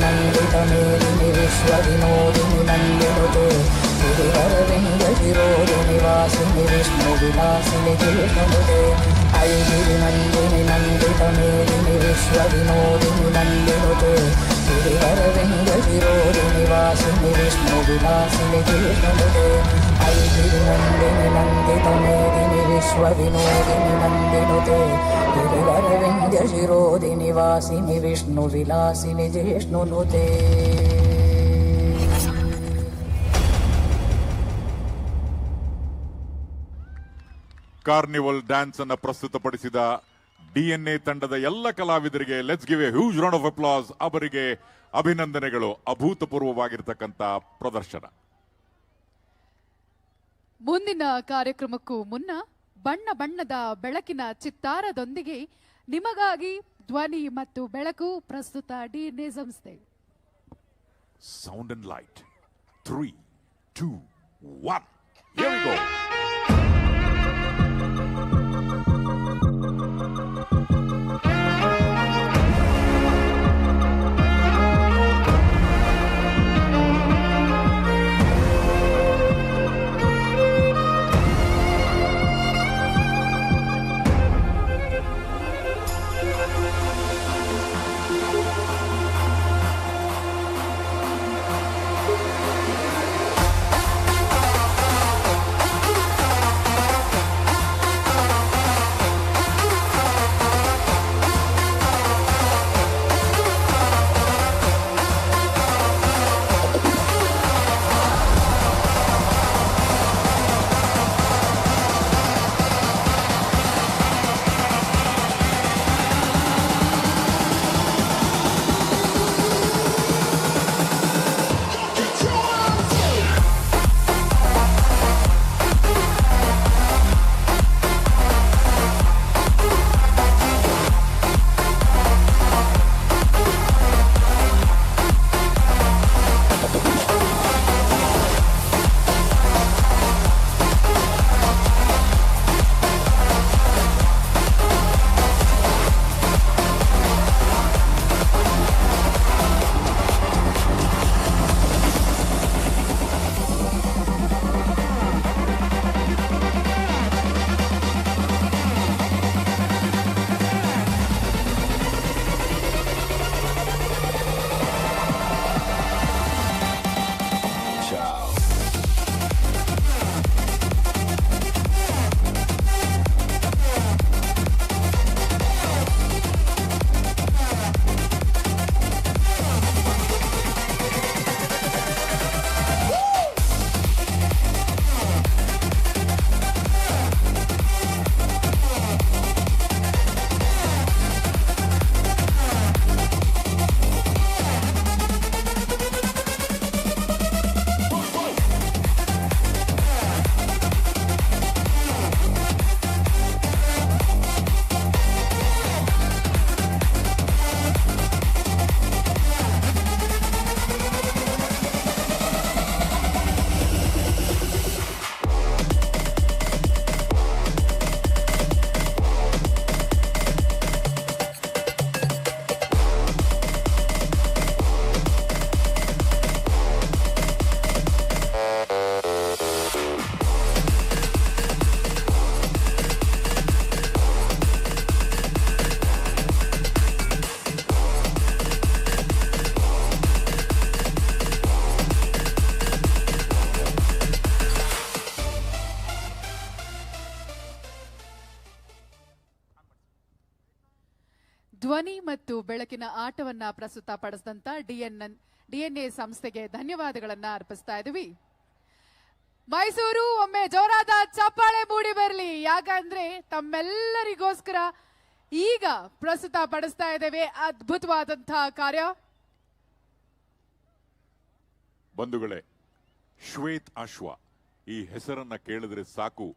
नन्दितमेदिनि विनोदिनि नन्दिनुते गिरिवरविन्द्यशिरोदिनि वासिनि विष्णु विलासिनि जिष्णुनुते. ऐगिरि नन्दिनि नन्दितमेदिनि विश्वविनोदिनि नन्दिनुते गिरिवरविन्द्यशिरोदिनि वासिनि विष्णु विलासिनि जिष्णुनुते. ऐगिरि नन्दिनि नन्दितमेदिनि विश्वविनोदिनि नन्दिनुते गिरिवरविन्द्यशिरोदिनि वासिनि विष्णु विलासिनि जिष्णुनुते. ಕಾರ್ನಿವಲ್ ಡ್ಯಾನ್ಸ್ ಅನ್ನ ಪ್ರಸ್ತುತಪಡಿಸಿದ DNA ತಂಡದ ಎಲ್ಲ ಕಲಾವಿದರಿಗೆ let's give a huge round of applause. ಅವರಿಗೆ ಅಭಿನಂದನೆಗಳು. ಅಭೂತಪೂರ್ವವಾಗಿರತಕ್ಕಂತ ಪ್ರದರ್ಶನ. ಮುಂದಿನ ಕಾರ್ಯಕ್ರಮಕ್ಕೂ ಮುನ್ನ ಬಣ್ಣ ಬಣ್ಣದ ಬೆಳಕಿನ ಚಿತ್ತಾರದೊಂದಿಗೆ ನಿಮಗಾಗಿ ಧ್ವನಿ ಮತ್ತು ಬೆಳಕು ಪ್ರಸ್ತುತ DNA ಸಂಸ್ಥೆ. Sound and light. 3, 2, 1. Here we go. ಮತ್ತು ಬೆಳಕಿನ ಆಟವನ್ನ ಪ್ರಸ್ತುತಪಡಿಸಿದಂತ ಡಿಎನ್ಎ ಸಂಸ್ಥೆಗೆ ಧನ್ಯವಾದಗಳನ್ನ ಅರ್ಪಿಸ್ತಾ ಇದ್ದೀವಿ. ಮೈಸೂರು ಒಮ್ಮೆ ಜೋರಾದ ಚಪ್ಪಾಳೆ ಮೂಡಿ ಬರಲಿ, ಯಾಕಂದ್ರೆ ತಮ್ಮೆಲ್ಲರಿಗೋಸ್ಕರ ಈಗ ಪ್ರಸ್ತುತ ಪಡಿಸ್ತಾ ಇದ್ದೇವೆ ಅದ್ಭುತವಾದಂತಹ ಕಾರ್ಯ. ಬಂಧುಗಳೇ, ಶ್ವೇತ್ ಅಶ್ವ ಈ ಹೆಸರನ್ನ ಕೇಳಿದ್ರೆ ಸಾಕು,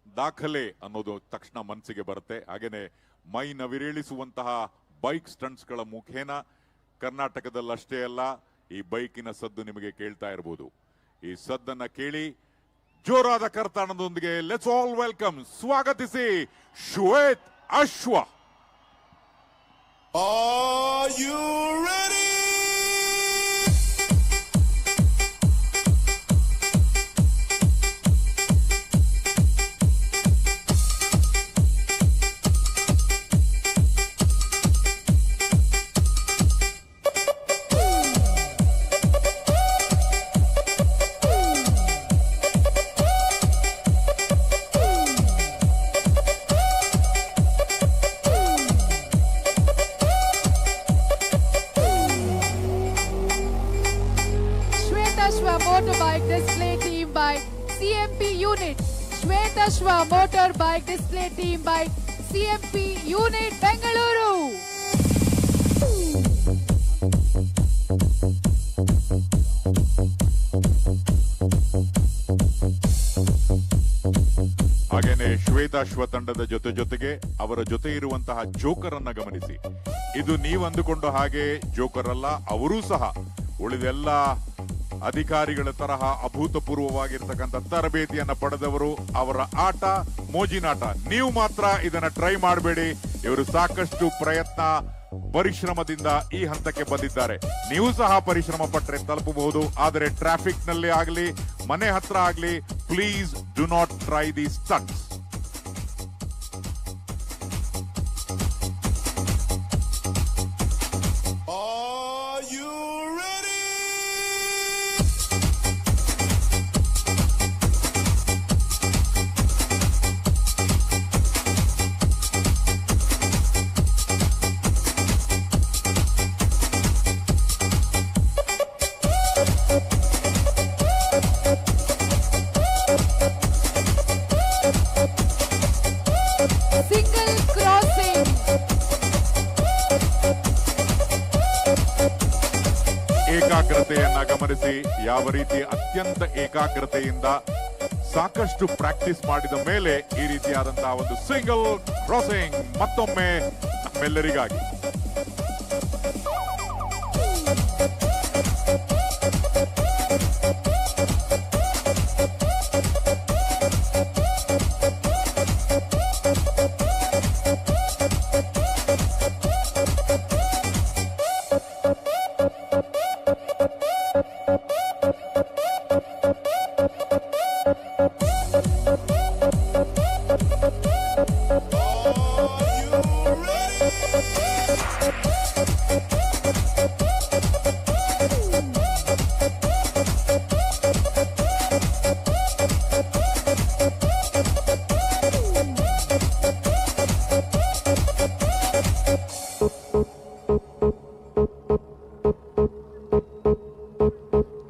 ದಾಖಲೆ ಅನ್ನೋದು ತಕ್ಷಣ ಮನಸ್ಸಿಗೆ ಬರುತ್ತೆ. ಹಾಗೇನೆ ಮೈ ನವಿರೇಳಿಸುವಂತಹ ಬೈಕ್ ಸ್ಟಂಟ್ಸ್ಗಳ ಮುಖೇನ ಕರ್ನಾಟಕದಲ್ಲಷ್ಟೇ ಅಲ್ಲ, ಈ ಬೈಕಿನ ಸದ್ದು ನಿಮಗೆ ಕೇಳ್ತಾ ಇರಬಹುದು. ಈ ಸದ್ದನ್ನ ಕೇಳಿ ಜೋರಾದ ಕರ್ತಾಣದೊಂದಿಗೆ ಲೆಟ್ಸ್ ಆಲ್ ವೆಲ್ಕಮ್, ಸ್ವಾಗತಿಸಿ ಶ್ವೇತ್ ಅಶ್ವ. Are you ready? Motorbike Display Team by CMP Unit. Shwetashwa Motorbike Display Team by CMP Unit Bengaluru. ಹಾಗೇನೆ ಶ್ವೇತಾಶ್ವ ತಂಡದ ಜೊತೆಗೆ ಅವರ ಜೊತೆ ಇರುವಂತಹ ಜೋಕರ್ ಅನ್ನ ಗಮನಿಸಿ. ಇದು ನೀವು ಅಂದುಕೊಂಡು ಹಾಗೆ ಜೋಕರ್ ಅಲ್ಲ, ಅವರೂ ಸಹ ಉಳಿದೆಲ್ಲ ಅಧಿಕಾರಿಗಳ ತರಹ ಅಭೂತಪೂರ್ವವಾಗಿರ್ತಕ್ಕಂಥ ತರಬೇತಿಯನ್ನ ಪಡೆದವರು. ಅವರ ಆಟ ಮೋಜಿನಾಟ. ನೀವು ಮಾತ್ರ ಇದನ್ನ ಟ್ರೈ ಮಾಡಬೇಡಿ. ಇವರು ಸಾಕಷ್ಟು ಪ್ರಯತ್ನ ಪರಿಶ್ರಮದಿಂದ ಈ ಹಂತಕ್ಕೆ ಬಂದಿದ್ದಾರೆ. ನೀವು ಸಹ ಪರಿಶ್ರಮ ಪಟ್ಟರೆ ತಲುಪಬಹುದು. ಆದರೆ ಟ್ರಾಫಿಕ್ ನಲ್ಲಿ ಆಗಲಿ, ಮನೆ ಹತ್ರ ಆಗಲಿ, please do not try the stunts. ಏಕಾಗ್ರತೆಯನ್ನ ಗಮನಿಸಿ. ಯಾವ ರೀತಿ ಅತ್ಯಂತ ಏಕಾಗ್ರತೆಯಿಂದ ಸಾಕಷ್ಟು ಪ್ರಾಕ್ಟೀಸ್ ಮಾಡಿದ ಮೇಲೆ ಈ ರೀತಿಯಾದಂತಹ ಒಂದು ಸಿಂಗಲ್ ಕ್ರಾಸಿಂಗ್ ಮತ್ತೊಮ್ಮೆ ನಮ್ಮೆಲ್ಲರಿಗಾಗಿ.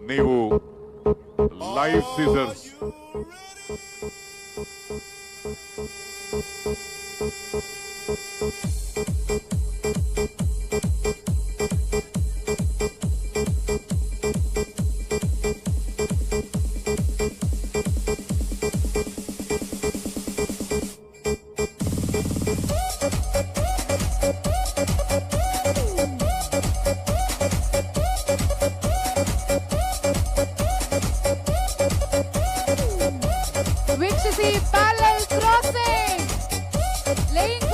ನೀವು ಲೈವ್ ಸೀಸರ್ಸ್ ವೀಕ್ಷಿಸಿ ಪ್ಯಾರಲಲ್ ಕ್ರಾಸಿಂಗ್, ಲೇಯಿಂಗ್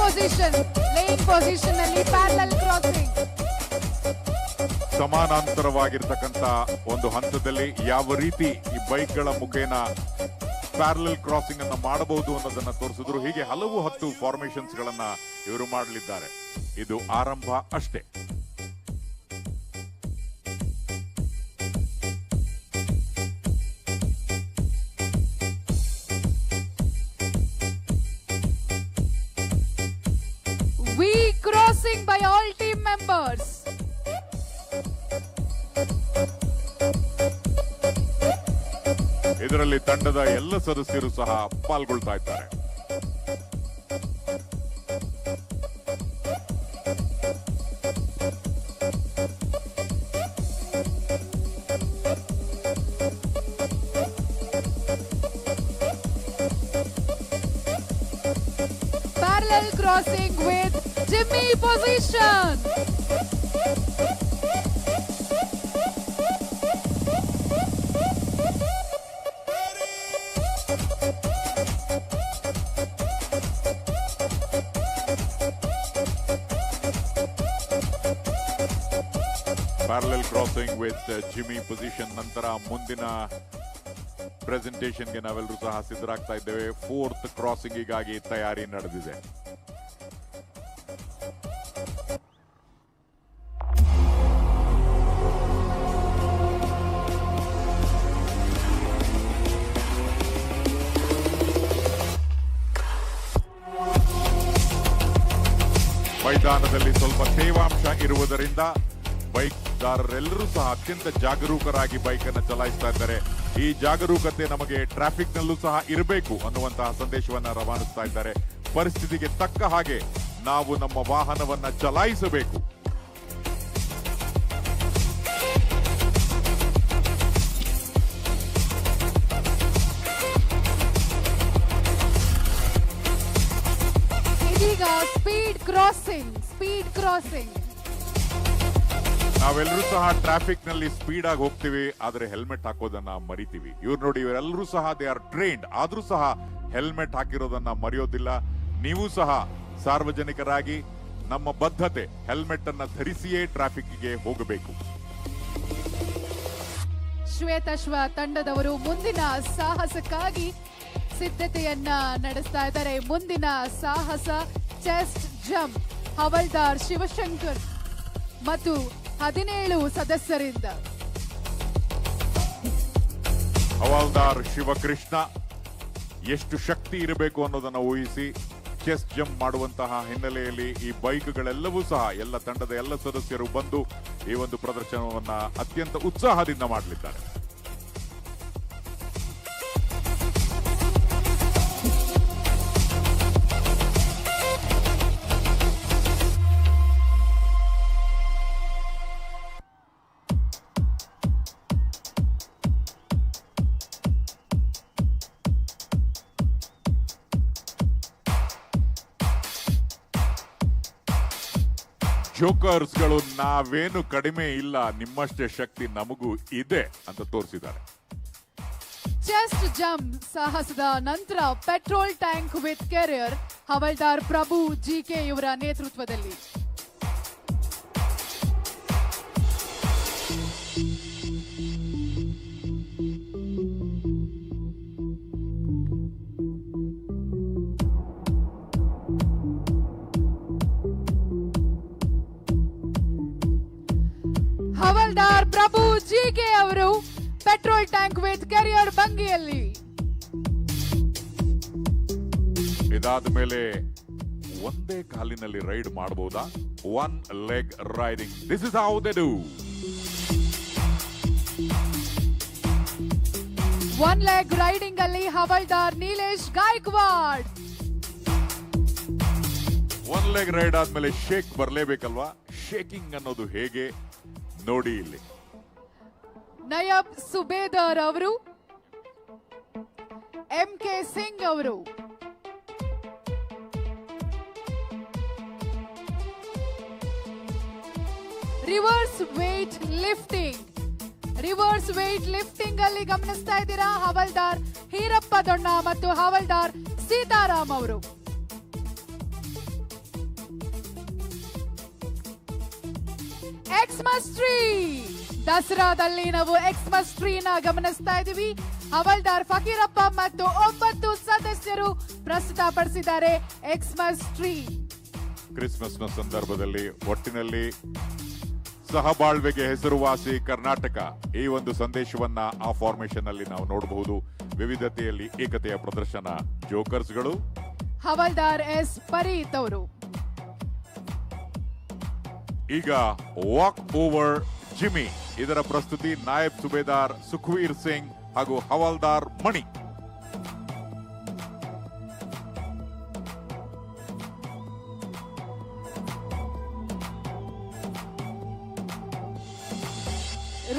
ಪೊಸಿಷನ್ ನಲ್ಲಿ ಪ್ಯಾರಲಲ್ ಕ್ರಾಸಿಂಗ್. ಸಮಾನಾಂತರವಾಗಿರ್ತಕ್ಕಂಥ ಒಂದು ಹಂತದಲ್ಲಿ ಯಾವ ರೀತಿ ಈ ಬೈಕ್ಗಳ ಮುಖೇನ ಪ್ಯಾರಲಲ್ ಕ್ರಾಸಿಂಗ್ ಅನ್ನ ಮಾಡಬಹುದು ಅನ್ನೋದನ್ನ ತೋರಿಸಿದ್ರು. ಹೀಗೆ ಹಲವು 10 ಫಾರ್ಮೇಶನ್ಸ್ ಗಳನ್ನ ಇವರು ಮಾಡಲಿದ್ದಾರೆ. ಇದು ಆರಂಭ ಅಷ್ಟೇ. We crossing by all team members. ಇದರಲ್ಲಿ ತಂಡದ ಎಲ್ಲ ಸದಸ್ಯರು ಸಹ ಪಾಲ್ಗೊಳ್ತಾ ಇದ್ದಾರೆ. Parallel crossing with Jimmy position. Parallel crossing with Jimmy position ನಂತರ ಮುಂದಿನ ಪ್ರೆಸೆಂಟೇಷನ್ಗೆ ನಾವೆಲ್ಲರೂ ಸಹ ಸಿದ್ಧರಾಗ್ತಾ ಇದ್ದೇವೆ. 4th ಕ್ರಾಸಿಂಗಿಗಾಗಿ ತಯಾರಿ ನಡೆದಿದೆ. ಮೈದಾನದಲ್ಲಿ ಸ್ವಲ್ಪ ತೇವಾಂಶ ಇರುವುದರಿಂದ ಬೈಕ್ದಾರರೆಲ್ಲರೂ ಸಹ ಅತ್ಯಂತ ಜಾಗರೂಕರಾಗಿ ಬೈಕ್ ಅನ್ನು ಚಲಾಯಿಸ್ತಾ ಇದ್ದಾರೆ. ಈ ಜಾಗರೂಕತೆ ನಮಗೆ ಟ್ರಾಫಿಕ್ ನಲ್ಲೂ ಸಹ ಇರಬೇಕು ಅನ್ನುವಂತಹ ಸಂದೇಶವನ್ನ ರವಾನಿಸ್ತಾ ಇದ್ದಾರೆ. ಪರಿಸ್ಥಿತಿಗೆ ತಕ್ಕ ಹಾಗೆ ನಾವು ನಮ್ಮ ವಾಹನವನ್ನ ಚಲಾಯಿಸಬೇಕು. ಇದೀಗ ಸ್ಪೀಡ್ ಕ್ರಾಸಿಂಗ್. ನಾವೆಲ್ಲರೂ ಸಹ ಟ್ರಾಫಿಕ್ ನಲ್ಲಿ ಸ್ಪೀಡ್ ಆಗಿ ಹೋಗ್ತೀವಿ, ಆದ್ರೆ ಹೆಲ್ಮೆಟ್ ಹಾಕೋದನ್ನ ಮರಿತೀವಿ. ಇವ್ರು ನೋಡಿ, ಇವರೆಲ್ಲರೂ ಸಹ ದೇ ಆರ್ ಟ್ರೈನ್ಡ್, ಆದ್ರೂ ಸಹ ಹೆಲ್ಮೆಟ್ ಹಾಕಿರೋದನ್ನ ಮರೆಯೋದಿಲ್ಲ. ನೀವು ಸಹ ಸಾರ್ವಜನಿಕರಾಗಿ ನಮ್ಮ ಬದ್ಧತೆ ಹೆಲ್ಮೆಟ್ ಅನ್ನ ಧರಿಸಿಯೇ ಟ್ರಾಫಿಕ್ಗೆ ಹೋಗಬೇಕು. ಶ್ವೇತಶ್ವ ತಂಡದವರು ಮುಂದಿನ ಸಾಹಸಕ್ಕಾಗಿ ಸಿದ್ಧತೆಯನ್ನ ನಡೆಸ್ತಾ ಇದ್ದಾರೆ. ಮುಂದಿನ ಸಾಹಸ ಚೆಸ್ಟ್ ಜಂಪ್. ಹವಲ್ದಾರ್ ಶಿವಶಂಕರ್ ಮತ್ತು 17 ಸದಸ್ಯರಿಂದ. ಹವಾಲ್ದಾರ್ ಶಿವಕೃಷ್ಣ ಎಷ್ಟು ಶಕ್ತಿ ಇರಬೇಕು ಅನ್ನೋದನ್ನ ಊಹಿಸಿ ಚೆಸ್ಟ್ ಜಂಪ್ ಮಾಡುವಂತಹ ಹಿನ್ನೆಲೆಯಲ್ಲಿ ಈ ಬೈಕ್ಗಳೆಲ್ಲವೂ ಸಹ ಎಲ್ಲ ತಂಡದ ಎಲ್ಲ ಸದಸ್ಯರು ಬಂದು ಈ ಒಂದು ಪ್ರದರ್ಶನವನ್ನ ಅತ್ಯಂತ ಉತ್ಸಾಹದಿಂದ ಮಾಡಲಿದ್ದಾರೆ. ಜೋಕರ್ಸ್ಗಳು ನಾವೇನು ಕಡಿಮೆ ಇಲ್ಲ, ನಿಮ್ಮಷ್ಟೇ ಶಕ್ತಿ ನಮಗೂ ಇದೆ ಅಂತ ತೋರಿಸಿದ್ದಾರೆ. ಚೆಸ್ಟ್ ಜಂಪ್ ಸಾಹಸದ ನಂತರ petrol tank with carrier havildar Prabhu GK ಇವರ ನೇತೃತ್ವದಲ್ಲಿ. ಹವಲ್ದಾರ್ ಪ್ರಭು ಜಿಕೆ ಅವರು ಪೆಟ್ರೋಲ್ ಟ್ಯಾಂಕ್ ವಿತ್ ಕೆರಿಯರ್ ಭಂಗಿಯಲ್ಲಿ. ಇದಾದ ಮೇಲೆ ಒಂದೇ ಕಾಲಿನಲ್ಲಿ ರೈಡ್ ಮಾಡಬಹುದಾ? 1 leg riding. This is how they do. 1 leg riding ಅಲ್ಲಿ ಹವಲ್ದಾರ್ ನೀಲೇಶ್ ಗಾಯಕ್ವಾಡ್. 1 leg ರೈಡ್ ಆದ್ಮೇಲೆ ಶೇಕ್ ಬರಲೇಬೇಕಲ್ವಾ? ಶೇಕಿಂಗ್ ಅನ್ನೋದು ಹೇಗೆ ನೋಡಿ ಇಲ್ಲಿ. ನಯಬ್ ಸುಬೇದಾರ್ ಅವರು, MK ಸಿಂಗ್ ಅವರು, ರಿವರ್ಸ್ ವೇಟ್ ಲಿಫ್ಟಿಂಗ್ ಅಲ್ಲಿ ಗಮನಿಸ್ತಾ ಇದ್ದೀರಾ ಹವಲ್ದಾರ್ ಹೀರಪ್ಪ ದೊಣ್ಣ ಮತ್ತು ಹವಲ್ದಾರ್ ಸೀತಾರಾಮ್ ಅವರು. ಎಕ್ಸ್ಮಸ್ ಟ್ರೀ ದಸರಾದಲ್ಲಿ ನಾವು ಎಕ್ಸ್ಮಸ್ ಟ್ರೀನ ಗಮನಿಸ್ತಾ ಇದೀವಿ. ಹವಲ್ದಾರ್ ಫಕೀರಪ್ಪ ಮತ್ತು 9 ಸದಸ್ಯರು ಪ್ರಸ್ತುತಪಡಿಸಿದ್ದಾರೆ ಎಕ್ಸ್ಮಸ್ ಟ್ರೀ. ಕ್ರಿಸ್ಮಸ್ನ ಸಂದರ್ಭದಲ್ಲಿ ಒಟ್ಟಿನಲ್ಲಿ ಸಹಬಾಳ್ವೆಗೆ ಹೆಸರುವಾಸಿ ಕರ್ನಾಟಕ, ಈ ಒಂದು ಸಂದೇಶವನ್ನ ಆ ಫಾರ್ಮೇಶನ್ ಅಲ್ಲಿ ನಾವು ನೋಡಬಹುದು. ವಿವಿಧತೆಯಲ್ಲಿ ಏಕತೆಯ ಪ್ರದರ್ಶನ. ಜೋಕರ್ಸ್ಗಳು ಹವಲ್ದಾರ್ ಎಸ್ ಪರೀತ್ ಅವರು. ಈಗ ವಾಕ್ ಓವರ್ ಜಿಮ್ಮಿ ಇದರ ಪ್ರಸ್ತುತಿ ನಾಯಬ್ ಸುಬೇದಾರ್ ಸುಖವೀರ್ ಸಿಂಗ್ ಹಾಗೂ ಹವಾಲ್ದಾರ್ ಮಣಿ.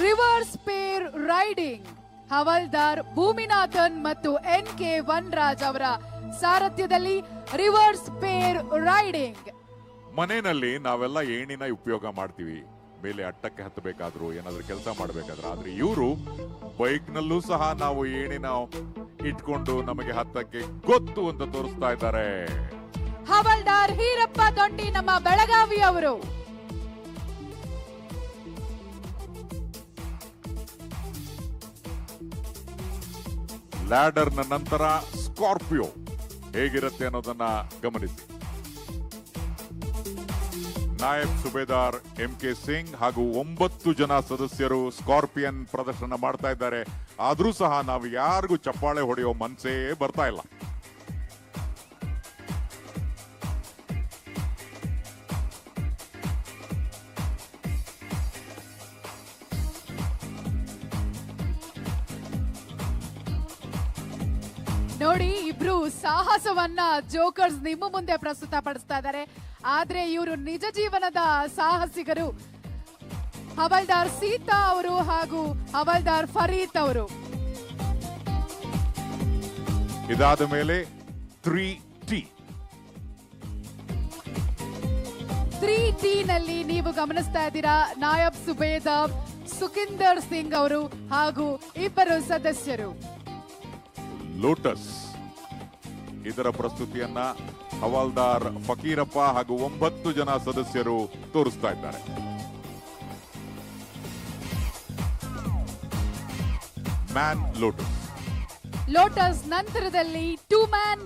ರಿವರ್ಸ್ ಪೇರ್ ರೈಡಿಂಗ್ ಹವಾಲ್ದಾರ್ ಭೂಮಿನಾಥನ್ ಮತ್ತು NK ವನ್ರಾಜ್ ಅವರ ಸಾರಥ್ಯದಲ್ಲಿ ರಿವರ್ಸ್ ಪೇರ್ ರೈಡಿಂಗ್. ಮನೆಯಲ್ಲಿ ನಾವೆಲ್ಲ ಏಣಿನ ಉಪಯೋಗ ಮಾಡ್ತೀವಿ, ಮೇಲೆ ಅಟ್ಟಕ್ಕೆ ಹತ್ತಬೇಕಾದ್ರು ಏನಾದ್ರೂ ಕೆಲಸ ಮಾಡಬೇಕಾದ್ರೆ. ಆದ್ರೆ ಇವರು ಬೈಕ್ ನಲ್ಲೂ ಸಹ ನಾವು ಏಣಿನ ಇಟ್ಕೊಂಡು ನಮಗೆ ಹತ್ತಕ್ಕೆ ಗೊತ್ತು ಅಂತ ತೋರಿಸ್ತಾ ಇದ್ದಾರೆ. ಹವಾಲ್ದಾರ್ ಹೀರಪ್ಪ ದೊಂಡಿ ನಮ್ಮ ಬೆಳಗಾವಿ ಅವರು. ಲ್ಯಾಡರ್ ನ ನಂತರ ಸ್ಕಾರ್ಪಿಯೋ ಹೇಗಿರುತ್ತೆ ಅನ್ನೋದನ್ನ ಗಮನಿಸಿ. ನಾಯಬ್ ಸುಬೇದಾರ್ MK ಸಿಂಗ್ ಹಾಗೂ 9 ಜನ ಸದಸ್ಯರು ಸ್ಕಾರ್ಪಿಯನ್ ಪ್ರದರ್ಶನ ಮಾಡ್ತಾ ಇದ್ದಾರೆ. ಆದ್ರೂ ಸಹ ನಾವು ಯಾರಿಗೂ ಚಪ್ಪಾಳೆ ಹೊಡೆಯೋ ಮನ್ಸೇ ಬರ್ತಾ ಇಲ್ಲ. ನೋಡಿ, ಇಬ್ರು ಸಾಹಸವನ್ನ ಜೋಕರ್ಸ್ ನಿಮ್ಮ ಮುಂದೆ ಪ್ರಸ್ತುತ ಪಡಿಸ್ತಾ ಇದ್ದಾರೆ. ಆದ್ರೆ ಇವರು ನಿಜ ಜೀವನದ ಸಾಹಸಿಗರು. ಹವಾಲ್ದಾರ್ ಸೀತಾ ಅವರು ಹಾಗೂ ಹವಾಲ್ದಾರ್ ಫರೀತ್ ಅವರು. ಇದಾದ ಮೇಲೆ 3T ನಲ್ಲಿ ನೀವು ಗಮನಿಸ್ತಾ ಇದ್ದೀರಾ ನಾಯಬ್ ಸುಬೇದಾರ್ ಸುಖಿಂದರ್ ಸಿಂಗ್ ಅವರು ಹಾಗೂ ಇಬ್ಬರು ಸದಸ್ಯರು. ಲೋಟಸ್ ಇದರ ಪ್ರಸ್ತುತಿಯನ್ನ ಹವಾಲ್ದಾರ್ ಫಕೀರಪ್ಪ ಹಾಗೂ 9 ಜನ ಸದಸ್ಯರು ತೋರಿಸ್ತಾ ಇದ್ದಾರೆ. ಮ್ಯಾನ್ ಲೋಟಸ್ ನಂತರದಲ್ಲಿ 2 ಮ್ಯಾನ್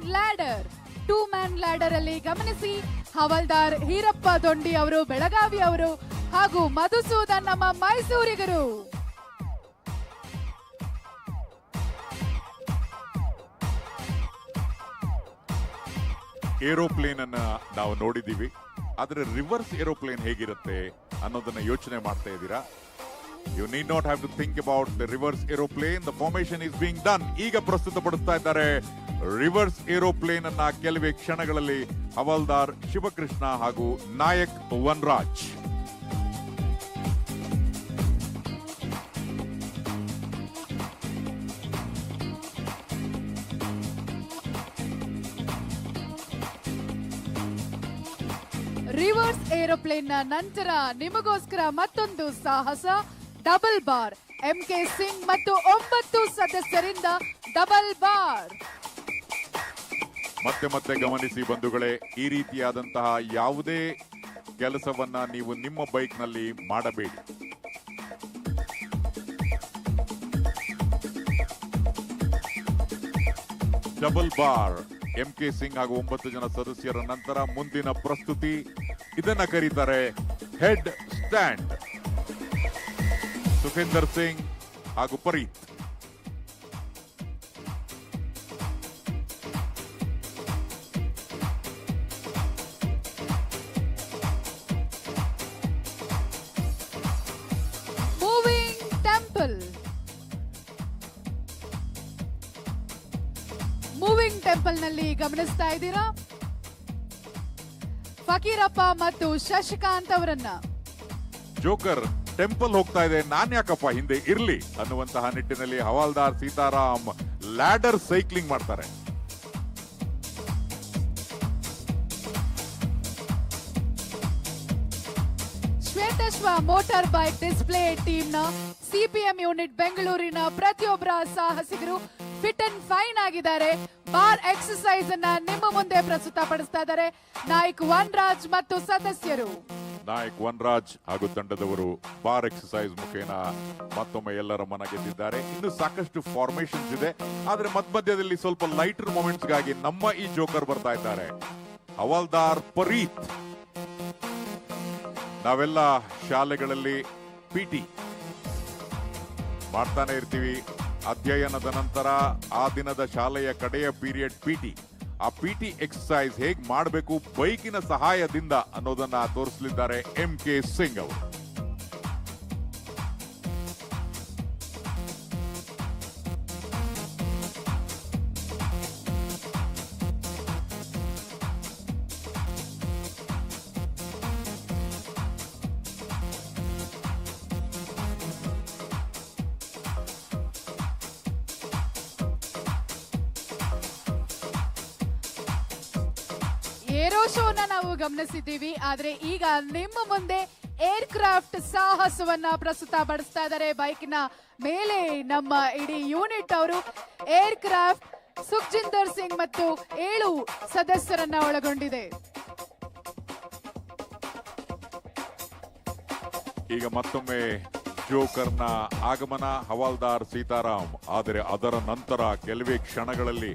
ಲ್ಯಾಡರ್ ಅಲ್ಲಿ ಗಮನಿಸಿ ಹವಾಲ್ದಾರ್ ಹೀರಪ್ಪ ದೊಂಡಿ ಅವರು ಬೆಳಗಾವಿ ಅವರು ಹಾಗೂ ಮಧುಸೂದನ್ ನಮ್ಮ ಮೈಸೂರಿಗರು. ಏರೋಪ್ಲೇನ್ ಅನ್ನ ನಾವು ನೋಡಿದೀವಿ, ಆದ್ರೆ ರಿವರ್ಸ್ ಏರೋಪ್ಲೇನ್ ಹೇಗಿರುತ್ತೆ ಅನ್ನೋದನ್ನ ಯೋಚನೆ ಮಾಡ್ತಾ ಇದ್ದೀರಾ? You need not have to think about the reverse aeroplane. The formation is being done. ಈಗ ಪ್ರಸ್ತುತಪಡಿಸ್ತಾ ಇದ್ದಾರೆ ರಿವರ್ಸ್ ಏರೋಪ್ಲೇನ್ ಅನ್ನ ಕೆಲವೇ ಕ್ಷಣಗಳಲ್ಲಿ ಹವಾಲ್ದಾರ್ ಶಿವಕೃಷ್ಣ ಹಾಗೂ ನಾಯಕ್ ವನ್ರಾಜ್. ರಿವರ್ಸ್ ಏರೋಪ್ಲೇನ್ ನ ನಂತರ ನಿಮಗೋಸ್ಕರ ಮತ್ತೊಂದು ಸಾಹಸ, ಡಬಲ್ ಬಾರ್. MK ಸಿಂಗ್ ಮತ್ತು 9 ಸದಸ್ಯರಿಂದ ಡಬಲ್ ಬಾರ್. ಮತ್ತೆ ಗಮನಿಸಿ ಬಂಧುಗಳೇ, ಈ ರೀತಿಯಾದಂತಹ ಯಾವುದೇ ಕೆಲಸವನ್ನ ನೀವು ನಿಮ್ಮ ಬೈಕ್ ನಲ್ಲಿ ಮಾಡಬೇಡಿ. ಡಬಲ್ ಬಾರ್ MK ಸಿಂಗ್ ಹಾಗೂ 9 ಜನ ಸದಸ್ಯರ ನಂತರ ಮುಂದಿನ ಪ್ರಸ್ತುತಿ, ಇದನ್ನ ಕರೀತಾರೆ ಹೆಡ್ ಸ್ಟ್ಯಾಂಡ್. ಸುಖೇಂದರ್ ಸಿಂಗ್ ಹಾಗೂ ಫರೀತ್. ಮೂವಿಂಗ್ ಟೆಂಪಲ್ ನಲ್ಲಿ ಗಮನಿಸ್ತಾ ಇದ್ದೀರಾ ಫಕೀರಪ್ಪ ಮತ್ತು ಶಶಿಕಾಂತ್ ಅವರನ್ನ. ಜೋಕರ್ ಟೆಂಪಲ್ ಹೋಗ್ತಾ ಇದೆ, ನಾನ್ ಯಾಕಪ್ಪ ಹಿಂದೆ ಇರ್ಲಿ ಅನ್ನುವಂತಹ ನಿಟ್ಟಿನಲ್ಲಿ ಹವಾಲ್ದಾರ್ ಸೀತಾರಾಮ್ ಲ್ಯಾಡರ್ ಸೈಕ್ಲಿಂಗ್ ಮಾಡ್ತಾರೆ. ಶ್ವೇತಶ್ವ ಮೋಟಾರ್ ಬೈಕ್ ಡಿಸ್ಪ್ಲೇ ಟೀಮ್ ನ CPM ಯೂನಿಟ್ ಬೆಂಗಳೂರಿನ ಪ್ರತಿಯೊಬ್ಬರ ಸಾಹಸಿಗರು ಫಿಟ್ ಅಂಡ್ ಫೈನ್ ಆಗಿದ್ದಾರೆ. ಬಾರ್ ಎಕ್ಸರ್ಸೈಸ್ ಅನ್ನ ನಿಮ್ಮ ಮುಂದೆ ಪ್ರಸ್ತುತಪಡಿಸ್ತಾ ಇದ್ದಾರೆ ನಾಯಕ್ ವನ್ರಾಜ್ ಮತ್ತು ಸದಸ್ಯರು. ನಾಯಕ್ ವನ್ರಾಜ್ ಹಾಗೂ ತಂಡದವರು ಬಾರ್ ಎಕ್ಸರ್ಸೈಸ್ ಮುಖೇನ ಮತ್ತೊಮ್ಮೆ ಎಲ್ಲರ ಮನ ಗೆದ್ದಿದ್ದಾರೆ. ಇನ್ನು ಸಾಕಷ್ಟು ಫಾರ್ಮೇಶನ್ಸ್ ಇದೆ, ಆದ್ರೆ ಮಧ್ಯದಲ್ಲಿ ಸ್ವಲ್ಪ ಲೈಟರ್ ಮೊಮೆಂಟ್ಸ್ ಗಾಗಿ ನಮ್ಮ ಈ ಜೋಕರ್ ಬರ್ತಾ ಇದ್ದಾರೆ, ಹವಾಲ್ದಾರ್ ಫರೀತ್. ನಾವೆಲ್ಲ ಶಾಲೆಗಳಲ್ಲಿ PT ಮಾಡ್ತಾನೆ ಇರ್ತೀವಿ. ಅಧ್ಯಯನದ ನಂತರ ಆ ದಿನದ ಶಾಲೆಯ ಕಡೆಯ ಪೀರಿಯಡ್ PT. ಆ PT ಎಕ್ಸರ್ಸೈಸ್ ಹೇಗ್ ಮಾಡಬೇಕು ಬೈಕಿನ ಸಹಾಯದಿಂದ ಅನ್ನೋದನ್ನ ತೋರಿಸಲಿದ್ದಾರೆ MK ಸಿಂಗ್ ಅವರು. ಏರೋ ಶೋನ ನಾವು ಗಮನಿಸಿದ್ದೀವಿ, ಆದ್ರೆ ಈಗ ನಿಮ್ಮ ಮುಂದೆ ಏರ್ ಕ್ರಾಫ್ಟ್ ಸಾಹಸವನ್ನ ಪ್ರಸ್ತುತ ಪಡಿಸ್ತಾ ಇದ್ದಾರೆ. ಬೈಕ್ನ ಮೇಲೆ ನಮ್ಮ ಇಡೀ ಯೂನಿಟ್ ಅವರು ಏರ್ ಕ್ರಾಫ್ಟ್ ಸುಖ್ಜಿಂದರ್ ಸಿಂಗ್ ಮತ್ತು 7 ಸದಸ್ಯರನ್ನ ಒಳಗೊಂಡಿದೆ. ಈಗ ಮತ್ತೊಮ್ಮೆ ಜೋಕರ್ನ ಆಗಮನ, ಹವಾಲ್ದಾರ್ ಸೀತಾರಾಮ್. ಆದರೆ ಅದರ ನಂತರ ಕೆಲವೇ ಕ್ಷಣಗಳಲ್ಲಿ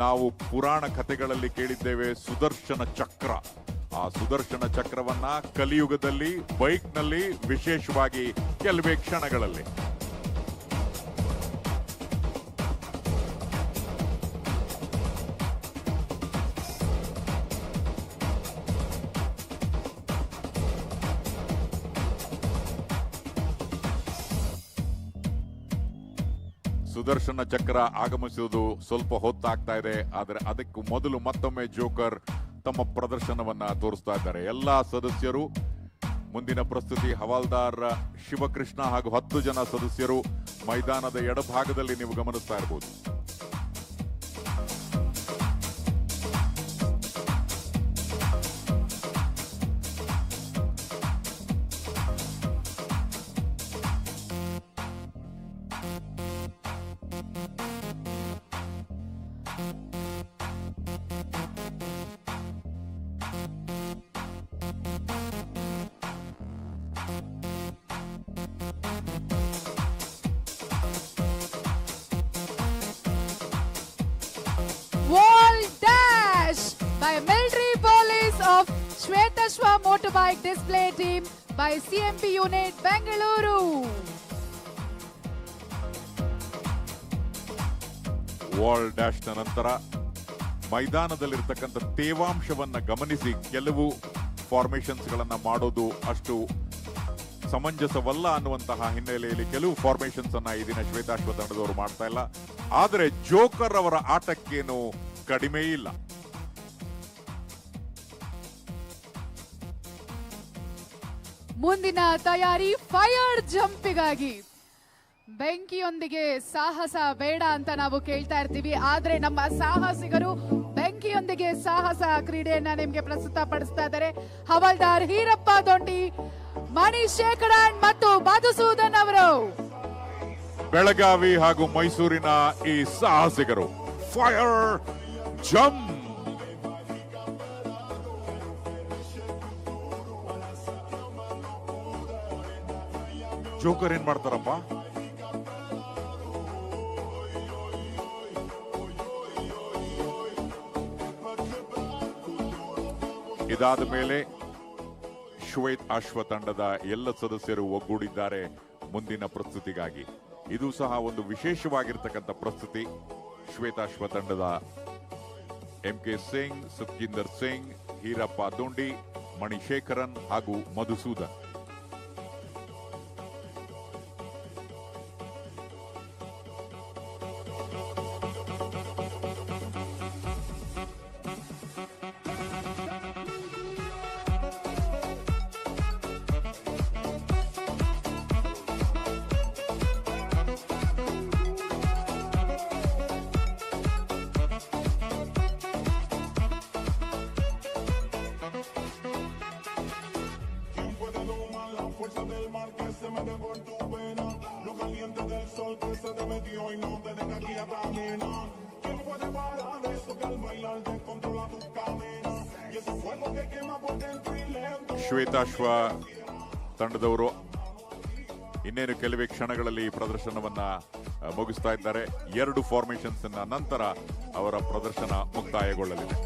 ನಾವು ಪುರಾಣ ಕಥೆಗಳಲ್ಲಿ ಕೇಳಿದ್ದೇವೆ ಸುದರ್ಶನ ಚಕ್ರ. ಆ ಸುದರ್ಶನ ಚಕ್ರವನ್ನ ಕಲಿಯುಗದಲ್ಲಿ ಬೈಕ್ನಲ್ಲಿ, ವಿಶೇಷವಾಗಿ ಕೆಲವೇ ಕ್ಷಣಗಳಲ್ಲಿ. ಸುದರ್ಶನ ಚಕ್ರ ಆಗಮಿಸುವುದು ಸ್ವಲ್ಪ ಹೊತ್ತಾಗ್ತಾ ಇದೆ. ಆದರೆ ಅದಕ್ಕೂ ಮೊದಲು ಮತ್ತೊಮ್ಮೆ ಜೋಕರ್ ತಮ್ಮ ಪ್ರದರ್ಶನವನ್ನ ತೋರಿಸ್ತಾ ಇದ್ದಾರೆ. ಎಲ್ಲಾ ಸದಸ್ಯರು ಮುಂದಿನ ಪ್ರಸ್ತುತಿ ಹವಾಲ್ದಾರ್ ಶಿವಕೃಷ್ಣ ಹಾಗೂ 10 ಜನ ಸದಸ್ಯರು ಮೈದಾನದ ಎಡಭಾಗದಲ್ಲಿ ನೀವು ಗಮನಿಸ್ತಾ ಇರಬಹುದು. Wall dash by military police of Shwetashwa motorbike display team by CMP unit Bengaluru. Wall dash ನ ನಂತರ ಮೈದಾನದಲ್ಲಿರ್ತಕ್ಕಂಥ ತೇವಾಂಶವನ್ನ ಗಮನಿಸಿ ಕೆಲವು ಫಾರ್ಮೇಶನ್ಸ್ ಗಳನ್ನ ಮಾಡೋದು ಅಷ್ಟು ಸಮಂಜಸವಲ್ಲ ಅನ್ನುವಂತಹ ಹಿನ್ನೆಲೆಯಲ್ಲಿ ಕೆಲವು ಫಾರ್ಮೇಶನ್ಸ್ ಅನ್ನ ಈ ದಿನ ಶ್ವೇತಾಶ್ವ ತಂಡದವರು ಮಾಡ್ತಾ ಇಲ್ಲ. ಆದರೆ ಜೋಕರ್ ಅವರ ಆಟಕ್ಕೇನು ಕಡಿಮೆ ಇಲ್ಲ. ಮುಂದಿನ ತಯಾರಿ ಫೈರ್ ಜಂಪಿಗಾಗಿ. ಬೆಂಕಿಯೊಂದಿಗೆ ಸಾಹಸ ಬೇಡ ಅಂತ ನಾವು ಕೇಳ್ತಾ ಇರ್ತೀವಿ, ಆದ್ರೆ ನಮ್ಮ ಸಾಹಸಿಗರು ಬೆಂಕಿಯೊಂದಿಗೆ ಸಾಹಸ ಕ್ರೀಡೆಯನ್ನ ನಿಮ್ಗೆ ಪ್ರಸ್ತುತ ಪಡಿಸ್ತಾ ಇದ್ದಾರೆ. ಹವಾಲ್ದಾರ್ ಹೀರಪ್ಪ ದೊಂಡಿ, ಮಣಿಶೇಖರನ್ ಮತ್ತು ಮಧುಸೂದನ್ ಅವರು. ಬೆಳಗಾವಿ ಹಾಗೂ ಮೈಸೂರಿನ ಈ ಸಾಹಸಿಗರು ಫೈರ್ ಜಂಪ್. ಜೋಕರ್ ಏನ್ ಮಾಡ್ತಾರಪ್ಪ? ಇದಾದ ಮೇಲೆ ಶ್ವೇತ್ ಅಶ್ವ ತಂಡದ ಎಲ್ಲ ಸದಸ್ಯರು ಒಗ್ಗೂಡಿದ್ದಾರೆ ಮುಂದಿನ ಪ್ರಸ್ತುತಿಗಾಗಿ. ಇದು ಸಹ ಒಂದು ವಿಶೇಷವಾಗಿರ್ತಕ್ಕಂಥ ಪ್ರಸ್ತುತಿ. ಶ್ವೇತಾಶ್ವ ತಂಡದ MK ಸಿಂಗ್, ಸುಖ್ಜಿಂದರ್ ಸಿಂಗ್, ಹೀರಪ್ಪ ದೊಂಡಿ, ಮಣಿಶೇಖರನ್ ಹಾಗೂ ಮಧುಸೂದನ್. ಶ್ವೇತಾಶ್ವ ತಂಡದವರು ಇನ್ನೇನು ಕೆಲವೇ ಕ್ಷಣಗಳಲ್ಲಿ ಪ್ರದರ್ಶನವನ್ನ ಮುಗಿಸ್ತಾ ಇದ್ದಾರೆ. 2 ಫಾರ್ಮೇಶನ್ಸ್ ನಂತರ ಅವರ ಪ್ರದರ್ಶನ ಮುಕ್ತಾಯಗೊಳ್ಳಲಿದೆ.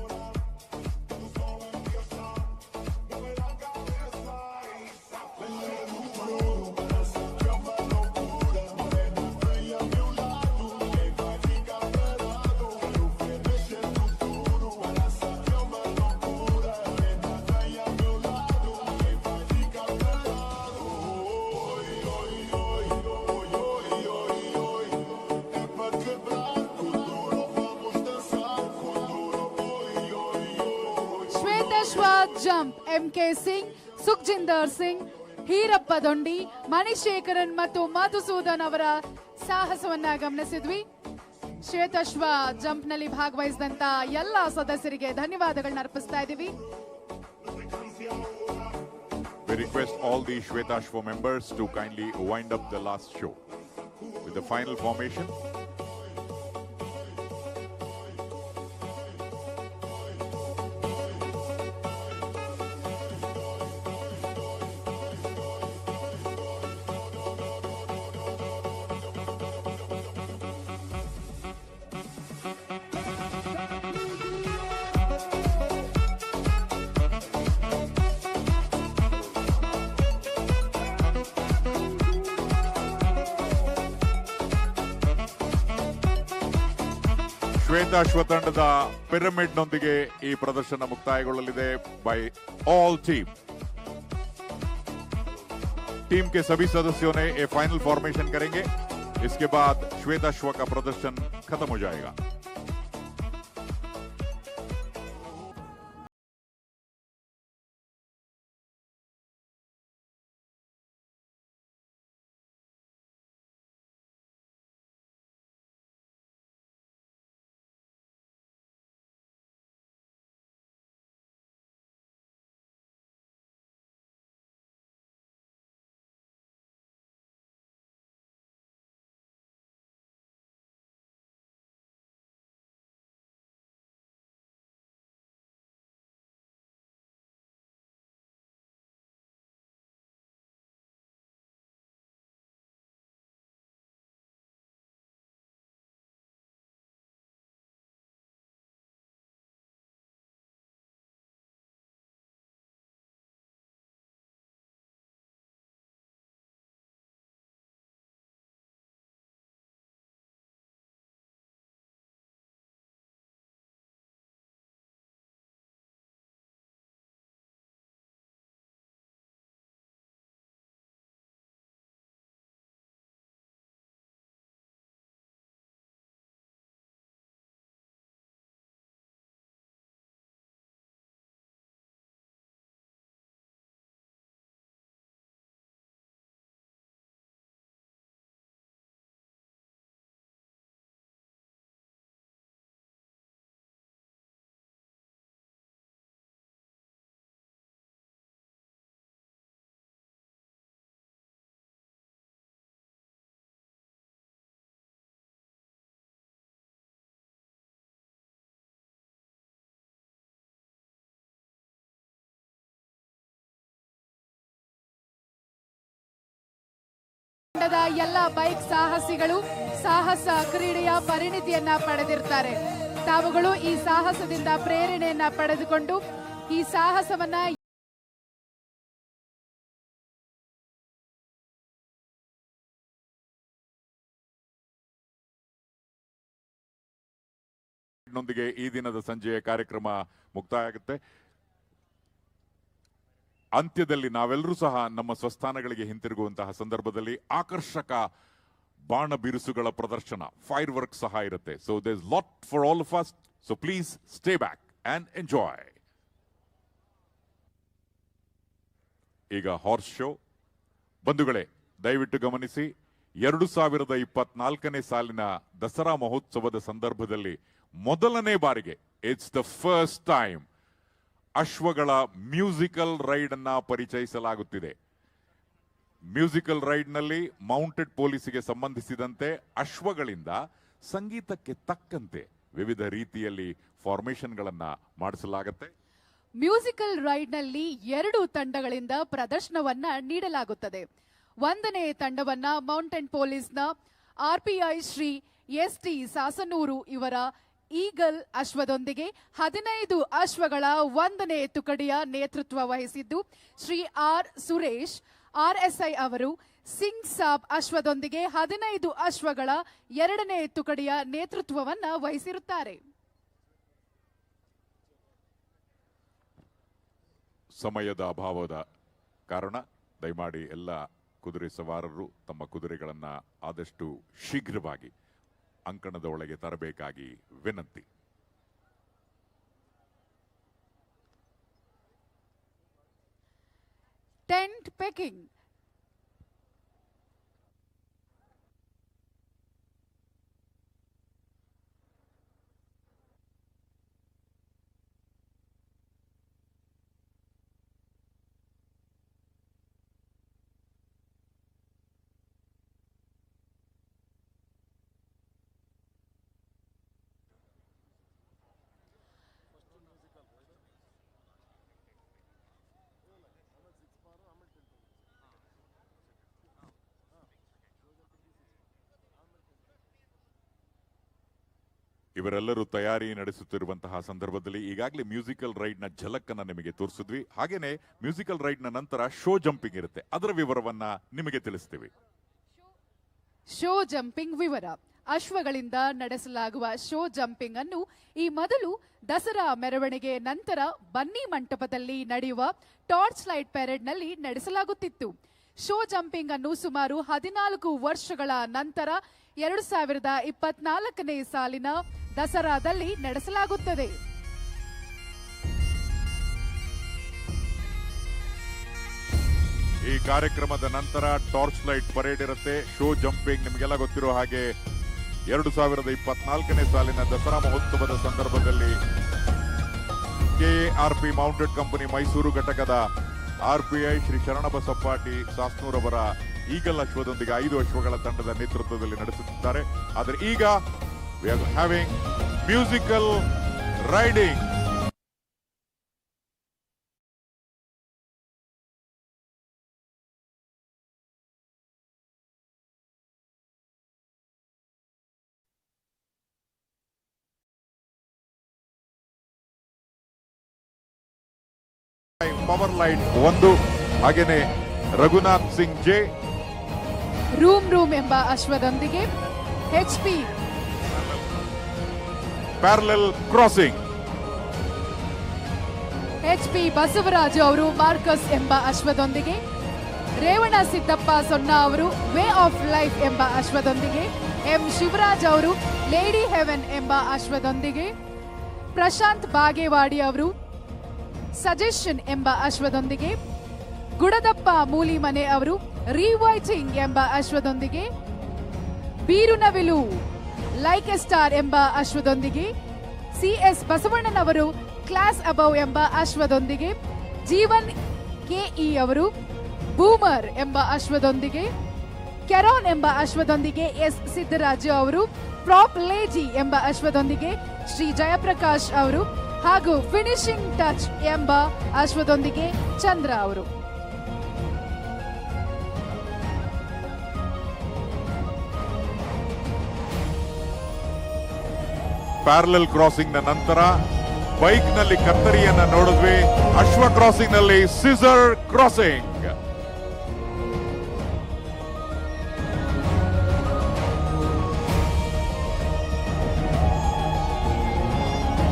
ಜಂಪ್ MK ಸಿಂಗ್, ಸುಖ್ಜಿಂದರ್ ಸಿಂಗ್, ಹೀರಪ್ಪ ದೊಂಡಿ, ಮಣಿಶೇಖರನ್ ಮತ್ತು ಮಧುಸೂದನ್ ಅವರ ಸಾಹಸವನ್ನ ಗಮನಿಸಿದ್ವಿ. ಶ್ವೇತಾಶ್ವ ಜಂಪ್ ನಲ್ಲಿ ಭಾಗವಹಿಸಿದಂತ ಎಲ್ಲಾ ಸದಸ್ಯರಿಗೆ ಧನ್ಯವಾದಗಳನ್ನ ಅರ್ಪಿಸ್ತಾ ಇದ್ದೀವಿ. We request all the Shvetashva members to kindly wind up the last show with the final formation. ಶ್ವೇತಾಶ್ವ ತಂಡದ ಪಿರಮಿಡ್ ನೊಂದಿಗೆ ಈ ಪ್ರದರ್ಶನ ಮುಕ್ತಾಯಗೊಳ್ಳಲಿದೆ ಬೈ ಆಲ್ टीम के सभी सदस्यों ने ये फाइनल फॉर्मेशन करेंगे. इसके बाद श्वेताश्व का प्रदर्शन खत्म हो जाएगा. ತಂಡದ ಎಲ್ಲ ಬೈಕ್ ಸಾಹಸಿಗಳು ಸಾಹಸ ಕ್ರೀಡೆಯ ಪರಿಣಿತಿಯನ್ನ ಪಡೆದಿರ್ತಾರೆ. ತಾವುಗಳು ಈ ಸಾಹಸದಿಂದ ಪ್ರೇರಣೆಯನ್ನ ಪಡೆದುಕೊಂಡು ಈ ಸಾಹಸವನ್ನ ನೊಂದಿಗೆ ಈ ದಿನದ ಸಂಜೆಯ ಕಾರ್ಯಕ್ರಮ ಮುಕ್ತಾಯ ಆಗುತ್ತೆ. ಅಂತ್ಯದಲ್ಲಿ ನಾವೆಲ್ಲರೂ ಸಹ ನಮ್ಮ ಸ್ವಸ್ಥಾನಗಳಿಗೆ ಹಿಂತಿರುಗುವಂತಹ ಸಂದರ್ಭದಲ್ಲಿ ಆಕರ್ಷಕ ಬಾಣ ಬಿರುಸುಗಳ ಪ್ರದರ್ಶನ, ಫೈರ್ ವರ್ಕ್ ಸಹ ಇರುತ್ತೆ. So there is lot for all of us. So please stay back and enjoy. ಈಗ ಹಾರ್ಸ್ ಶೋ. ಬಂಧುಗಳೇ, ದಯವಿಟ್ಟು ಗಮನಿಸಿ, 2024ನೇ ಸಾಲಿನ ದಸರಾ ಮಹೋತ್ಸವದ ಸಂದರ್ಭದಲ್ಲಿ ಮೊದಲನೇ ಬಾರಿಗೆ ಇಟ್ಸ್ ದ ಫಸ್ಟ್ ಟೈಮ್ ಅಶ್ವಗಳ ಮ್ಯೂಸಿಕಲ್ ರೈಡ್ ಅನ್ನ ಪರಿಚಯಿಸಲಾಗುತ್ತಿದೆ. ಮ್ಯೂಸಿಕಲ್ ರೈಡ್ ನಲ್ಲಿ ಮೌಂಟೆಡ್ ಪೊಲೀಸಿಗೆ ಸಂಬಂಧಿಸಿದಂತೆ ಅಶ್ವಗಳಿಂದ ಸಂಗೀತಕ್ಕೆ ತಕ್ಕಂತೆ ವಿವಿಧ ರೀತಿಯಲ್ಲಿ ಫಾರ್ಮೇಶನ್ಗಳನ್ನ ಮಾಡಿಸಲಾಗುತ್ತೆ. ಮ್ಯೂಸಿಕಲ್ ರೈಡ್ ನಲ್ಲಿ 2 ತಂಡಗಳಿಂದ ಪ್ರದರ್ಶನವನ್ನ ನೀಡಲಾಗುತ್ತದೆ. 1ನೇ ತಂಡವನ್ನ mountain ಪೊಲೀಸ್ನ RPI Shri ST Sasanur ಇವರ ಈಗಲ್ ಅಶ್ವದೊಂದಿಗೆ 15 ಅಶ್ವಗಳ 1ನೇ ತುಕಡಿಯ ನೇತೃತ್ವ ವಹಿಸಿದ್ದು ಶ್ರೀ R ಸುರೇಶ್ RSI ಅವರು ಸಿಂಗ್ ಸಾಬ್ ಅಶ್ವದೊಂದಿಗೆ 15 ಅಶ್ವಗಳ 2ನೇ ತುಕಡಿಯ ನೇತೃತ್ವವನ್ನ ವಹಿಸಿರುತ್ತಾರೆ. ಸಮಯದ ಅಭಾವದ ಕಾರಣ ದಯಮಾಡಿ ಎಲ್ಲ ಕುದುರೆ ಸವಾರರು ತಮ್ಮ ಕುದುರೆಗಳನ್ನು ಆದಷ್ಟು ಶೀಘ್ರವಾಗಿ ಅಂಕಣದ ಒಳಗೆ ತರಬೇಕಾಗಿ ವಿನಂತಿ. ಪೆಕಿಂಗ್. ಇವರೆಲ್ಲರೂ ತಯಾರಿ ನಡೆಸುತ್ತಿರುವಂತಹ ಸಂದರ್ಭದಲ್ಲಿ ಈಗಾಗಲೇ ಮ್ಯೂಸಿಕಲ್ ರೈಡ್ ನ ಝಲಕ್ ಅನ್ನ ನಿಮಗೆ ತೋರಿಸಿದ್ವಿ. ಹಾಗೇನೆ ಮ್ಯೂಸಿಕಲ್ ರೈಡ್ ನ ನಂತರ ಶೋ ಜಂಪಿಂಗ್ ಇರುತ್ತೆ, ಅದರ ವಿವರವನ್ನ ನಿಮಗೆ ತಿಳಿಸ್ತೀವಿ. ಶೋ ಜಂಪಿಂಗ್ ವಿವರ. ಅಶ್ವಗಳಿಂದ ನಡೆಸಲಾಗುವ ಶೋ ಜಂಪಿಂಗ್ ಅನ್ನು ಈ ಮೊದಲು ದಸರಾ ಮೆರವಣಿಗೆ ನಂತರ ಬನ್ನಿ ಮಂಟಪದಲ್ಲಿ ನಡೆಯುವ ಟಾರ್ಚ್ ಲೈಟ್ ಪೆರೇಡ್ ನಲ್ಲಿ ನಡೆಸಲಾಗುತ್ತಿತ್ತು. ಶೋ ಜಂಪಿಂಗ್ ಅನ್ನು ಸುಮಾರು 14 ವರ್ಷಗಳ ನಂತರ 2024ನೇ ಸಾಲಿನ ದಸರಾದಲ್ಲಿ ನಡೆಸಲಾಗುತ್ತದೆ. ಈ ಕಾರ್ಯಕ್ರಮದ ನಂತರ ಟಾರ್ಚ್ ಲೈಟ್ ಪರೇಡ್ ಇರುತ್ತೆ. ಶೋ ಜಂಪಿಂಗ್ ನಿಮಗೆಲ್ಲ ಗೊತ್ತಿರೋ ಹಾಗೆ 2024ನೇ ಸಾಲಿನ ದಸರಾ ಮಹೋತ್ಸವದ ಸಂದರ್ಭದಲ್ಲಿ KARP ಮೌಂಟೆಡ್ ಕಂಪನಿ ಮೈಸೂರು ಘಟಕದ RPI ಶ್ರೀ ಶರಣಬಸಪ್ಪ ಟಿ ಸಾಸ್ನೂರವರ ಈಗಲ್ ಅಶ್ವದೊಂದಿಗೆ 5 ಅಶ್ವಗಳ ತಂಡದ ನೇತೃತ್ವದಲ್ಲಿ ನಡೆಸುತ್ತಿದ್ದಾರೆ. ಆದರೆ ಈಗ we are having musical riding. Power light 1, ಹಾಗೇನೆ ರಘುನಾಥ್ ಸಿಂಗ್ ಜೆ ರೂಮ್ ಎಂಬ ಅಶ್ವದೊಂದಿಗೆ HP parallel crossing, HP Basavaraju ಅವರು ಮಾರ್ಕಸ್ ಎಂಬ ಅಶ್ವದೊಂದಿಗೆ, ರೇವಣ ಸಿದ್ದಪ್ಪ ಸೊನ್ನ ಅವರು ವೇ ಆಫ್ ಲೈಫ್ ಎಂಬ ಅಶ್ವದೊಂದಿಗೆ, M ಶಿವರಾಜ್ ಅವರು ಲೇಡಿ ಹೆವೆನ್ ಎಂಬ ಅಶ್ವದೊಂದಿಗೆ, ಪ್ರಶಾಂತ್ ಬಾಗೇವಾಡಿ ಅವರು ಸಜೆಷನ್ ಎಂಬ ಅಶ್ವದೊಂದಿಗೆ, ಗುಡದಪ್ಪ ಮೂಲಿಮನೆ ಅವರು ರಿವೈಟಿಂಗ್ ಎಂಬ ಅಶ್ವದೊಂದಿಗೆ, ಬೀರುನವಿಲು ಲೈಕ್ ಎ ಸ್ಟಾರ್ ಎಂಬ ಅಶ್ವದೊಂದಿಗೆ, CS ಬಸವಣ್ಣನವರು ಕ್ಲಾಸ್ ಅಬೌವ್ ಎಂಬ ಅಶ್ವದೊಂದಿಗೆ, ಜೀವನ್ KE ಅವರು ಬೂಮರ್ ಎಂಬ ಅಶ್ವದೊಂದಿಗೆ, ಕೆರೋನ್ ಎಂಬ ಅಶ್ವದೊಂದಿಗೆ S ಸಿದ್ದರಾಜು ಅವರು, ಪ್ರಾಪ್ ಲೇಜಿ ಎಂಬ ಅಶ್ವದೊಂದಿಗೆ ಶ್ರೀ ಜಯಪ್ರಕಾಶ್ ಅವರು, ಹಾಗೂ ಫಿನಿಶಿಂಗ್ ಟಚ್ ಎಂಬ ಅಶ್ವದೊಂದಿಗೆ ಚಂದ್ರ ಅವರು. ಪ್ಯಾರಲಲ್ ಕ್ರಾಸಿಂಗ್ ನ ನಂತರ ಬೈಕ್ ನಲ್ಲಿ ಕತ್ತರಿಯನ್ನ ನೋಡಿದ್ವಿ. ಅಶ್ವ ಕ್ರಾಸಿಂಗ್ ನಲ್ಲಿ ಸಿಸರ್ ಕ್ರಾಸಿಂಗ್.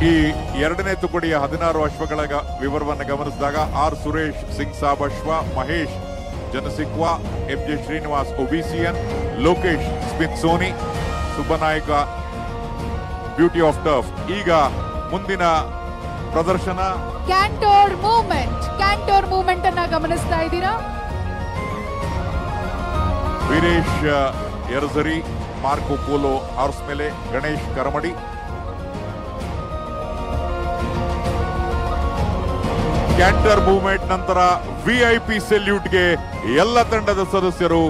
ಈ ಎರಡನೇ ತುಕಡಿಯ 16 ಅಶ್ವಗಳ ವಿವರವನ್ನು ಗಮನಿಸಿದಾಗ ಆರ್ ಸುರೇಶ್ ಸಿಂಗ್ ಸಾಬ್ ಅಶ್ವ, ಮಹೇಶ್ ಜನಸಿಕ್ವಾ, MJ ಶ್ರೀನಿವಾಸ್ ಒಬಿಸಿಯನ್, Lokesh Smith Sony, Subbanayaka beauty of turf. ಈಗ ಮುಂದಿನ ಪ್ರದರ್ಶನ ಕ್ಯಾಂಟೋರ್ ಮೂವ್ಮೆಂಟ್ ಅನ್ನ ಗಮನಿಸ್ತಾ ಇದ್ದೀರಾ. ವೀರೇಶ್ ಯರಸರಿ, ಮಾರ್ಕೋ ಪೋಲೋ ಹಾರ್ಸ್ ಮೇಲೆ, ಗಣೇಶ್ ಕರಮಡಿ, ಕ್ಯಾಂಟರ್ ಮೂವ್ಮೆಂಟ್ ನಂತರ VIP ಸೆಲ್ಯೂಟ್ಗೆ ಎಲ್ಲ ತಂಡದ ಸದಸ್ಯರು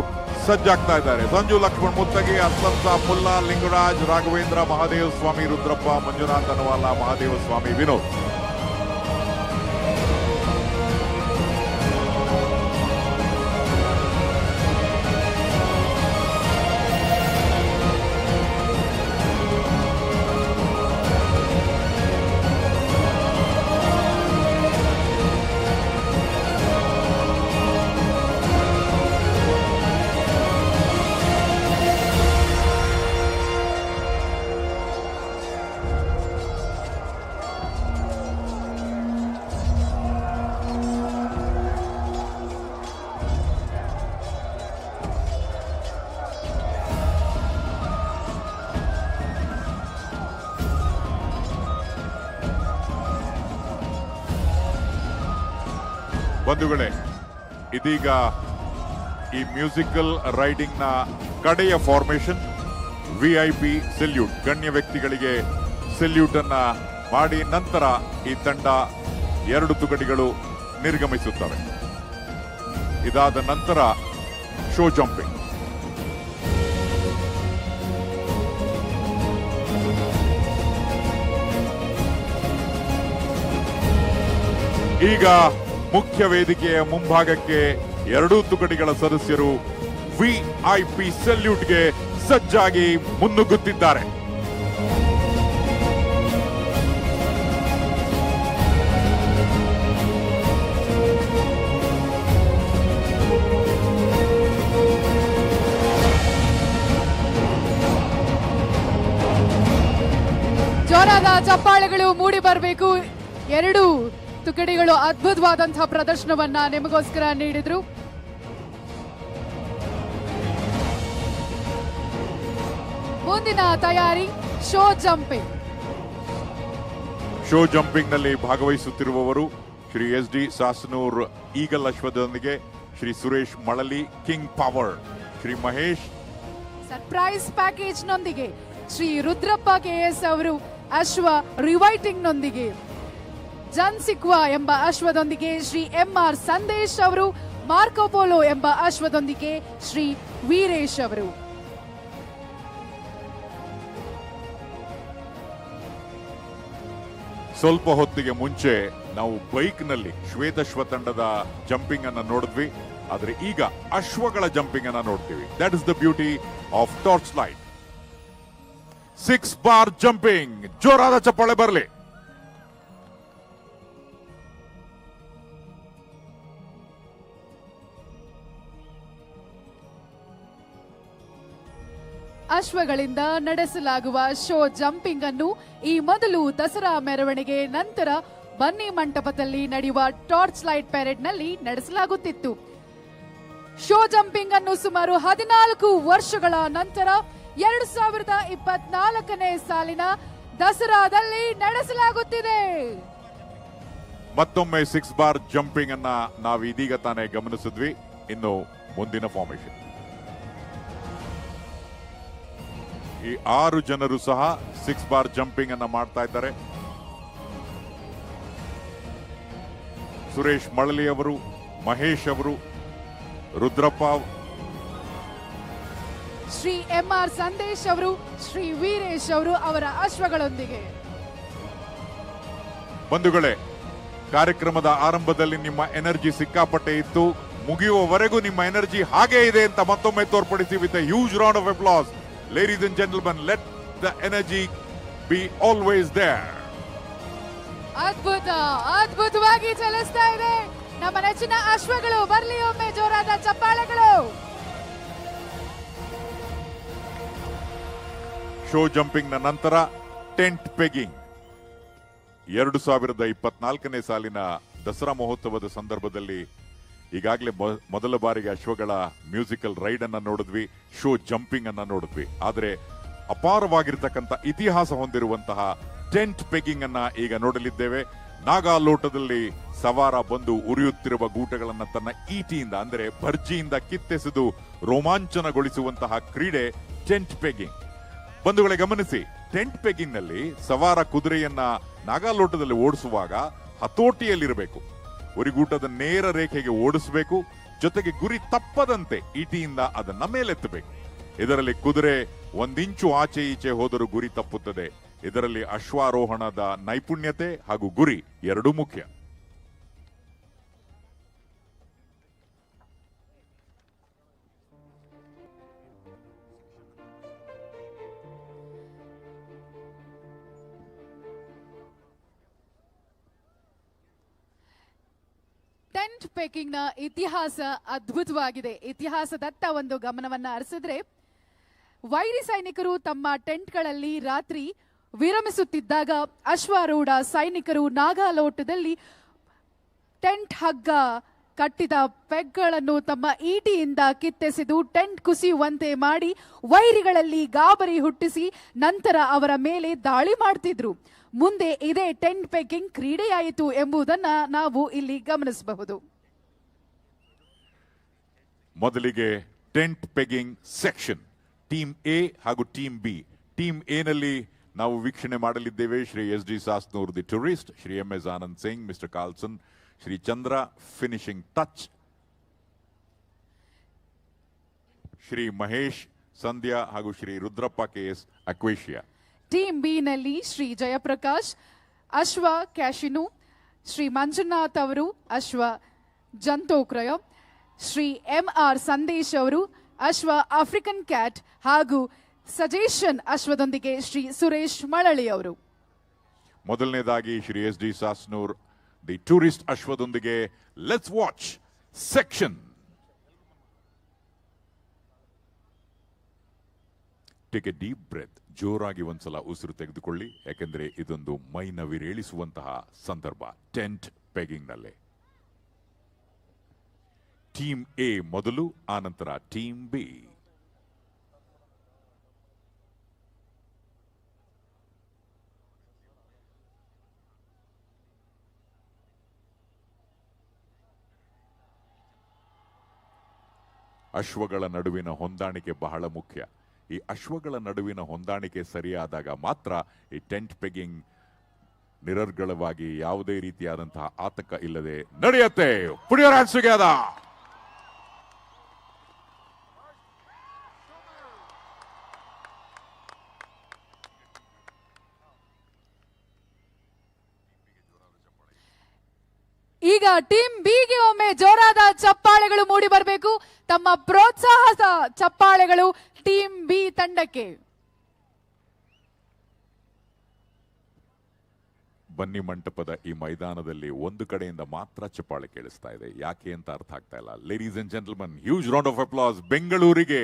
ಸಜ್ಜಾಗ್ತಾ ಇದ್ದಾರೆ. ಸಂಜು ಲಕ್ಷ್ಮಣ್ ಮುತ್ತಗಿ, ಅಸ್ಲಂ ಸಾಬ್ ಮುಲ್ಲಾ, ಲಿಂಗರಾಜ್, ರಾಘವೇಂದ್ರ, ಮಹಾದೇವ ಸ್ವಾಮಿ ರುದ್ರಪ್ಪ, ಮಂಜುನಾಥ್ ಅನವಾಲ, ಮಹಾದೇವ ಸ್ವಾಮಿ ವಿನೋದ್. ಬಂಧುಗಳೇ, ಇದೀಗ ಈ ಮ್ಯೂಸಿಕಲ್ ರೈಡಿಂಗ್ ನ ಕಡೆಯ ಫಾರ್ಮೇಶನ್ VIP ಸೆಲ್ಯೂಟ್, ಗಣ್ಯ ವ್ಯಕ್ತಿಗಳಿಗೆ ಸೆಲ್ಯೂಟ್ ಅನ್ನ ಮಾಡಿ ನಂತರ ಈ ತಂಡ 2 ತುಕಡಿಗಳು ನಿರ್ಗಮಿಸುತ್ತವೆ. ಇದಾದ ನಂತರ ಶೋ ಜಂಪಿಂಗ್. ಈಗ ಮುಖ್ಯ ವೇದಿಕೆಯ ಮುಂಭಾಗಕ್ಕೆ 2 ತುಕಡಿಗಳ ಸದಸ್ಯರು VIP ಸೆಲ್ಯೂಟ್ಗೆ ಸಜ್ಜಾಗಿ ಮುನ್ನುಗ್ಗುತ್ತಿದ್ದಾರೆ. ಜೋರಾದ ಚಪ್ಪಾಳೆಗಳು ಮೂಡಿ ಬರಬೇಕು. 2 ತುಕಡಿಗಳು ಅದ್ಭುತವಾದಂತಹ ಪ್ರದರ್ಶನವನ್ನ ನಿಮಗೋಸ್ಕರ ನೀಡಿದ್ರು. ಮುಂದಿನ ತಯಾರಿ ಶೋ ಜಂಪಿಂಗ್. ಶೋ ಜಂಪಿಂಗ್ ನಲ್ಲಿ ಭಾಗವಹಿಸುತ್ತಿರುವವರು ಶ್ರೀ SD ಸಾಸನೂರ್ ಈಗಲ್ ಅಶ್ವದೊಂದಿಗೆ Shri Suresh Malali king power, Shri Mahesh surprise package ನೊಂದಿಗೆ, ಶ್ರೀ ರುದ್ರಪ್ಪ KS ಅವರು ಅಶ್ವ ರಿವೈಟಿಂಗ್ ನೊಂದಿಗೆ, ಜನ್ಸಿಕ್ವಾ ಎಂಬ ಅಶ್ವದೊಂದಿಗೆ ಶ್ರೀ MR ಸಂದೇಶ್ ಅವರು, ಮಾರ್ಕೋಪೋಲೋ ಎಂಬ ಅಶ್ವದೊಂದಿಗೆ ಶ್ರೀ ವೀರೇಶ್ ಅವರು. ಸ್ವಲ್ಪ ಹೊತ್ತಿಗೆ ಮುಂಚೆ ನಾವು ಬೈಕ್ ನಲ್ಲಿ ಶ್ವೇತಶ್ವ ತಂಡದ ಜಂಪಿಂಗ್ ಅನ್ನ ನೋಡಿದ್ವಿ. ಆದ್ರೆ ಈಗ ಅಶ್ವಗಳ ಜಂಪಿಂಗ್ ಅನ್ನ ನೋಡ್ತೀವಿ. That is the beauty of torch light. 6 bar jumping. ಜೋರಾದ ಚಪ್ಪಾಳೆ ಬರಲಿ. ಅಶ್ವಗಳಿಂದ ನಡೆಸಲಾಗುವ ಶೋ ಜಂಪಿಂಗ್ ಅನ್ನು ಈ ಮೊದಲು ದಸರಾ ಮೆರವಣಿಗೆ, ನಂತರ ಬನ್ನಿ ಮಂಟಪದಲ್ಲಿ ನಡೆಯುವ ಟಾರ್ಚ್ ಲೈಟ್ ಪೆರೇಡ್ ನಲ್ಲಿ ನಡೆಸಲಾಗುತ್ತಿತ್ತು. ಶೋ ಜಂಪಿಂಗ್ ಅನ್ನು ಸುಮಾರು 14 ವರ್ಷಗಳ ನಂತರ 2024ನೇ ಸಾಲಿನ ದಸರಾದಲ್ಲಿ ನಡೆಸಲಾಗುತ್ತಿದೆ. ಮತ್ತೊಮ್ಮೆ 6 ಬಾರ್ ಜಂಪಿಂಗ್ ಅನ್ನ ನಾವು ಇದೀಗ ತಾನೇ ಗಮನಿಸಿದ್ವಿ. ಇನ್ನು ಮುಂದಿನ ಫಾರ್ಮೇಶನ್. ಈ 6 ಜನರು ಸಹ 6 ಬಾರ್ ಜಂಪಿಂಗ್ ಅನ್ನ ಮಾಡ್ತಾ ಇದ್ದಾರೆ. ಸುರೇಶ್ ಮಳಲಿ ಅವರು, ಮಹೇಶ್ ಅವರು, ರುದ್ರಪ್ಪ, ಶ್ರೀ MR ಸಂದೇಶ್ ಅವರು, ಶ್ರೀ ವೀರೇಶ್ ಅವರು ಅವರ ಅಶ್ವಗಳೊಂದಿಗೆ. ಬಂಧುಗಳೇ, ಕಾರ್ಯಕ್ರಮದ ಆರಂಭದಲ್ಲಿ ನಿಮ್ಮ ಎನರ್ಜಿ ಸಿಕ್ಕಾಪಟ್ಟೆ ಇತ್ತು. ಮುಗಿಯುವವರೆಗೂ ನಿಮ್ಮ ಎನರ್ಜಿ ಹಾಗೆ ಇದೆ ಅಂತ ಮತ್ತೊಮ್ಮೆ ತೋರ್ಪಡಿಸಿ with a huge round of applause. Ladies and gentlemen, let the energy be always there. ಅದ್ಭುತವಾಗಿ ಚಲಿಸ್ತಾ ಇದೆ ನಮ್ಮ ನೆಚ್ಚಿನ ಅಶ್ವಗಳು. ಬರ್ಲಿ ಒಮ್ಮೆ ಜೋರಾದ ಚಪ್ಪಾಳೆಗಳು. ಶೋ ಜಂಪಿಂಗ್ ನ ನಂತರ ಟೆಂಟ್ ಪೆಗಿಂಗ್. 2024ನೇ ಸಾಲಿನ ದಸರಾ ಮಹೋತ್ಸವದ ಸಂದರ್ಭದಲ್ಲಿ ಈಗಾಗಲೇ ಮೊದಲ ಬಾರಿಗೆ ಅಶ್ವಗಳ ಮ್ಯೂಸಿಕಲ್ ರೈಡ್ ಅನ್ನ ನೋಡಿದ್ವಿ, ಶೋ ಜಂಪಿಂಗ್ ಅನ್ನ ನೋಡಿದ್ವಿ. ಆದರೆ ಅಪಾರವಾಗಿರ್ತಕ್ಕಂಥ ಇತಿಹಾಸ ಹೊಂದಿರುವಂತಹ ಟೆಂಟ್ ಪೆಗಿಂಗ್ ಅನ್ನ ಈಗ ನೋಡಲಿದ್ದೇವೆ. ನಾಗಾಲೋಟದಲ್ಲಿ ಸವಾರ ಬಂದು ಉರಿಯುತ್ತಿರುವ ಗೂಟಗಳನ್ನ ತನ್ನ ಈಟಿಯಿಂದ ಅಂದರೆ ಭರ್ಜಿಯಿಂದ ಕಿತ್ತೆಸೆದು ರೋಮಾಂಚನಗೊಳಿಸುವಂತಹ ಕ್ರೀಡೆ ಟೆಂಟ್ ಪೆಗಿಂಗ್. ಬಂಧುಗಳೇ ಗಮನಿಸಿ, ಟೆಂಟ್ ಪೆಗಿಂಗ್ ನಲ್ಲಿ ಸವಾರ ಕುದುರೆಯನ್ನ ನಾಗಾಲೋಟದಲ್ಲಿ ಓಡಿಸುವಾಗ ಹತೋಟಿಯಲ್ಲಿರಬೇಕು. ಉರಿಗೂಟದ ನೇರ ರೇಖೆಗೆ ಓಡಿಸಬೇಕು, ಜೊತೆಗೆ ಗುರಿ ತಪ್ಪದಂತೆ ಈಟಿಯಿಂದ ಅದನ್ನ ಮೇಲೆತ್ತಬೇಕು. ಇದರಲ್ಲಿ ಕುದುರೆ 1 ಇಂಚು ಆಚೆ ಈಚೆ ಹೋದರೂ ಗುರಿ ತಪ್ಪುತ್ತದೆ. ಇದರಲ್ಲಿ ಅಶ್ವಾರೋಹಣದ ನೈಪುಣ್ಯತೆ ಹಾಗೂ ಗುರಿ ಎರಡೂ ಮುಖ್ಯ. ಟೆಂಟ್ ಪೆಕಿಂಗ್ ನ ಇತಿಹಾಸ ಅದ್ಭುತವಾಗಿದೆ. ಇತಿಹಾಸದತ್ತ ಒಂದು ಗಮನವನ್ನ ಹರಿಸಿದ್ರೆ, ವೈರಿ ಸೈನಿಕರು ತಮ್ಮ ಟೆಂಟ್ಗಳಲ್ಲಿ ರಾತ್ರಿ ವಿರಮಿಸುತ್ತಿದ್ದಾಗ ಅಶ್ವಾರೂಢ ಸೈನಿಕರು ನಾಗಾಲೋಟದಲ್ಲಿ ಟೆಂಟ್ ಹಗ್ಗ ಕಟ್ಟಿದ ಪೆಗ್ಗಳನ್ನು ತಮ್ಮ ಈಟಿಯಿಂದ ಕಿತ್ತೆಸೆದು ಟೆಂಟ್ ಕುಸಿಯುವಂತೆ ಮಾಡಿ ವೈರಿಗಳಲ್ಲಿ ಗಾಬರಿ ಹುಟ್ಟಿಸಿ ನಂತರ ಅವರ ಮೇಲೆ ದಾಳಿ ಮಾಡ್ತಿದ್ರು. ಮುಂದೆ ಇದೇ ಟೆಂಟ್ ಪೆಗ್ಗಿಂಗ್ ಕ್ರೀಡೆಯಾಯಿತು ಎಂಬುದನ್ನ ನಾವು ಇಲ್ಲಿ ಗಮನಿಸಬಹುದು. ಮೊದಲಿಗೆ tent pegging section team A ಹಾಗೂ ಟೀಮ್ ಬಿ. ಟೀಮ್ ಎ ನಲ್ಲಿ ನಾವು ವೀಕ್ಷಣೆ ಮಾಡಲಿದ್ದೇವೆ Shri S D Sasnur the tourist, Shri M S Anand Singh, mister Carlson, Shri Chandra finishing touch, Shri Mahesh Sandhya ಹಾಗೂ Shri Rudrappa KS acacia. Team B ನಲ್ಲಿ ಶ್ರೀ ಜಯಪ್ರಕಾಶ್ ಅಶ್ವ ಕ್ಯಾಶಿನು, ಶ್ರೀ ಮಂಜುನಾಥ್ ಅವರು ಅಶ್ವ ಜಂತೋಕ್ರಯ, ಶ್ರೀ ಎಂಆರ್ ಸಂದೇಶ್ ಅವರು ಅಶ್ವ ಆಫ್ರಿಕನ್ ಕ್ಯಾಟ್ ಹಾಗೂ ಸಜೆಷನ್ ಅಶ್ವದೊಂದಿಗೆ ಶ್ರೀ ಸುರೇಶ್ ಮಳಳಿ ಅವರು. ಮೊದಲನೇದಾಗಿ Shri S D Sasnur the tourist ಅಶ್ವದೊಂದಿಗೆ let's watch section. Take a deep breath. ಜೋರಾಗಿ ಒಂದ್ಸಲ ಉಸಿರು ತೆಗೆದುಕೊಳ್ಳಿ, ಯಾಕೆಂದ್ರೆ ಇದೊಂದು ಮೈನವಿರೇಳಿಸುವಂತಹ ಸಂದರ್ಭ. ಟೆಂಟ್ ಪೆಗಿಂಗ್ ನಲ್ಲಿ ಟೀಮ್ ಎ ಮೊದಲು, ಆನಂತರ ಟೀಮ್ ಬಿ. ಅಶ್ವಗಳ ನಡುವಿನ ಹೊಂದಾಣಿಕೆ ಬಹಳ ಮುಖ್ಯ. ಈ ಅಶ್ವಗಳ ನಡುವಿನ ಹೊಂದಾಣಿಕೆ ಸರಿಯಾದಾಗ ಮಾತ್ರ ಈ ಟೆಂಟ್ ಪೆಗಿಂಗ್ ನಿರರ್ಗಳವಾಗಿ ಯಾವುದೇ ರೀತಿಯಾದಂತಹ ಆತಂಕ ಇಲ್ಲದೆ ನಡೆಯುತ್ತೆ. Put your hands together. ಈಗ ಟೀಮ್ ಬಿಗೆ ಒಮ್ಮೆ ಜೋರಾದ ಚಪ್ಪಾಳೆಗಳು ಮೂಡಿ ಬರಬೇಕು. ತಮ್ಮ ಪ್ರೋತ್ಸಾಹದ ಚಪ್ಪಾಳೆಗಳು ಟೀಮ್ ಬಿ ತಂಡಕ್ಕೆ. ಬನ್ನಿ ಮಂಟಪದ ಈ ಮೈದಾನದಲ್ಲಿ ಒಂದು ಕಡೆಯಿಂದ ಮಾತ್ರ ಚಪ್ಪಾಳೆ ಕೇಳಿಸ್ತಾ ಇದೆ, ಯಾಕೆ ಅಂತ ಅರ್ಥ ಆಗ್ತಾ ಇಲ್ಲ. Ladies and gentleman, huge round of applause. ಬೆಂಗಳೂರಿಗೆ,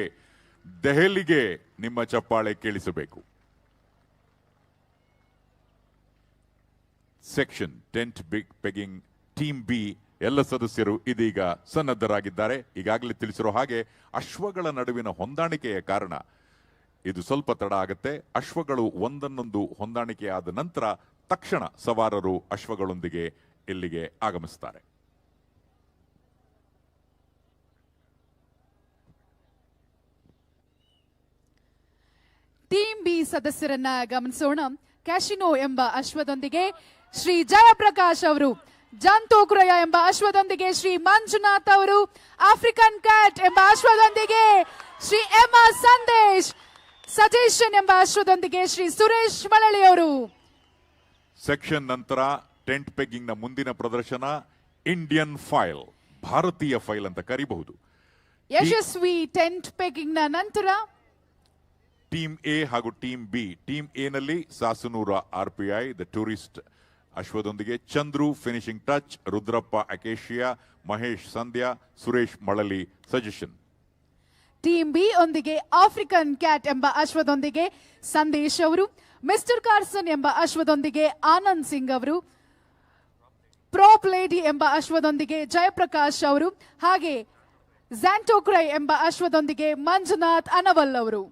ದೆಹಲಿಗೆ ನಿಮ್ಮ ಚಪ್ಪಾಳೆ ಕೇಳಿಸಬೇಕು. ಸೆಕ್ಷನ್ ಟೆಂಟ್ ಪೆಗಿಂಗ್ ಟೀಮ್ ಬಿ ಎಲ್ಲ ಸದಸ್ಯರು ಇದೀಗ ಸನ್ನದ್ಧರಾಗಿದ್ದಾರೆ. ಈಗಾಗಲೇ ತಿಳಿಸಿರೋ ಹಾಗೆ ಅಶ್ವಗಳ ನಡುವಿನ ಹೊಂದಾಣಿಕೆಯ ಕಾರಣ ಇದು ಸ್ವಲ್ಪ ತಡ ಆಗುತ್ತೆ. ಅಶ್ವಗಳು ಒಂದನ್ನೊಂದು ಹೊಂದಾಣಿಕೆಯಾದ ನಂತರ ತಕ್ಷಣ ಸವಾರರು ಅಶ್ವಗಳೊಂದಿಗೆ ಇಲ್ಲಿಗೆ ಆಗಮಿಸುತ್ತಾರೆ. ಟೀಮ್ ಬಿ ಸದಸ್ಯರನ್ನ ಗಮನಿಸೋಣ. ಕ್ಯಾಶಿನೋ ಎಂಬ ಅಶ್ವದೊಂದಿಗೆ ಶ್ರೀ ಜಯಪ್ರಕಾಶ್ ಅವರು, ಜಂತೋಕ್ರಯ ಎಂಬ ಅಶ್ವದೊಂದಿಗೆ ಶ್ರೀ ಮಂಜುನಾಥ್ ಅವರು, ಆಫ್ರಿಕನ್ ಕ್ಯಾಟ್ ಎಂಬ ಅಶ್ವದೊಂದಿಗೆ Shri M R Sandesh, suggestion ಎಂಬ ಅಶ್ವದೊಂದಿಗೆ ಶ್ರೀ ಸುರೇಶ್ ಮಳಳಿ ಅವರು. ಸೆಕ್ಷನ್ ನಂತರ ಟೆಂಟ್ ಪೆಗ್ಗಿಂಗ್ ನ ಮುಂದಿನ ಪ್ರದರ್ಶನ ಇಂಡಿಯನ್ ಫೈಲ್, ಭಾರತೀಯ ಫೈಲ್ ಅಂತ ಕರೀಬಹುದು. ಯಶಸ್ವಿ ಟೆಂಟ್ ಪೆಗ್ಗಿಂಗ್ ನ ನಂತರ ಟೀಮ್ ಎ ಹಾಗೂ ಟೀಮ್ ಬಿ. ಟೀಮ್ ಎ ನಲ್ಲಿ ಸಾಸನೂರ ಆರ್ಪಿಐ ದ ಟೂರಿಸ್ಟ್ ಅಶ್ವದೊಂದಿಗೆ Chandru finishing touch, Rudrappa acacia, Mahesh Sandhya, Suresh Malali suggestion. Team B ಒಂದಿಗೆ ಆಫ್ರಿಕನ್ ಕ್ಯಾಟ್ ಎಂಬ ಅಶ್ವದೊಂದಿಗೆ ಸಂದೇಶ್ ಅವರು, ಮಿಸ್ಟರ್ ಕಾರ್ಸನ್ ಎಂಬ ಅಶ್ವದೊಂದಿಗೆ ಆನಂದ್ ಸಿಂಗ್ ಅವರು, ಪ್ರೋಪ್ ಲೇಡಿ ಎಂಬ ಅಶ್ವದೊಂದಿಗೆ ಜಯಪ್ರಕಾಶ್ ಅವರು, ಹಾಗೆ ಝ್ಯಾಂಟೋಕ್ರೈ ಎಂಬ ಅಶ್ವದೊಂದಿಗೆ ಮಂಜುನಾಥ್ ಅನವಲ್ ಅವರು.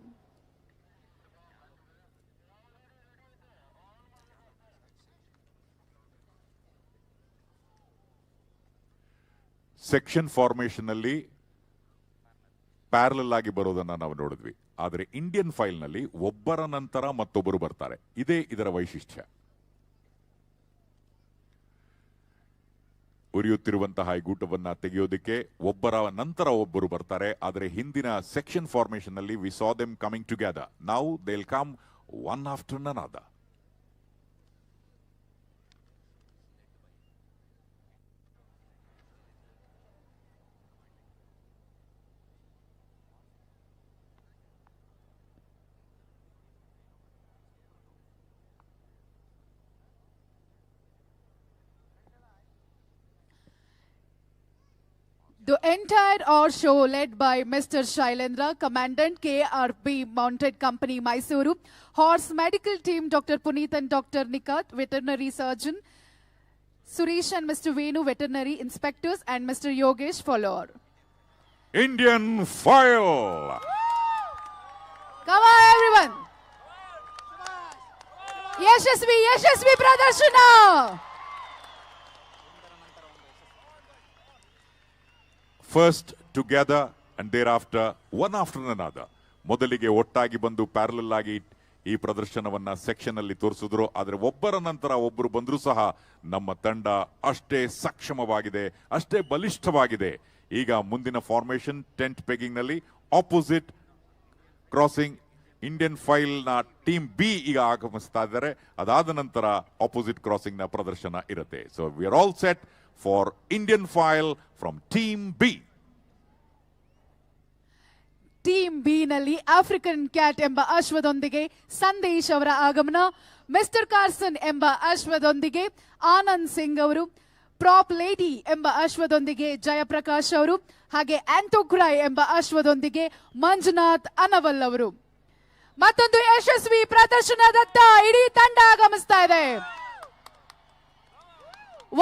ಸೆಕ್ಷನ್ ಫಾರ್ಮೇಶನ್ ನಲ್ಲಿ ಪ್ಯಾರಲಲ್ ಆಗಿ ಬರೋದನ್ನ ನಾವು ನೋಡಿದ್ವಿ. ಆದರೆ ಇಂಡಿಯನ್ ಫೈಲ್ ನಲ್ಲಿ ಒಬ್ಬರ ನಂತರ ಮತ್ತೊಬ್ಬರು ಬರ್ತಾರೆ. ಇದೇ ಇದರ ವೈಶಿಷ್ಟ್ಯ. ಉರಿಯುತ್ತಿರುವಂತಹ ಈ ಗೂಟವನ್ನ ತೆಗೆಯೋದಕ್ಕೆ ಒಬ್ಬರ ನಂತರ ಒಬ್ಬರು ಬರ್ತಾರೆ. ಆದರೆ ಹಿಂದಿನ ಸೆಕ್ಷನ್ ಫಾರ್ಮೇಶನ್ ನಲ್ಲಿ we saw them coming together. Now they will come one after another. The entire hour show led by Mr. Shailendra, Commandant KRB Mounted Company, Mysuru, Horse Medical Team, Dr. Puneet and Dr. Nikat, Veterinary Surgeon, Suresh and Mr. Venu, Veterinary Inspectors, and Mr. Yogesh, follower. Indian File. Come on, everyone. Yashasvi Pradarshana. First together and thereafter one after another. ಮೊದಲಿಗೆ ಒಟ್ಟಾಗಿ ಬಂದು parallel ಆಗಿ ಈ ಪ್ರದರ್ಶನವನ್ನ section ಅಲ್ಲಿ ತೋರಿಸಿದ್ರು. ಆದರೆ ಒಬ್ಬರ ನಂತರ ಒಬ್ಬರು ಬಂದರೂ ಸಹ ನಮ್ಮ ತಂಡ ಅಷ್ಟೇ ಸಕ್ಷಮವಾಗಿದೆ, ಅಷ್ಟೇ ಬಲಿಷ್ಠವಾಗಿದೆ. ಈಗ ಮುಂದಿನ ಫಾರ್ಮೇಶನ್ ಟೆಂಟ್ ಪೆಗಿಂಗ್ ನಲ್ಲಿ ಆಪೋಸಿಟ್ ಕ್ರಾಸಿಂಗ್ ಇಂಡಿಯನ್ ಫೈಲ್ ನ ಟೀಮ್ ಬಿ ಈಗ ಆಗಮಿಸ್ತಾ ಇದ್ದಾರೆ. ಅದಾದ ನಂತರ ಆಪೋಸಿಟ್ ಕ್ರಾಸಿಂಗ್ ನ ಪ್ರದರ್ಶನ ಇರುತ್ತೆ. So we are all set for Indian file from team B. Team B ನಲ್ಲಿ ಆಫ್ರಿಕನ್ ಕ್ಯಾಟ್ ಎಂಬ ಅಶ್ವದೊಂದಿಗೆ ಸಂದೇಶ್ ಅವರ ಆಗಮನ, ಮಿಸ್ಟರ್ ಕಾರ್ಸನ್ ಎಂಬ ಅಶ್ವದೊಂದಿಗೆ ಆನಂದ್ ಸಿಂಗ್ ಅವರು, ಪ್ರಾಪ್ ಲೇಡಿ ಎಂಬ ಅಶ್ವದೊಂದಿಗೆ ಜಯಪ್ರಕಾಶ್ ಅವರು, ಹಾಗೆ ಆಂಟೋಕ್ರೈ ಎಂಬ ಅಶ್ವದೊಂದಿಗೆ ಮಂಜುನಾಥ್ ಅನವಲ್ ಅವರು. ಮತ್ತೊಂದು ಯಶಸ್ವಿ ಪ್ರದರ್ಶನದತ್ತ ಇಡೀ ತಂಡ ಆಗಮಿಸ್ತಾ ಇದೆ.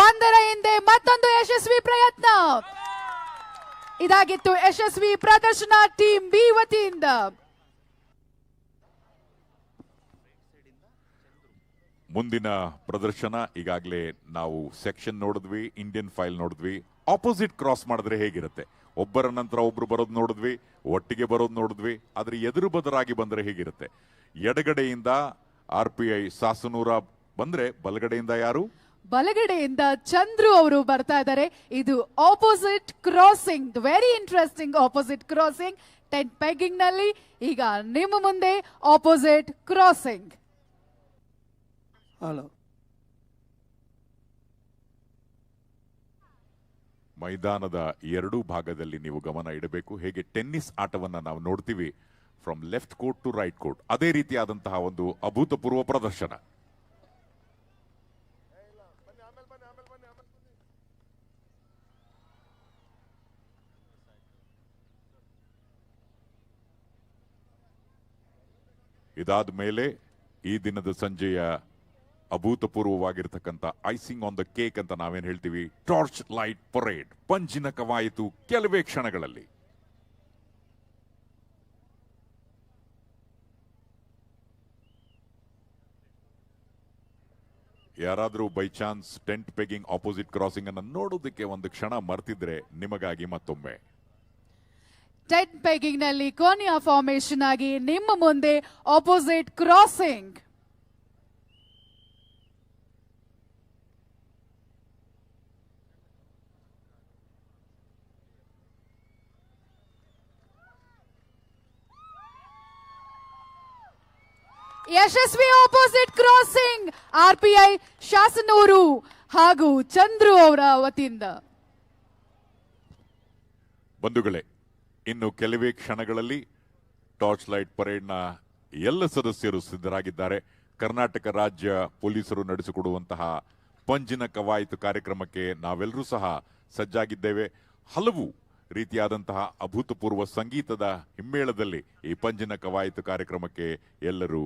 ಒಂದರ ಹಿಂದೆ ಮತ್ತೊಂದು ಯಶಸ್ವಿ ಪ್ರಯತ್ನ. ಇದಾಗಿತ್ತು ಯಶಸ್ವಿ ಪ್ರದರ್ಶನ ಟೀಮ್ ಬಿ ವತಿಯಿಂದ. ಮುಂದಿನ ಪ್ರದರ್ಶನ ಈಗಾಗಲೇ ನಾವು ಸೆಕ್ಷನ್ ನೋಡಿದ್ವಿ, ಇಂಡಿಯನ್ ಫೈಲ್ ನೋಡಿದ್ವಿ. ಆಪೋಸಿಟ್ ಕ್ರಾಸ್ ಮಾಡಿದ್ರೆ ಹೇಗಿರುತ್ತೆ? ಒಬ್ಬರ ನಂತರ ಒಬ್ರು ಬರೋದು ನೋಡಿದ್ವಿ, ಒಟ್ಟಿಗೆ ಬರೋದು ನೋಡಿದ್ವಿ. ಆದ್ರೆ ಎದುರು ಬದರಾಗಿ ಬಂದ್ರೆ ಹೇಗಿರುತ್ತೆ? ಎಡಗಡೆಯಿಂದ RPI ಸಾಸನೂರ ಬಂದ್ರೆ ಬಲಗಡೆಯಿಂದ ಯಾರು? ಬಲಗಡೆಯಿಂದ ಚಂದ್ರು ಅವರು ಬರ್ತಾ ಇದ್ದಾರೆ. ಇದು opposite crossing, very interesting opposite crossing tent pegging ನಲ್ಲಿ. ಈಗ ನಿಮ್ಮ ಮುಂದೆ ಆಪೋಸಿಟ್ ಕ್ರಾಸಿಂಗ್. ಹಲೋ. ಮೈದಾನದ ಎರಡೂ ಭಾಗದಲ್ಲಿ ನೀವು ಗಮನ ಇಡಬೇಕು. ಹೇಗೆ ಟೆನ್ನಿಸ್ ಆಟವನ್ನ ನಾವು ನೋಡ್ತೀವಿ from left court to right court, ಅದೇ ರೀತಿಯಾದಂತಹ ಒಂದು ಅಭೂತಪೂರ್ವ ಪ್ರದರ್ಶನ. ಇದಾದ ಮೇಲೆ ಈ ದಿನದ ಸಂಜೆಯ ಅಭೂತಪೂರ್ವವಾಗಿರ್ತಕ್ಕಂಥ ಐಸಿಂಗ್ ಆನ್ ದ ಕೇಕ್ ಅಂತ ನಾವೇನ್ ಹೇಳ್ತೀವಿ, ಟಾರ್ಚ್ ಲೈಟ್ ಪರೇಡ್, ಪಂಜಿನ ಕವಾಯಿತು ಕೆಲವೇ ಕ್ಷಣಗಳಲ್ಲಿ. ಯಾರಾದರೂ by chance tent pegging opposite crossing ಅನ್ನು ನೋಡೋದಕ್ಕೆ ಒಂದು ಕ್ಷಣ ಮರ್ತಿದ್ರೆ ನಿಮಗಾಗಿ ಮತ್ತೊಮ್ಮೆ ಟೆಂಟ್ ಪೆಗ್ಗಿಂಗ್ ನಲ್ಲಿ ಕೊನೆಯ ಫಾರ್ಮೇಶನ್ ಆಗಿ ನಿಮ್ಮ ಮುಂದೆ ಆಪೋಸಿಟ್ ಕ್ರಾಸಿಂಗ್. ಯಶಸ್ವಿ ಆಪೋಸಿಟ್ ಕ್ರಾಸಿಂಗ್ RPI ಶಾಸನೂರು ಹಾಗೂ ಚಂದ್ರು ಅವರ ವತಿಯಿಂದ. ಬಂಧುಗಳೇ, ಇನ್ನು ಕೆಲವೇ ಕ್ಷಣಗಳಲ್ಲಿ ಟಾರ್ಚ್ ಲೈಟ್ ಪರೇಡ್ನ ಎಲ್ಲ ಸದಸ್ಯರು ಸಿದ್ಧರಾಗಿದ್ದಾರೆ. ಕರ್ನಾಟಕ ರಾಜ್ಯ ಪೊಲೀಸರು ನಡೆಸಿಕೊಡುವಂತಹ ಪಂಜಿನ ಕವಾಯತು ಕಾರ್ಯಕ್ರಮಕ್ಕೆ ನಾವೆಲ್ಲರೂ ಸಹ ಸಜ್ಜಾಗಿದ್ದೇವೆ. ಹಲವು ರೀತಿಯಾದಂತಹ ಅಭೂತಪೂರ್ವ ಸಂಗೀತದ ಹಿಮ್ಮೇಳದಲ್ಲಿ ಈ ಪಂಜಿನ ಕವಾಯತು ಕಾರ್ಯಕ್ರಮಕ್ಕೆ ಎಲ್ಲರೂ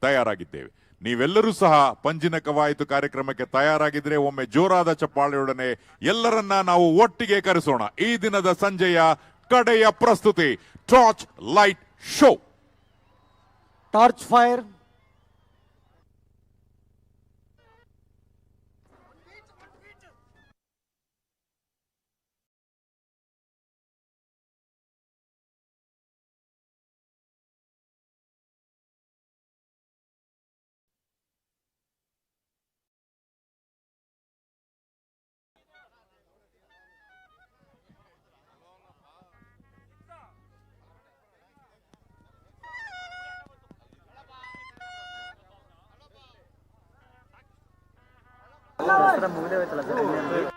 ತಯಾರಾಗಿದ್ದೇವೆ. ನೀವೆಲ್ಲರೂ ಸಹ ಪಂಜಿನ ಕವಾಯತು ಕಾರ್ಯಕ್ರಮಕ್ಕೆ ತಯಾರಾಗಿದ್ರೆ ಒಮ್ಮೆ ಜೋರಾದ ಚಪ್ಪಾಳೆಯೊಡನೆ ಎಲ್ಲರನ್ನ ನಾವು ಒಟ್ಟಿಗೆ ಕರೆಸೋಣ. ಈ ದಿನದ ಸಂಜೆಯ ಕಡೆಯ ಪ್ರಸ್ತುತಿ torch light show. Torch fire. ಮುಗಿದೇ ಹೋಯ್ತಲ್ಲ ಸರ್.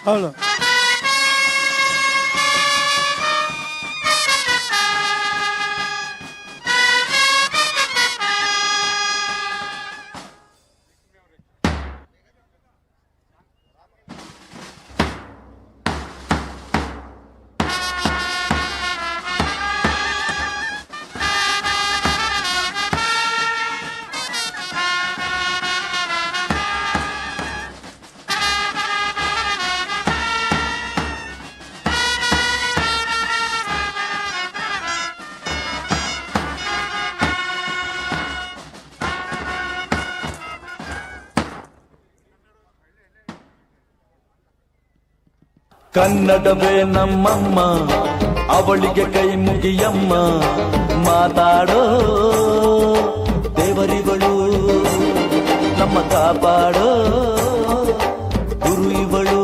ಹೌದು. ಕನ್ನಡವೇ ನಮ್ಮಮ್ಮ, ಅವಳಿಗೆ ಕೈ ಮುಗಿಯಮ್ಮ, ಮಾತಾಡೋ ದೇವರಿಗಳು, ನಮ್ಮ ಕಾಪಾಡೋ ಗುರು ಇವಳು.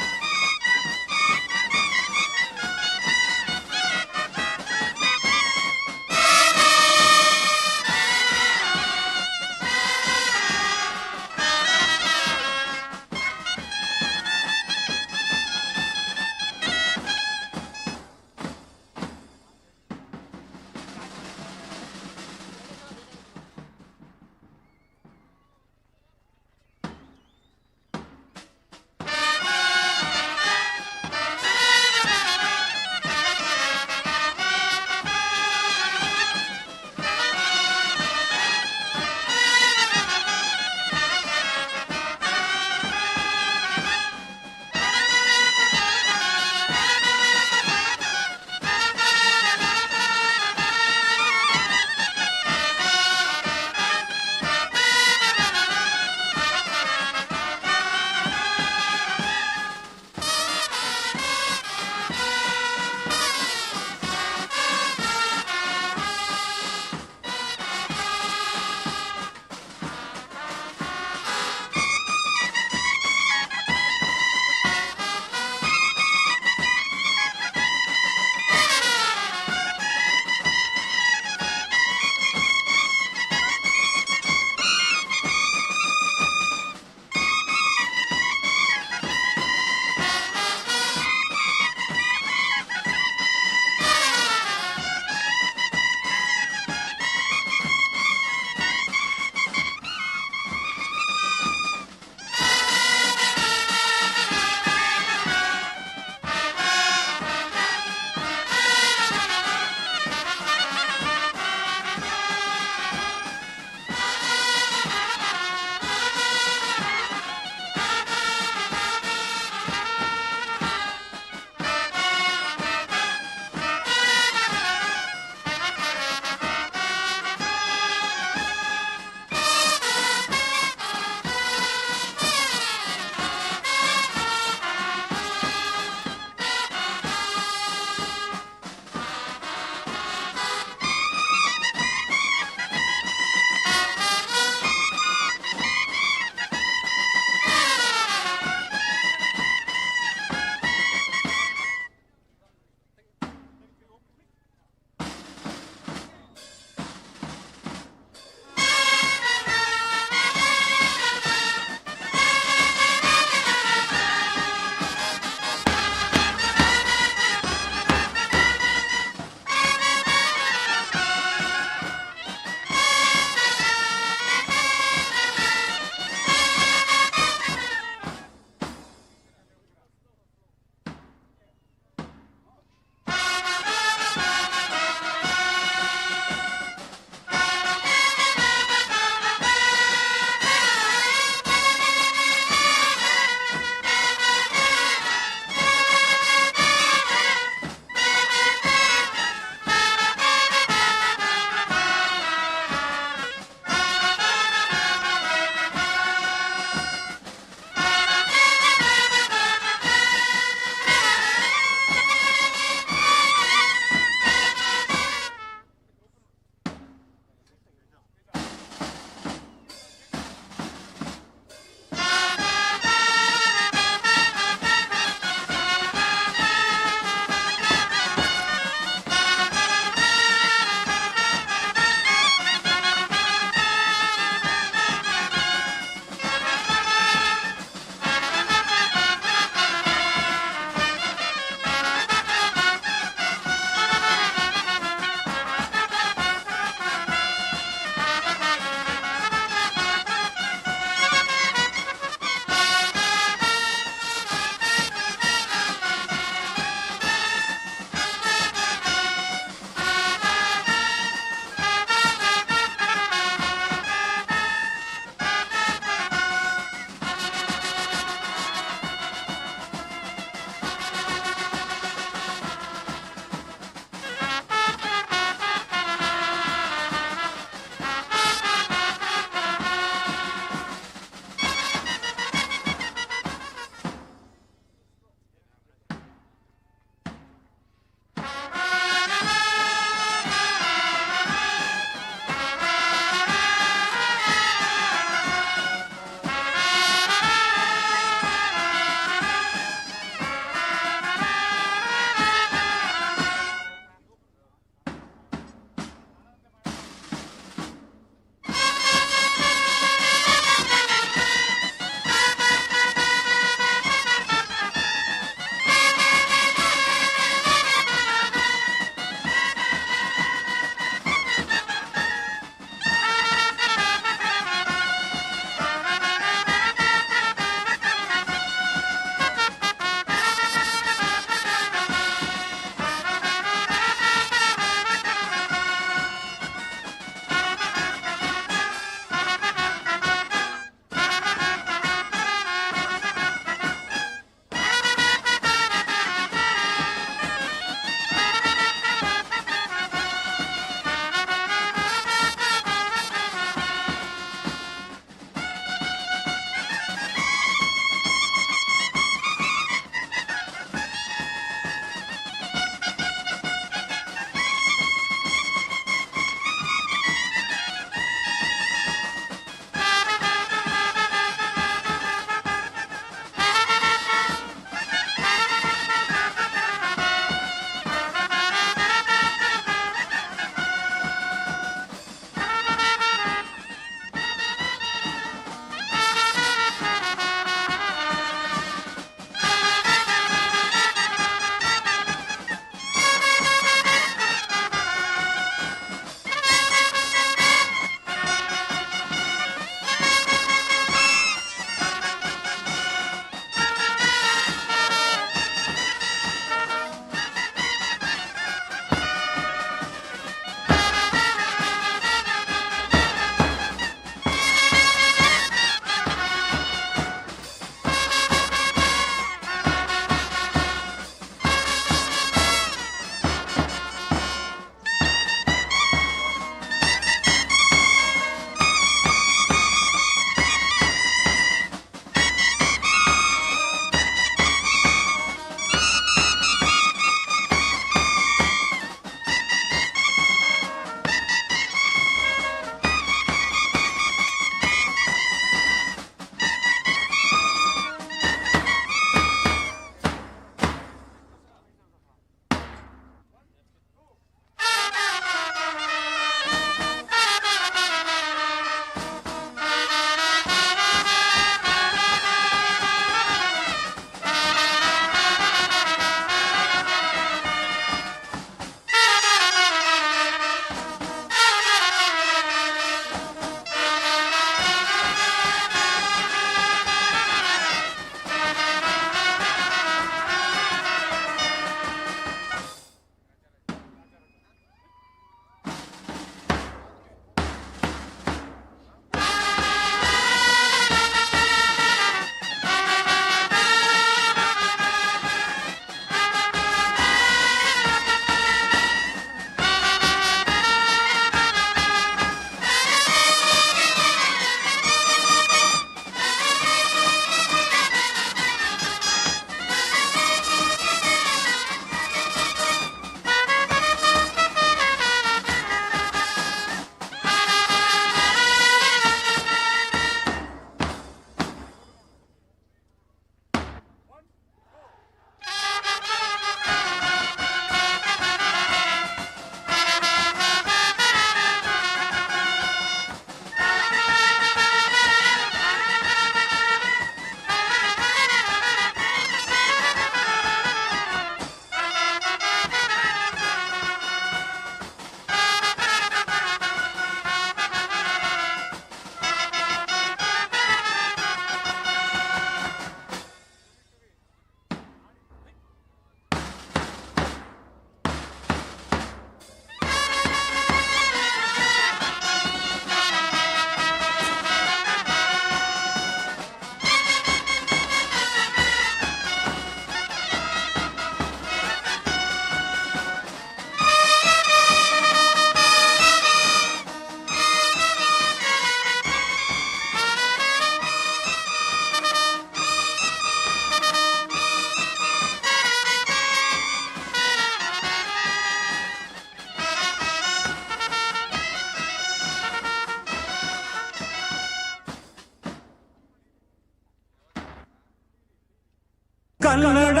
ಕನ್ನಡ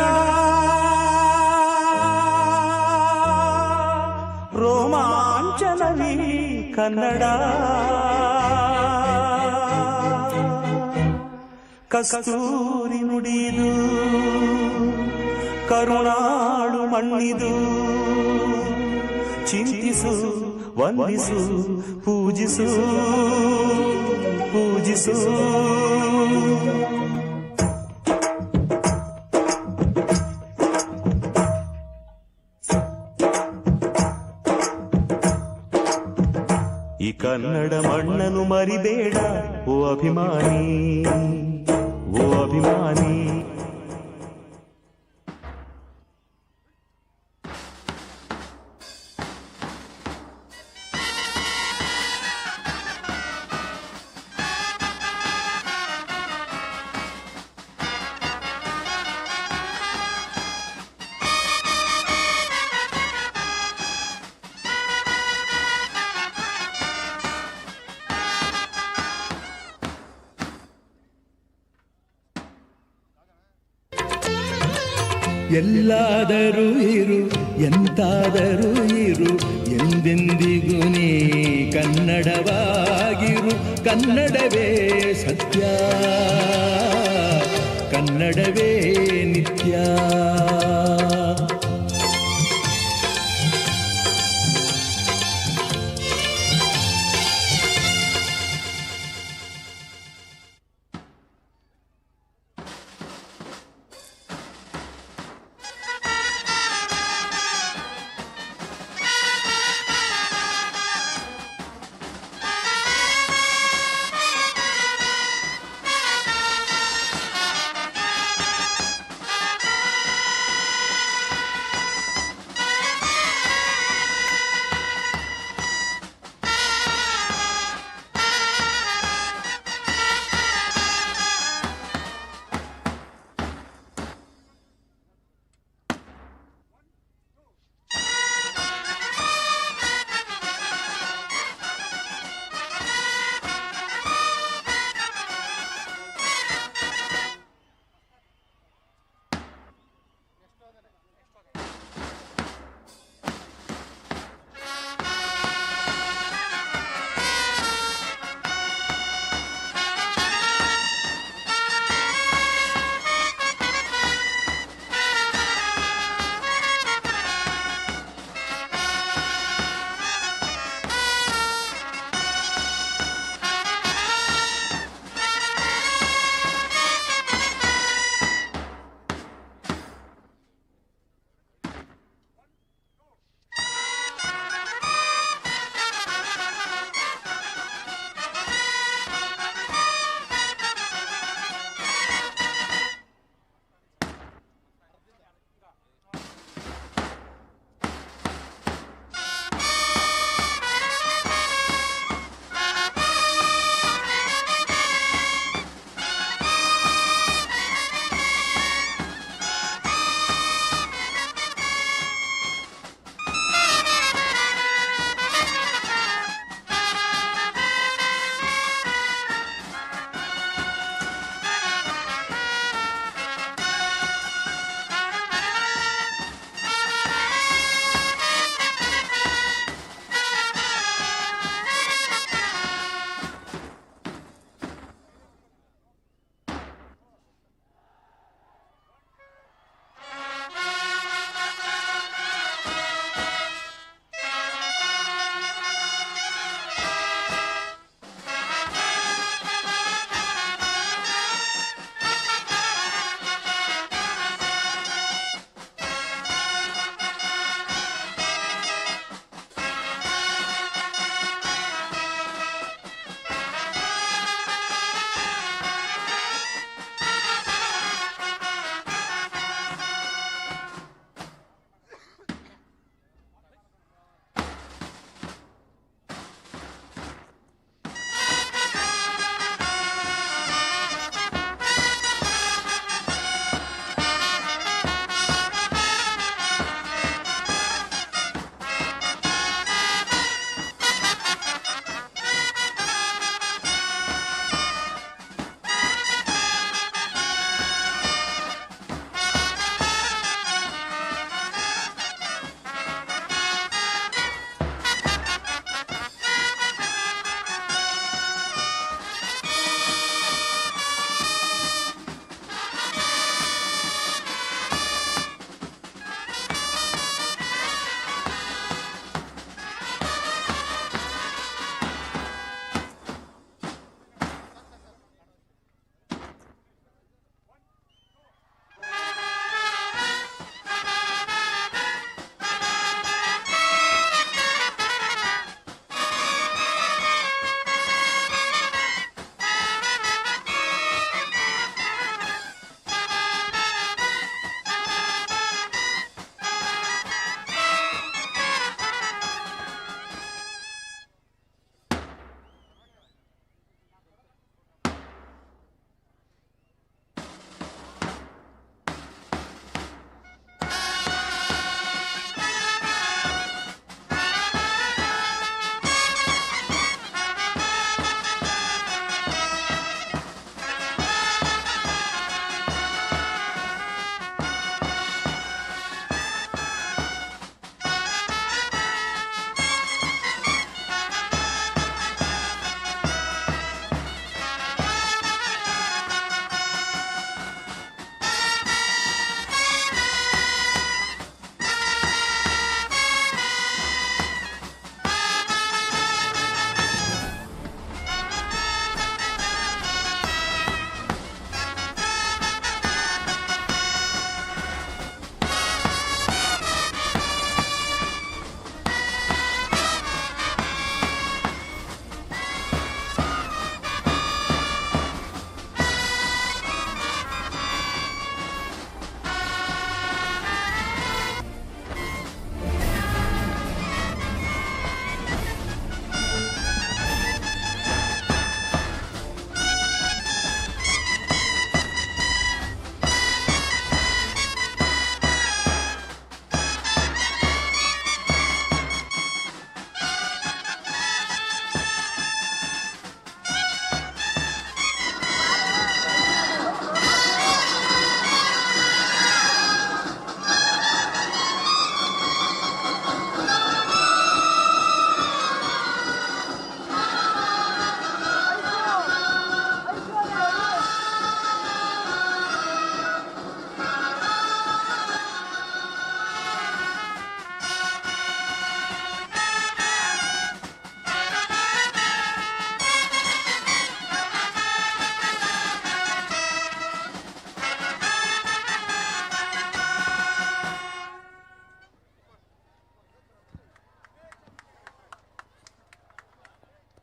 ರೋಮಾಂಚನವೀ ಕನ್ನಡ ಕಸ್ತೂರಿ ನುಡಿದು ಕರುಣಾಳು ಮಣ್ಣಿದು ಚಿಂತಿಸು ವಂದಿಸು ಪೂಜಿಸು ಪೂಜಿಸು ಈ ಕನ್ನಡ ಮಣ್ಣನ್ನು ಮರಿಬೇಡ ಓ ಅಭಿಮಾನಿ ಓ ಅಭಿಮಾನಿ ಎಲ್ಲಾದರೂ ಇರು ಎಂತಾದರೂ ಇರು ಎಂದೆಂದಿಗೂ ನೀ ಕನ್ನಡವಾಗಿರು ಕನ್ನಡವೇ ಸತ್ಯ ಕನ್ನಡವೇ ನಿತ್ಯ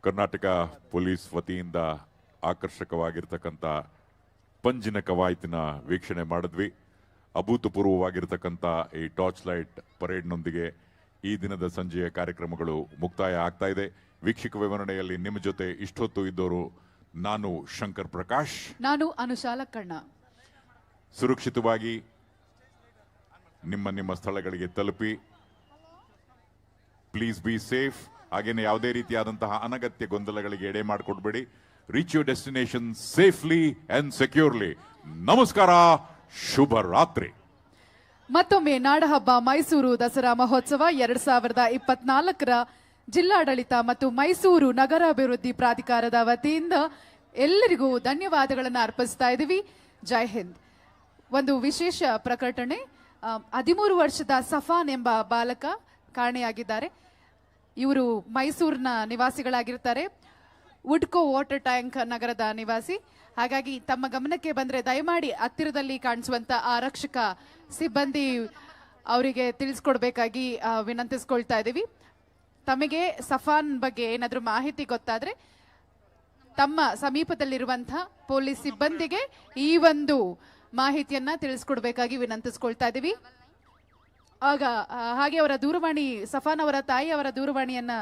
ಕರ್ನಾಟಕ ಪೊಲೀಸ್ ವತಿಯಿಂದ ಆಕರ್ಷಕವಾಗಿರ್ತಕ್ಕಂಥ ಪಂಜಿನ ಕವಾಯತಿನ ವೀಕ್ಷಣೆ ಮಾಡಿದ್ವಿ. ಅಭೂತಪೂರ್ವವಾಗಿರ್ತಕ್ಕಂಥ ಈ ಟಾರ್ಚ್ ಲೈಟ್ ಪರೇಡ್ನೊಂದಿಗೆ ಈ ದಿನದ ಸಂಜೆಯ ಕಾರ್ಯಕ್ರಮಗಳು ಮುಕ್ತಾಯ ಆಗ್ತಾ ಇದೆ. ವೀಕ್ಷಕ ವಿವರಣೆಯಲ್ಲಿ ನಿಮ್ಮ ಜೊತೆ ಇಷ್ಟೊತ್ತು ಇದ್ದವರು ನಾನು ಶಂಕರ್ ಪ್ರಕಾಶ್, ನಾನು ಅನುಶಾಲ ಕಣ್ಣ. ಸುರಕ್ಷಿತವಾಗಿ ನಿಮ್ಮ ಸ್ಥಳಗಳಿಗೆ ತಲುಪಿ. Please be safe. ಹಾಗೇನೆ ಯಾವುದೇ ರೀತಿಯಾದಂತಹ ಅನಗತ್ಯ ಗೊಂದಲಗಳಿಗೆ ಎಡೆ ಮಾಡಿಕೊಡ್ಬೇಡಿ. Reach your destination safely and securely. ನಮಸ್ಕಾರ, ಶುಭ ರಾತ್ರಿ. ಮತ್ತೊಮ್ಮೆ ನಾಡಹಬ್ಬ ಮೈಸೂರು ದಸರಾ ಮಹೋತ್ಸವ 2024ರ ಜಿಲ್ಲಾಡಳಿತ ಮತ್ತು ಮೈಸೂರು ನಗರಾಭಿವೃದ್ಧಿ ಪ್ರಾಧಿಕಾರದ ವತಿಯಿಂದ ಎಲ್ಲರಿಗೂ ಧನ್ಯವಾದಗಳನ್ನು ಅರ್ಪಿಸ್ತಾ ಇದ್ದೀವಿ. ಜೈ ಹಿಂದ್. ಒಂದು ವಿಶೇಷ ಪ್ರಕಟಣೆ. 13 ವರ್ಷದ ಸಫಾನ್ ಎಂಬ ಬಾಲಕ ಕಾಣೆಯಾಗಿದ್ದಾರೆ. ಇವರು ಮೈಸೂರಿನ ನಿವಾಸಿಗಳಾಗಿರ್ತಾರೆ. ವುಡ್ಕೋ ವಾಟರ್ ಟ್ಯಾಂಕ್ ನಗರದ ನಿವಾಸಿ. ಹಾಗಾಗಿ ತಮ್ಮ ಗಮನಕ್ಕೆ ಬಂದರೆ ದಯಮಾಡಿ ಹತ್ತಿರದಲ್ಲಿ ಕಾಣಿಸುವಂತ ಆರಕ್ಷಕ ಸಿಬ್ಬಂದಿ ಅವರಿಗೆ ತಿಳಿಸ್ಕೊಡ್ಬೇಕಾಗಿ ವಿನಂತಿಸ್ಕೊಳ್ತಾ ಇದ್ದೀವಿ. ತಮಗೆ ಸಫಾನ್ ಬಗ್ಗೆ ಏನಾದರೂ ಮಾಹಿತಿ ಗೊತ್ತಾದ್ರೆ ತಮ್ಮ ಸಮೀಪದಲ್ಲಿರುವಂತಹ ಪೊಲೀಸ್ ಸಿಬ್ಬಂದಿಗೆ ಈ ಒಂದು ಮಾಹಿತಿಯನ್ನ ತಿಳಿಸ್ಕೊಡ್ಬೇಕಾಗಿ ವಿನಂತಿಸ್ಕೊಳ್ತಾ ಇದ್ದೀವಿ. ಹಾಗೆ ಅವರ ದೂರವಾಣಿ, ಸಫಾನ್ ಅವರ ತಾಯಿ ಅವರ ದೂರವಾಣಿಯನ್ನ